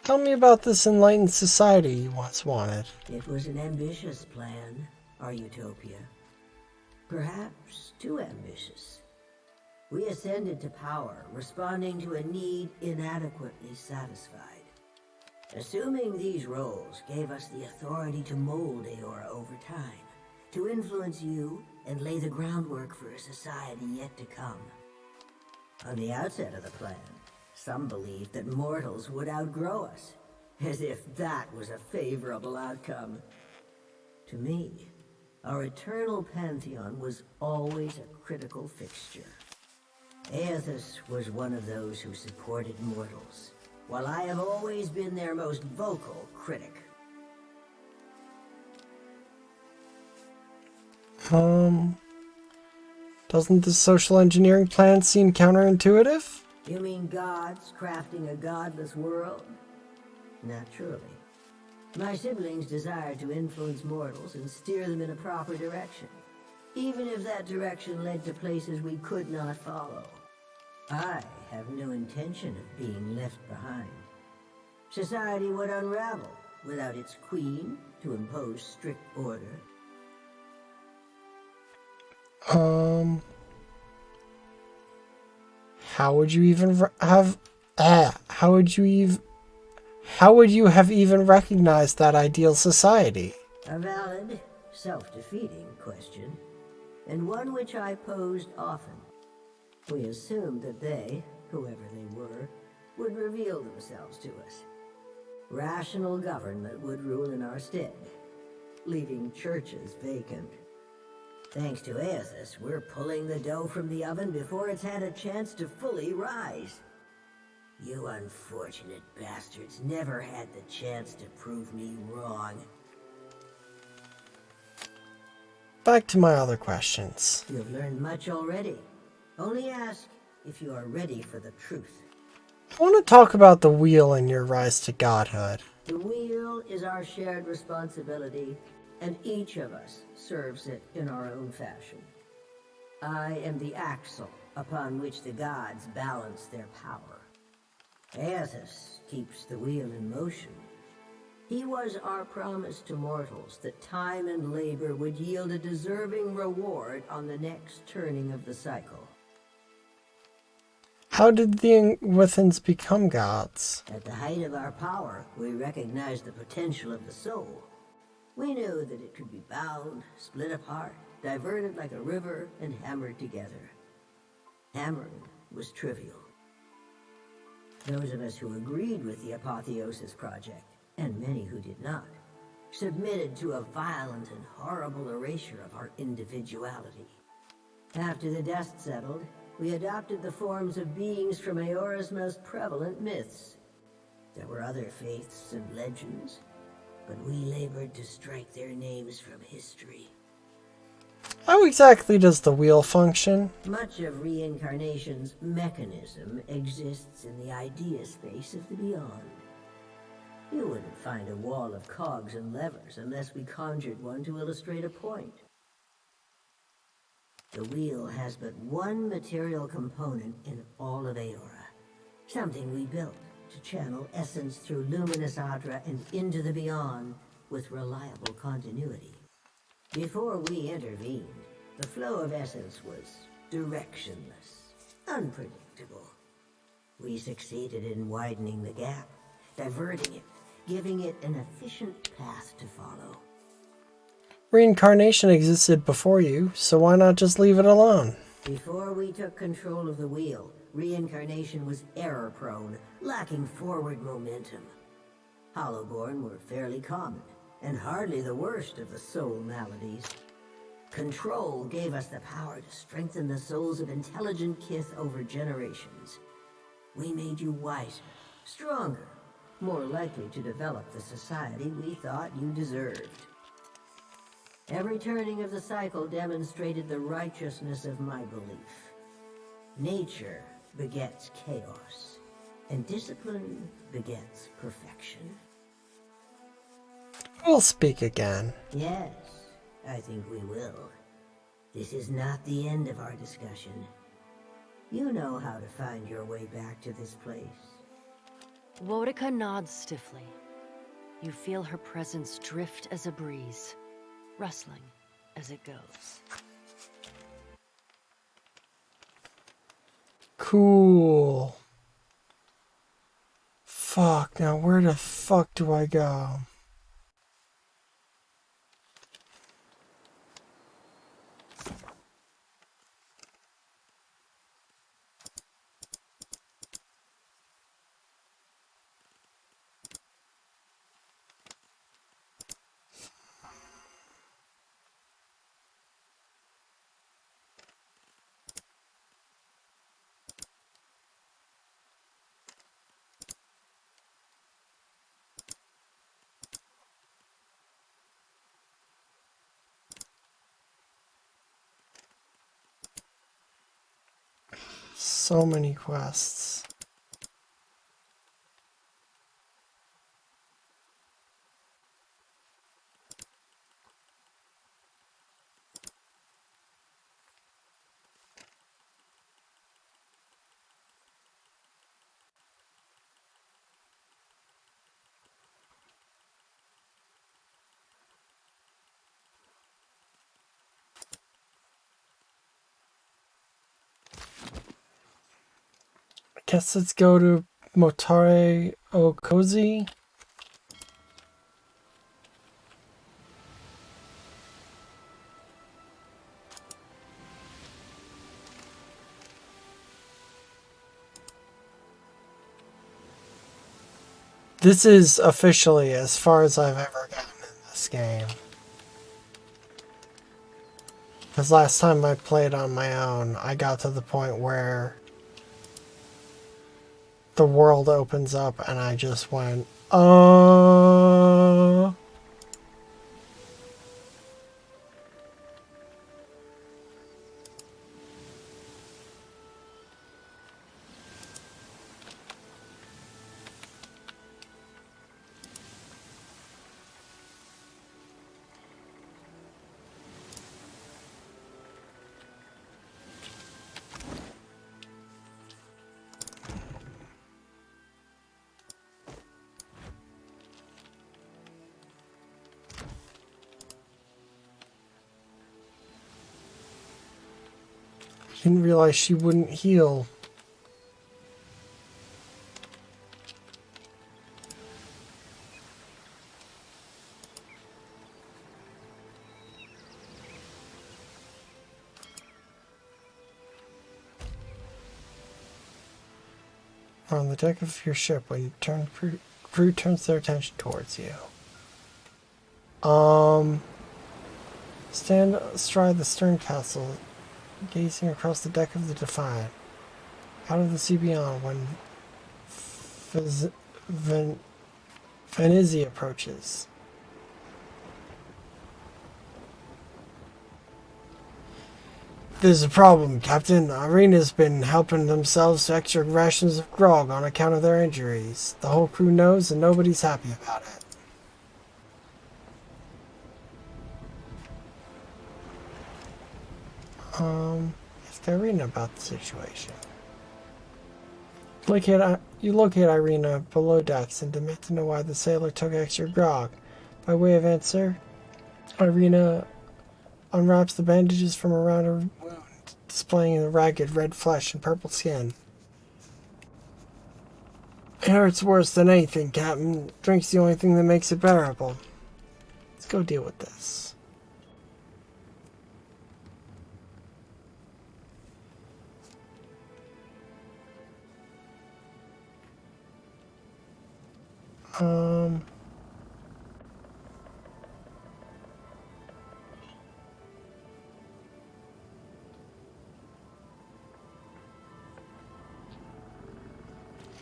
Tell me about this enlightened society you once wanted.
It was an ambitious plan, our utopia. Perhaps too ambitious. We ascended to power, responding to a need inadequately satisfied. Assuming these roles gave us the authority to mold Eora over time, to influence you and lay the groundwork for a society yet to come. On the outset of the plan, some believed that mortals would outgrow us, as if that was a favorable outcome. To me, our eternal pantheon was always a critical fixture. Eothas was one of those who supported mortals, while I have always been their most vocal critic.
Doesn't this social engineering plan seem counterintuitive?
You mean gods crafting a godless world? Naturally. My siblings desire to influence mortals and steer them in a proper direction, even if that direction led to places we could not follow. I have no intention of being left behind. Society would unravel without its queen to impose strict order.
How would you even how would you have even recognized that ideal society?
A valid, self-defeating question, and one which I posed often. We assumed that they, whoever they were, would reveal themselves to us. Rational government would rule in our stead, leaving churches vacant. Thanks to Eothas, we're pulling the dough from the oven before it's had a chance to fully rise. You unfortunate bastards never had the chance to prove me wrong.
Back to my other questions.
You've learned much already. Only ask if you are ready for the truth.
I want to talk about the wheel and your rise to godhood.
The wheel is our shared responsibility, and each of us serves it in our own fashion. I am the axle upon which the gods balance their power. Eothas keeps the wheel in motion. He was our promise to mortals that time and labor would yield a deserving reward on the next turning of the cycle.
How did the Eothas become gods?
At the height of our power, we recognized the potential of the soul. We knew that it could be bound, split apart, diverted like a river, and hammered together. Hammering was trivial. Those of us who agreed with the Apotheosis Project, and many who did not, submitted to a violent and horrible erasure of our individuality. After the dust settled, we adopted the forms of beings from Eora's most prevalent myths. There were other faiths and legends, but we labored to strike their names from history.
How exactly does the wheel function?
Much of reincarnation's mechanism exists in the idea space of the beyond. You wouldn't find a wall of cogs and levers unless we conjured one to illustrate a point. The wheel has but one material component in all of Eora. Something we built to channel essence through luminous Adra and into the beyond with reliable continuity. Before we intervened, the flow of essence was directionless, unpredictable. We succeeded in widening the gap, diverting it, giving it an efficient path to follow.
Reincarnation existed before you, so why not just leave it alone?
Before we took control of the wheel, reincarnation was error-prone, lacking forward momentum. Hollowborn were fairly common, and hardly the worst of the soul maladies. Control gave us the power to strengthen the souls of intelligent kith over generations. We made you wiser, stronger, more likely to develop the society we thought you deserved. Every turning of the cycle demonstrated the righteousness of my belief. Nature begets chaos, and discipline begets perfection.
We'll speak again.
Yes, I think we will. This is not the end of our discussion. You know how to find your way back to this place.
Wotica nods stiffly. You feel her presence drift as a breeze, rustling as it goes.
Cool. Fuck, now where the fuck do I go? So many quests. Guess let's go to Motare Okozi. This is officially as far as I've ever gotten in this game. Because last time I played on my own, I got to the point where the world opens up and I just went, Didn't realize she wouldn't heal. On the deck of your ship, when you turn, crew turns their attention towards you. Stand astride the stern castle, gazing across the deck of the Defiant. Out of the sea beyond, when Venizzi approaches. There's a problem, Captain. Arena's been helping themselves to extra rations of grog on account of their injuries. The whole crew knows and nobody's happy about it. Ask Irina about the situation. You locate Irina below decks and demand to know why the sailor took extra grog. By way of answer, Irina unwraps the bandages from around her wound, displaying the ragged red flesh and purple skin. It hurts worse than anything, Captain. Drink's the only thing that makes it bearable. Let's go deal with this.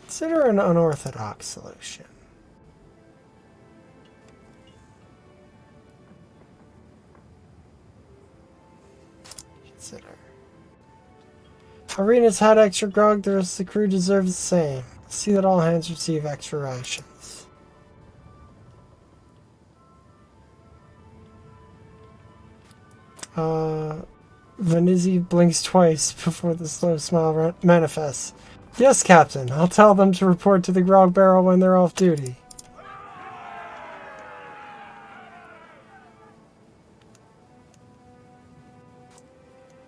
Consider an unorthodox solution. Consider. Arena's had extra grog, the rest of the crew deserves the same. See that all hands receive extra rations. Venizzi blinks twice before the slow smile manifests. Yes, Captain. I'll tell them to report to the grog barrel when they're off duty.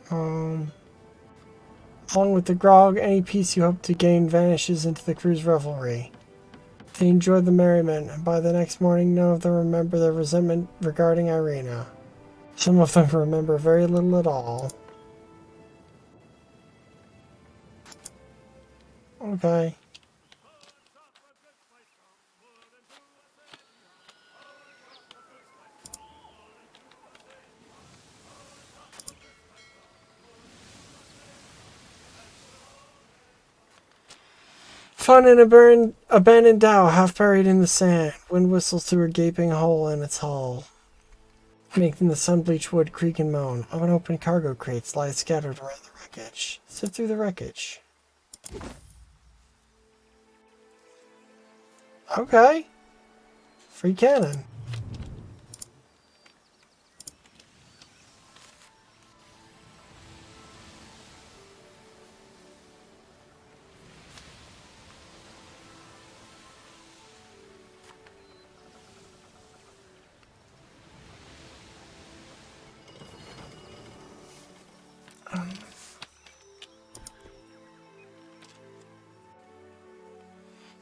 Along with the grog, any peace you hope to gain vanishes into the crew's revelry. They enjoy the merriment, and by the next morning none of them remember their resentment regarding Irina. Some of them remember very little at all. Okay. Found in an abandoned dhow, half buried in the sand. Wind whistles through a gaping hole in its hull, making the sun-bleached wood creak and moan. Unopened cargo crates lie scattered around the wreckage. Sift through the wreckage. Okay. Free cannon.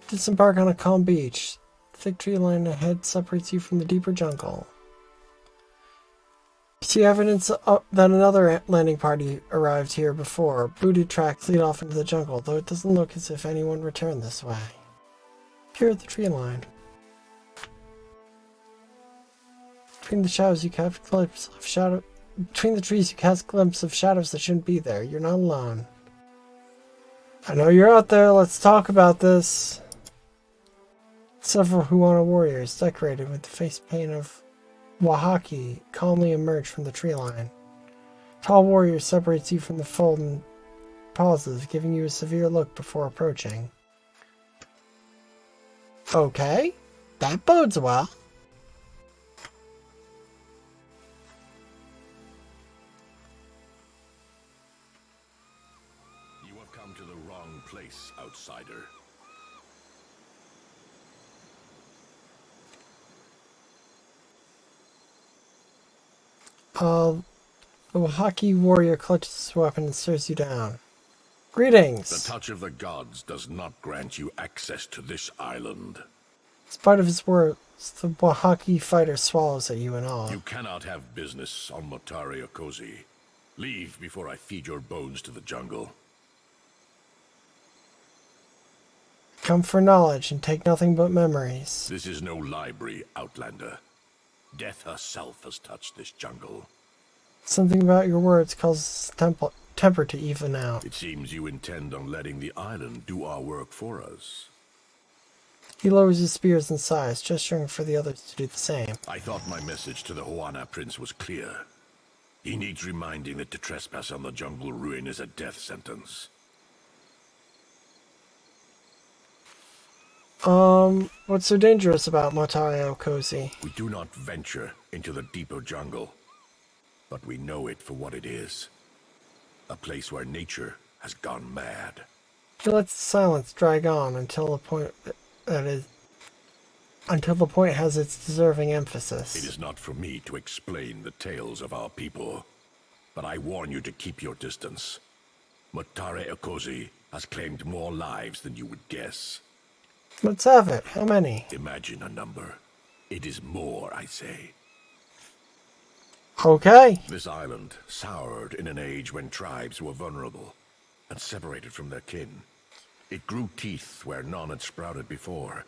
Disembark on a calm beach. Thick tree line ahead separates you from the deeper jungle. You see evidence that another landing party arrived here before. Booted tracks lead off into the jungle, though it doesn't look as if anyone returned this way. Here at the tree line. Between the shadows you catch glimpses of shadow. Between the trees you cast glimpses of shadows that shouldn't be there. You're not alone. I know you're out there. Let's talk about this. Several Huana warriors, decorated with the face paint of Wahaki, calmly emerge from the tree line. Tall warrior separates you from the fold and pauses, giving you a severe look before approaching. Okay, that bodes well.
You have come to the wrong place, outsider.
The Wahaki warrior clutches his weapon and stares you down. Greetings!
The touch of the gods does not grant you access to this island.
In spite of his words, the Wahaki fighter swallows at you in awe.
You cannot have business on Motare Okozi. Leave before I feed your bones to the jungle.
Come for knowledge and take nothing but memories.
This is no library, Outlander. Death herself has touched this jungle.
Something about your words causes temper to even out.
It seems you intend on letting the island do our work for us.
He lowers his spears and sighs, gesturing for the others to do the same.
I thought my message to the Huana Prince was clear. He needs reminding that to trespass on the jungle ruin is a death sentence.
What's so dangerous about Motare Okozi?
We do not venture into the deeper jungle, but we know it for what it is. A place where nature has gone mad.
He lets the silence drag on until the point has its deserving emphasis.
It is not for me to explain the tales of our people, but I warn you to keep your distance. Motare Okozi has claimed more lives than you would guess.
Let's have it. How many?
Imagine a number. It is more, I say.
Okay.
This island soured in an age when tribes were vulnerable and separated from their kin. It grew teeth where none had sprouted before.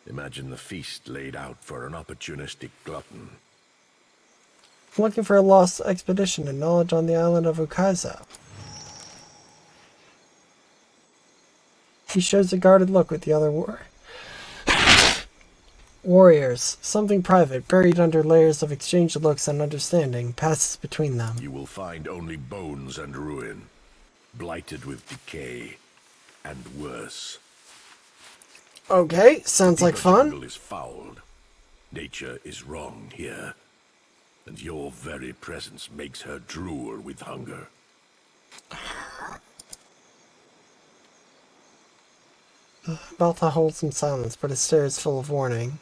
Imagine the feast laid out for an opportunistic glutton.
I'm looking for a lost expedition and knowledge on the island of Ukaiza. He shows a guarded look with the other warriors. Something private, buried under layers of exchanged looks and understanding, passes between them.
You will find only bones and ruin, blighted with decay, and worse.
Okay, sounds like fun.
The jungle is fouled. Nature is wrong here, and your very presence makes her drool with hunger.
Balta holds in silence, but his stare is full of warning.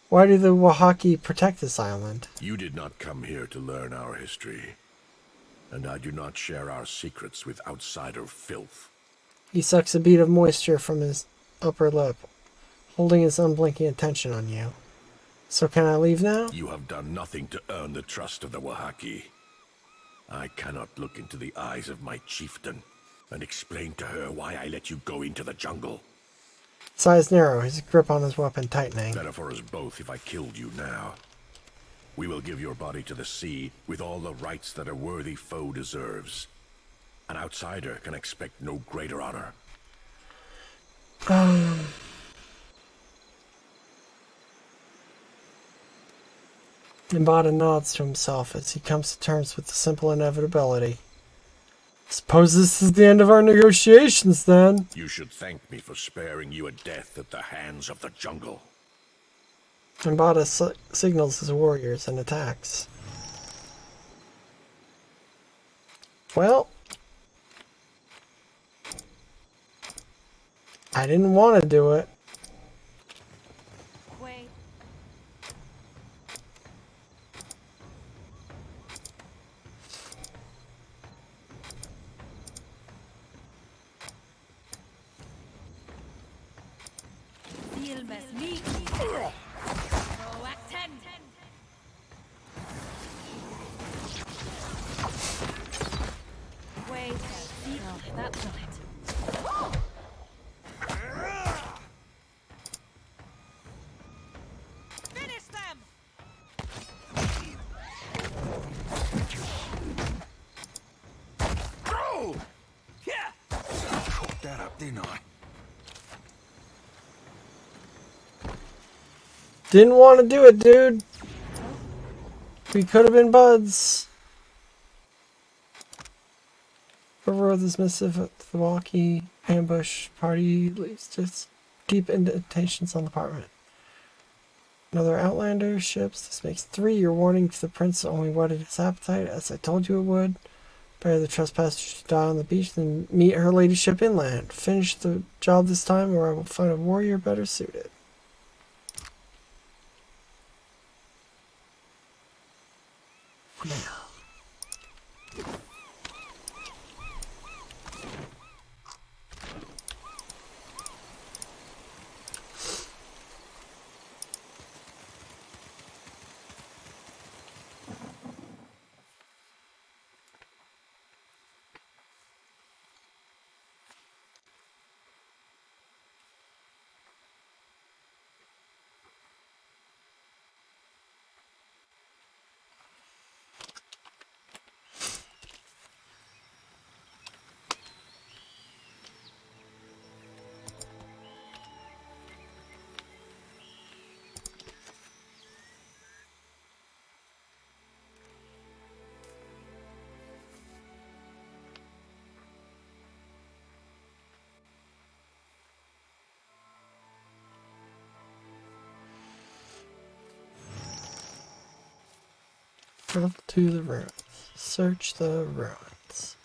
Why do the Wahaki protect this island?
You did not come here to learn our history, and I do not share our secrets with outsider filth.
He sucks a bead of moisture from his upper lip, holding his unblinking attention on you. So can I leave now?
You have done nothing to earn the trust of the Wahaki. I cannot look into the eyes of my chieftain and explain to her why I let you go into the jungle.
His eyes narrow, his grip on his weapon tightening.
Better for us both if I killed you now. We will give your body to the sea with all the rights that a worthy foe deserves. An outsider can expect no greater honor.
Nimbata nods to himself as he comes to terms with the simple inevitability. Suppose this is the end of our negotiations, then.
You should thank me for sparing you a death at the hands of the jungle.
Nimbata signals his warriors and attacks. Well, I didn't want to do it.
Wait, no, that's not it.
Finish them!
Oh! Yeah! Fucked that up, didn't I?
Didn't want to do it, dude. We could have been buds. Overrode this missive at the walkie ambush party leads to deep indentations on the apartment. Another Outlander ships. This makes 3. Your warning to the prince only whetted his appetite, as I told you it would. Better the trespassers to die on the beach than meet her ladyship inland. Finish the job this time, or I will find a warrior better suited. Travel to the ruins. Search the ruins.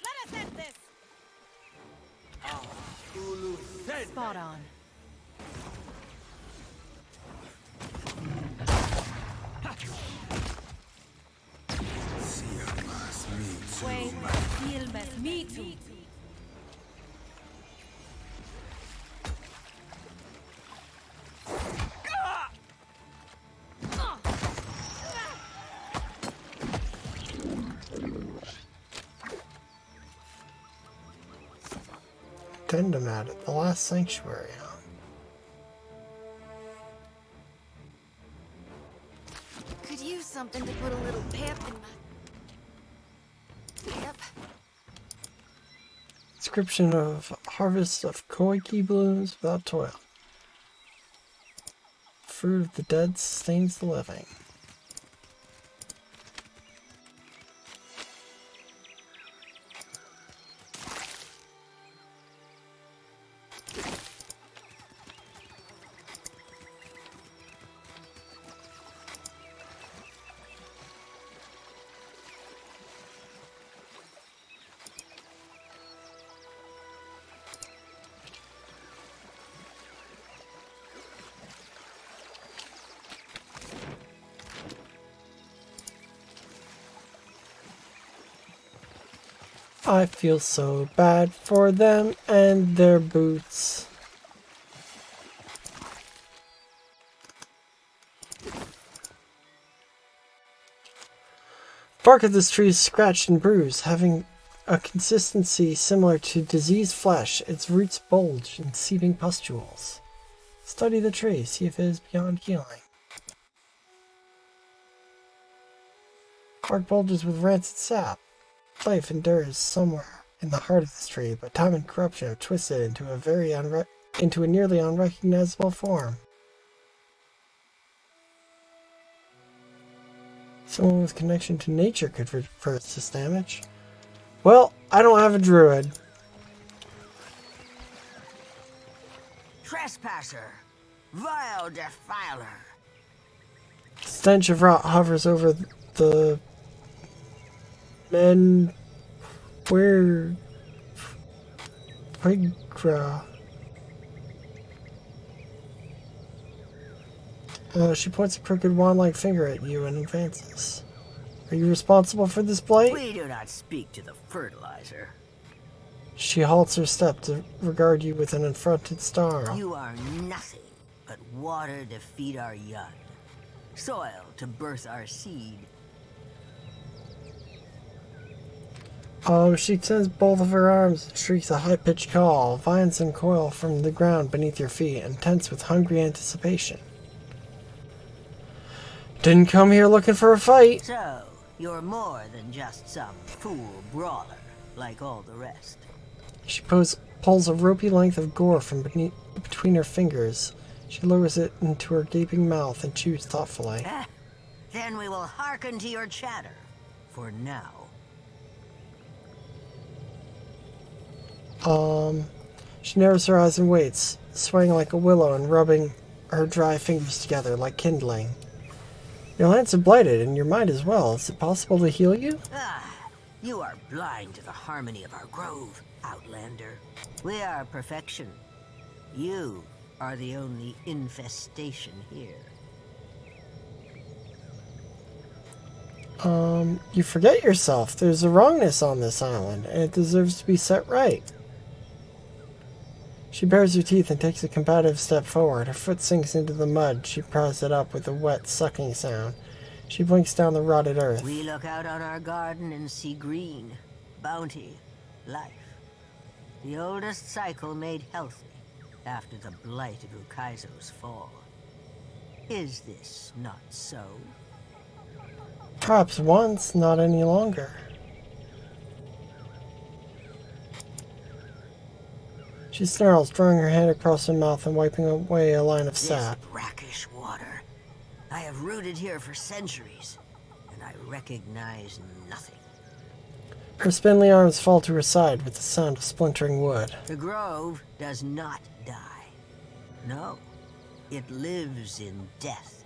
Let us end this!
Spot on.
Wait, me too.
Addendum added. The last sanctuary.
Could use something to put a little pep in my... Pep?
Description of harvest of koiki blooms without toil. Fruit of the dead sustains the living. I feel so bad for them and their boots. Bark of this tree is scratched and bruised, having a consistency similar to diseased flesh. Its roots bulge in seeping pustules. Study the tree, see if it is beyond healing. Bark bulges with rancid sap. Life endures somewhere in the heart of this tree, but time and corruption have twisted it into a nearly unrecognizable form. Someone with connection to nature could reverse this damage. Well, I don't have a druid.
Trespasser, vile defiler.
Stench of rot hovers over the men. Where Pigra. She points a crooked wand-like finger at you and advances. Are you responsible for this blight?
We do not speak to the fertilizer.
She halts her step to regard you with an affronted snarl.
You are nothing but water to feed our young, soil to birth our seed.
She extends both of her arms and shrieks a high-pitched call. Vines uncoil from the ground beneath your feet and tense with hungry anticipation. Didn't come here looking for a fight.
So, you're more than just some fool brawler, like all the rest.
She pulls a ropey length of gore from between her fingers. She lowers it into her gaping mouth and chews thoughtfully.
Then we will hearken to your chatter, for now.
She narrows her eyes and waits, swaying like a willow and rubbing her dry fingers together like kindling. Your lands are blighted, and your mind as well. Is it possible to heal you?
You are blind to the harmony of our grove, Outlander. We are perfection. You are the only infestation here.
You forget yourself. There's a wrongness on this island, and it deserves to be set right. She bares her teeth and takes a combative step forward. Her foot sinks into the mud. She pries it up with a wet, sucking sound. She blinks down the rotted earth.
We look out on our garden and see green, bounty, life. The oldest cycle made healthy after the blight of Ukaizo's fall. Is this not so?
Perhaps once, not any longer. She snarls, drawing her hand across her mouth and wiping away a line of sap.
This brackish water. I have rooted here for centuries, and I recognize nothing.
Her spindly arms fall to her side with the sound of splintering wood.
The grove does not die. No, it lives in death.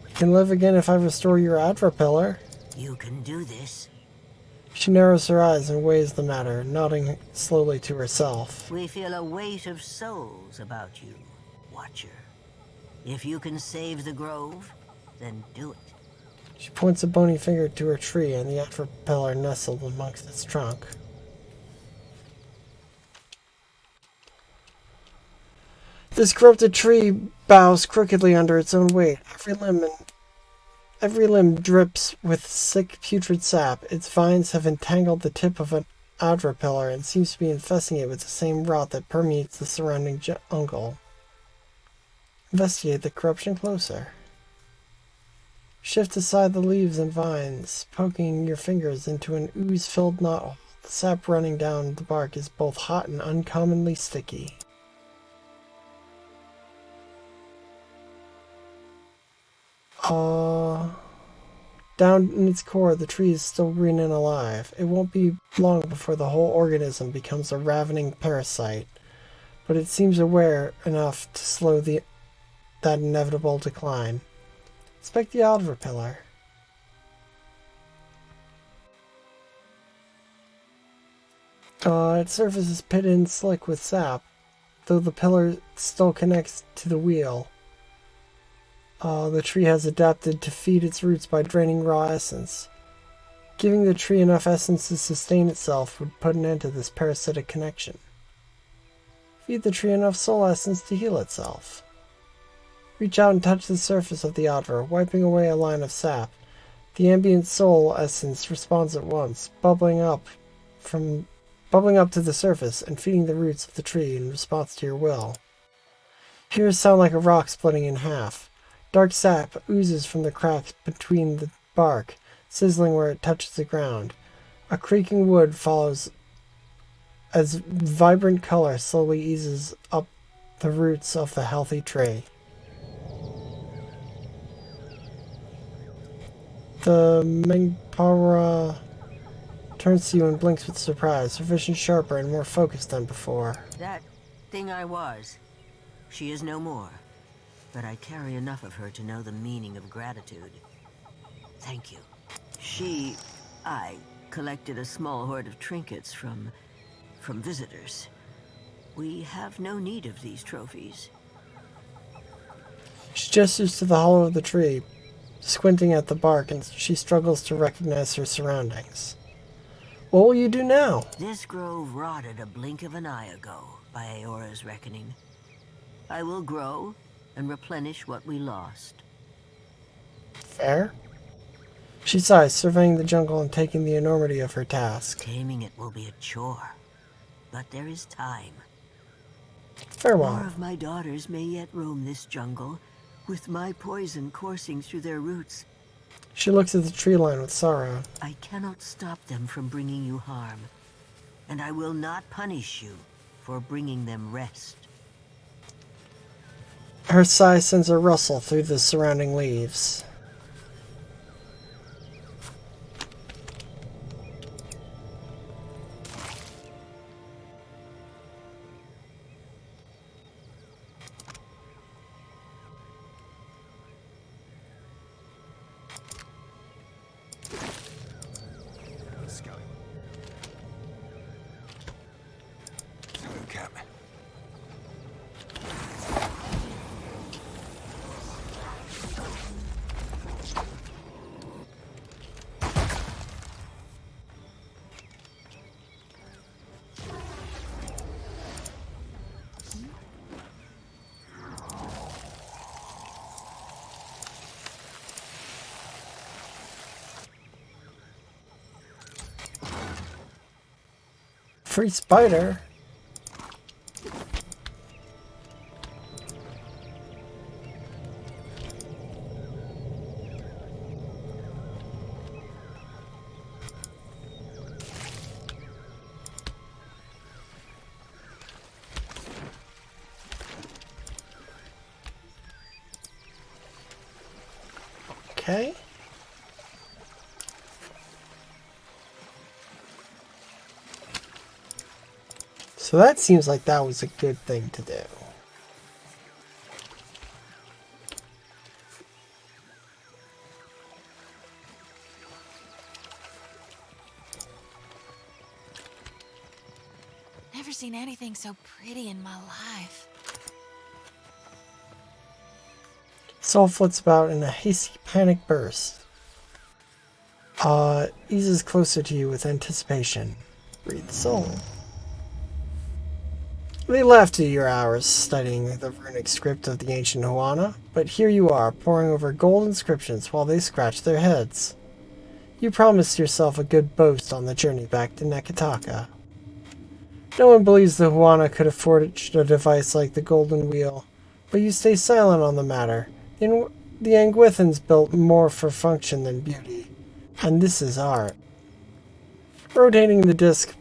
You can live again if I restore your Adra pillar.
You can do this.
She narrows her eyes and weighs the matter, nodding slowly to herself.
We feel a weight of souls about you, Watcher. If you can save the grove, then do it.
She points a bony finger to her tree and the Adra pillar nestled amongst its trunk. This corrupted tree bows crookedly under its own weight. Every limb drips with sick, putrid sap. Its vines have entangled the tip of an Adra pillar and seems to be infesting it with the same rot that permeates the surrounding jungle. Investigate the corruption closer. Shift aside the leaves and vines, poking your fingers into an ooze-filled knothole. The sap running down the bark is both hot and uncommonly sticky. Down in its core, the tree is still green and alive. It won't be long before the whole organism becomes a ravening parasite, but it seems aware enough to slow that inevitable decline. Inspect the Adra pillar. Its surface is pitted and slick with sap, though the pillar still connects to the wheel. The tree has adapted to feed its roots by draining raw essence. Giving the tree enough essence to sustain itself would put an end to this parasitic connection. Feed the tree enough soul essence to heal itself. Reach out and touch the surface of the Adra, wiping away a line of sap. The ambient soul essence responds at once, bubbling up to the surface and feeding the roots of the tree in response to your will. Hear a sound like a rock splitting in half. Dark sap oozes from the cracks between the bark, sizzling where it touches the ground. A creaking wood follows as vibrant color slowly eases up the roots of the healthy tree. The Mengpara turns to you and blinks with surprise, her vision sharper and more focused than before.
That thing I was, she is no more. But I carry enough of her to know the meaning of gratitude. Thank you. I collected a small hoard of trinkets from visitors. We have no need of these trophies.
She gestures to the hollow of the tree, squinting at the bark, and she struggles to recognize her surroundings. What will you do now?
This grove rotted a blink of an eye ago, by Aora's reckoning. I will grow and replenish what we lost.
Fair? She sighs, surveying the jungle and taking the enormity of her task.
Taming it will be a chore, but there is time.
Farewell.
More of my daughters may yet roam this jungle, with my poison coursing through their roots.
She looks at the tree line with sorrow.
I cannot stop them from bringing you harm, and I will not punish you for bringing them rest.
Her sigh sends a rustle through the surrounding leaves. Free spider? Okay. So that seems like that was a good thing to do.
Never seen anything so pretty in my life.
Soul flits about in a hasty panic burst. Eases closer to you with anticipation. Read the soul. They laughed at your hours studying the runic script of the ancient Huana, but here you are, poring over gold inscriptions while they scratch their heads. You promised yourself a good boast on the journey back to Neketaka. No one believes the Huana could have forged a device like the Golden Wheel, but you stay silent on the matter. The Anguithans built more for function than beauty, and this is art. Rotating the disc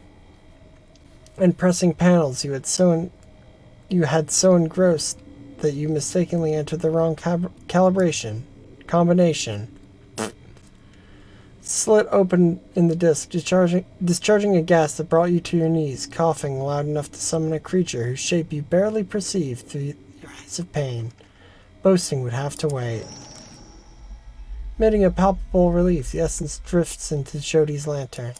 and pressing panels you had so engrossed that you mistakenly entered the wrong combination. Slit open in the disc, discharging a gas that brought you to your knees, coughing loud enough to summon a creature whose shape you barely perceived through your eyes of pain. Boasting would have to wait. Emitting a palpable relief, the essence drifts into Jodi's lantern.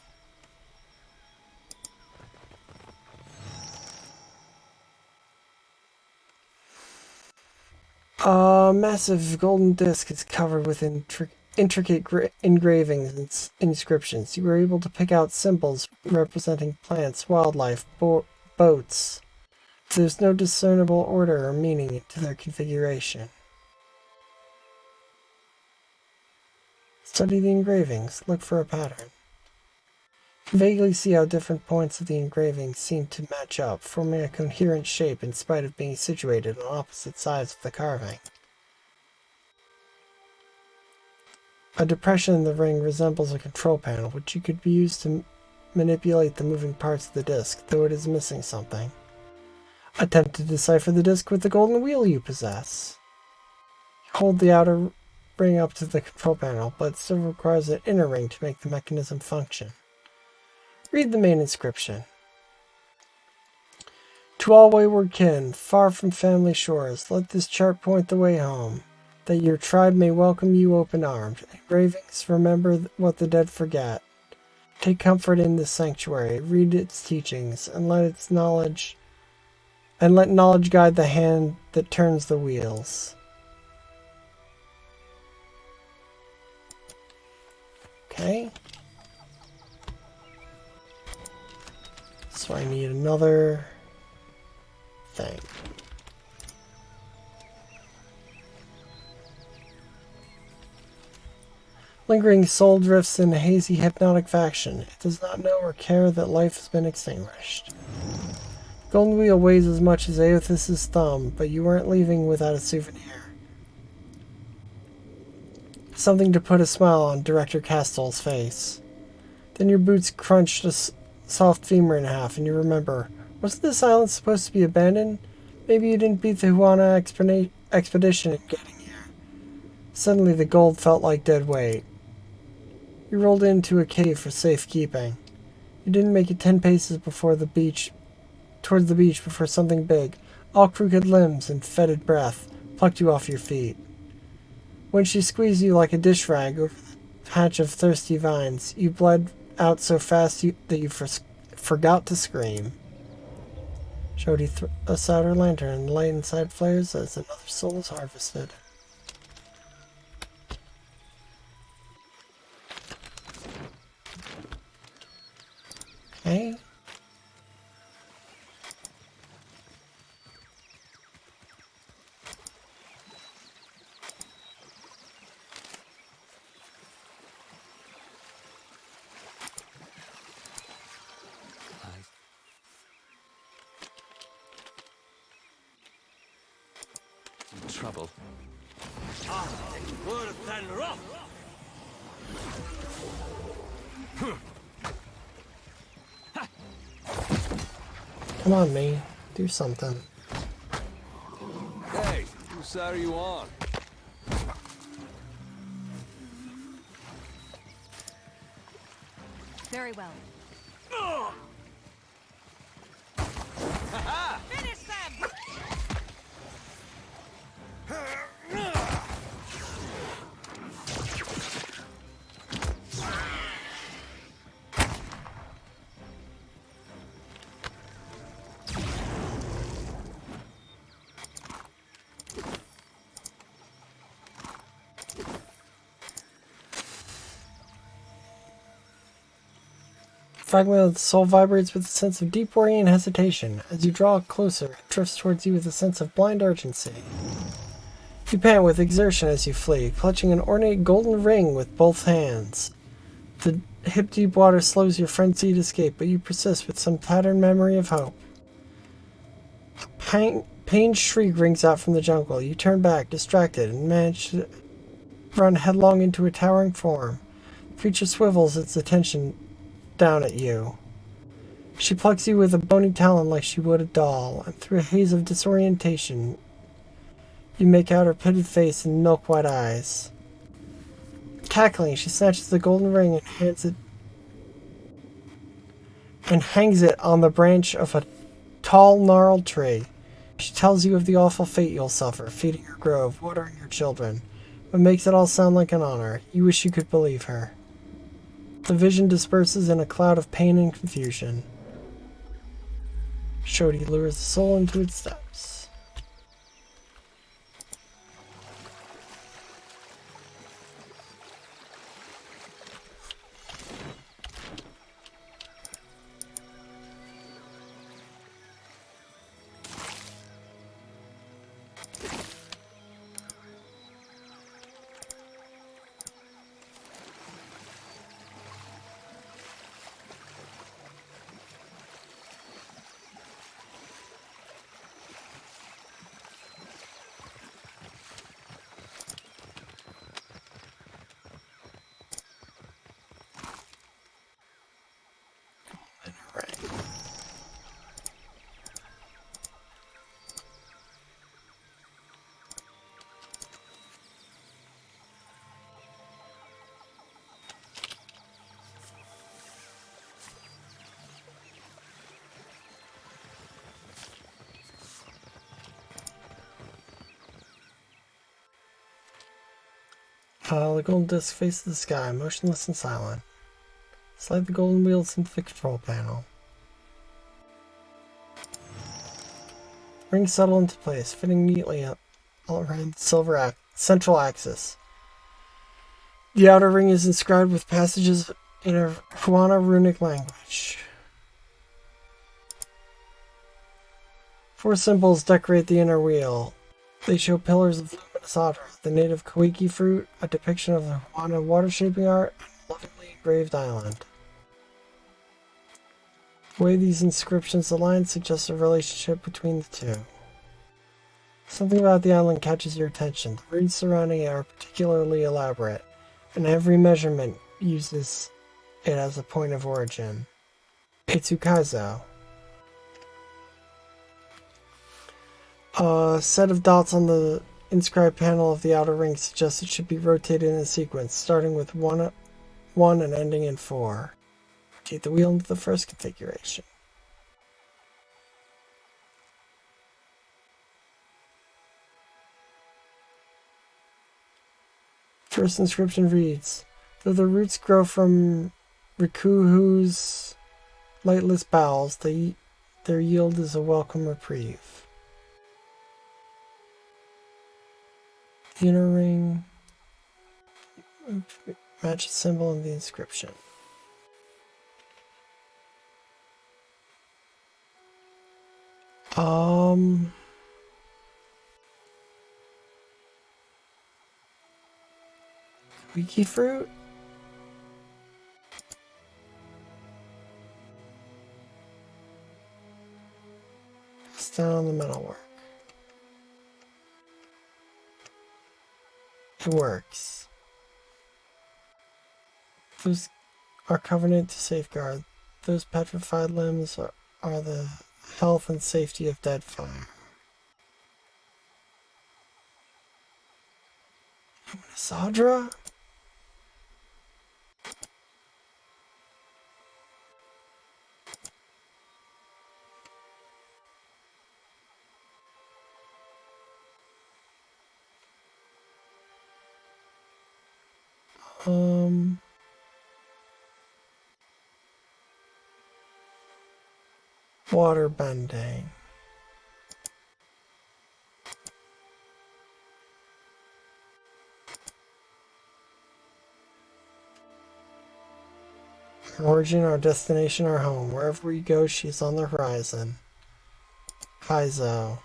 A massive golden disc is covered with intricate engravings and inscriptions. You were able to pick out symbols representing plants, wildlife, boats. There's no discernible order or meaning to their configuration. Study the engravings. Look for a pattern. Vaguely see how different points of the engravings seem to match up, forming a coherent shape in spite of being situated on opposite sides of the carving. A depression in the ring resembles a control panel, which could be used to manipulate the moving parts of the disc, though it is missing something. Attempt to decipher the disc with the golden wheel you possess. Hold the outer ring up to the control panel, but it still requires an inner ring to make the mechanism function. Read the main inscription. To all wayward kin, far from family shores, let this chart point the way home, that your tribe may welcome you open-armed. Engravings, remember what the dead forget. Take comfort in this sanctuary, read its teachings, and let knowledge guide the hand that turns the wheels. Okay. So I need another thing. Lingering soul drifts in a hazy hypnotic faction. It does not know or care that life has been extinguished. Golden wheel weighs as much as Eothas' thumb, but you weren't leaving without a souvenir. Something to put a smile on Director Castell's face. Then your boots crunched a soft femur in half, and you remember, wasn't this island supposed to be abandoned? Maybe you didn't beat the Huana expedition in getting here. Suddenly the gold felt like dead weight. You rolled into a cave for safekeeping. You didn't make it 10 paces towards the beach before something big, all crooked limbs and fetid breath, plucked you off your feet. When she squeezed you like a dish rag over the patch of thirsty vines, you bled out so fast that you forgot to scream. Shodi throws out her lantern, and the light inside flares as another soul is harvested. Okay.
Trouble.
Come on, me. Do something.
Hey, whose side are you on?
Very well. Finish them!
Fragment of the soul vibrates with a sense of deep worry and hesitation. As you draw closer, it drifts towards you with a sense of blind urgency. You pant with exertion as you flee, clutching an ornate golden ring with both hands. The hip-deep water slows your frenzied escape, but you persist with some tattered memory of hope. A pained shriek rings out from the jungle. You turn back, distracted, and manage to run headlong into a towering form. The creature swivels its attention down at you. She plucks you with a bony talon like she would a doll, and through a haze of disorientation, you make out her pitted face and milk-white eyes. Cackling, she snatches the golden ring and hangs it on the branch of a tall, gnarled tree. She tells you of the awful fate you'll suffer, feeding your grove, watering your children, but makes it all sound like an honor. You wish you could believe her. The vision disperses in a cloud of pain and confusion. Shodi lures the soul into its steps. The golden disc faces the sky, motionless and silent. Slide the golden wheels into the control panel. Rings settle into place, fitting neatly all around the silver central axis. The outer ring is inscribed with passages in a Huana runic language. 4 symbols decorate the inner wheel. They show pillars of luminous aura, the native Kawiki fruit, a depiction of the Huana water-shaping art, and a lovingly engraved island. The way these inscriptions align suggests a relationship between the two. Something about the island catches your attention. The runes surrounding it are particularly elaborate, and every measurement uses it as a point of origin. Itsukaizo. A set of dots on the inscribed panel of the outer ring suggests it should be rotated in a sequence, starting with 1 and ending in 4. Rotate the wheel into the first configuration. First inscription reads, though the roots grow from Rikuhu's lightless bowels, their yield is a welcome reprieve. The inner ring matches symbol in the inscription. Wiki fruit? It's down on the metalwork. It works. Those are covenant to safeguard. Those petrified limbs are the health and safety of Deadfire. Sadra? Water bending. Our origin, our destination, our home. Wherever we go, she's on the horizon. Kaizo.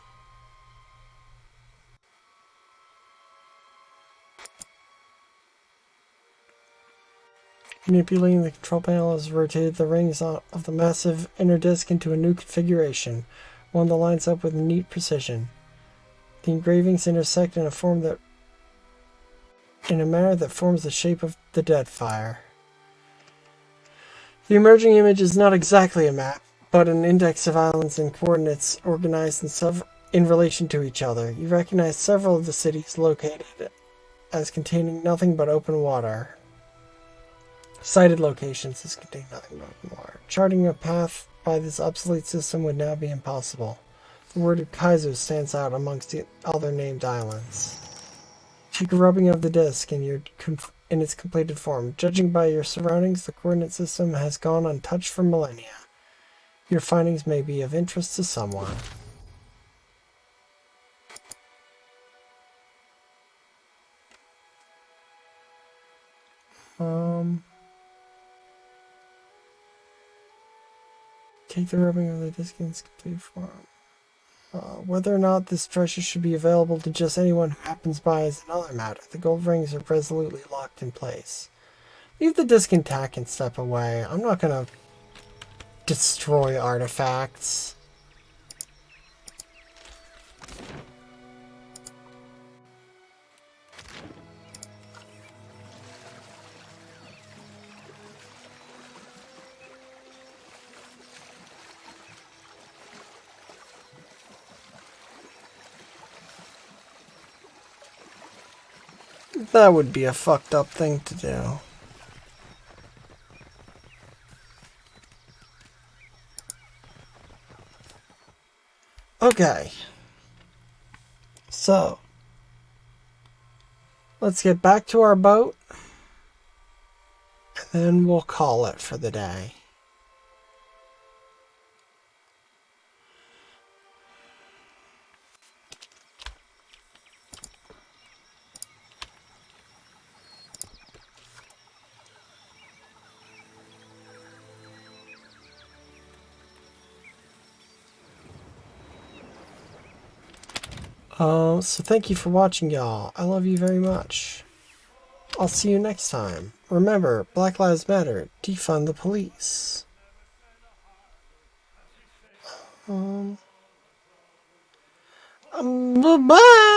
Manipulating the control panel has rotated the rings of the massive inner disc into a new configuration, one that lines up with neat precision. The engravings intersect in a manner that forms the shape of the Deadfire. The emerging image is not exactly a map, but an index of islands and coordinates organized in relation to each other. You recognize several of the cities located as containing nothing but open water. Cited locations as containing nothing but open water. Charting a path by this obsolete system would now be impossible. The word of Kaizo stands out amongst the other named islands. Take a rubbing of the disc in its completed form. Judging by your surroundings, the coordinate system has gone untouched for millennia. Your findings may be of interest to someone. Take the rubbing of the disc in its complete form. Whether or not this treasure should be available to just anyone who happens by is another matter. The gold rings are resolutely locked in place. Leave the disc intact and step away. I'm not gonna destroy artifacts. That would be a fucked up thing to do. Okay. So, let's get back to our boat, and then we'll call it for the day. So thank you for watching, y'all. I love you very much. I'll see you next time. Remember, Black Lives Matter. Defund the police. Bye-bye!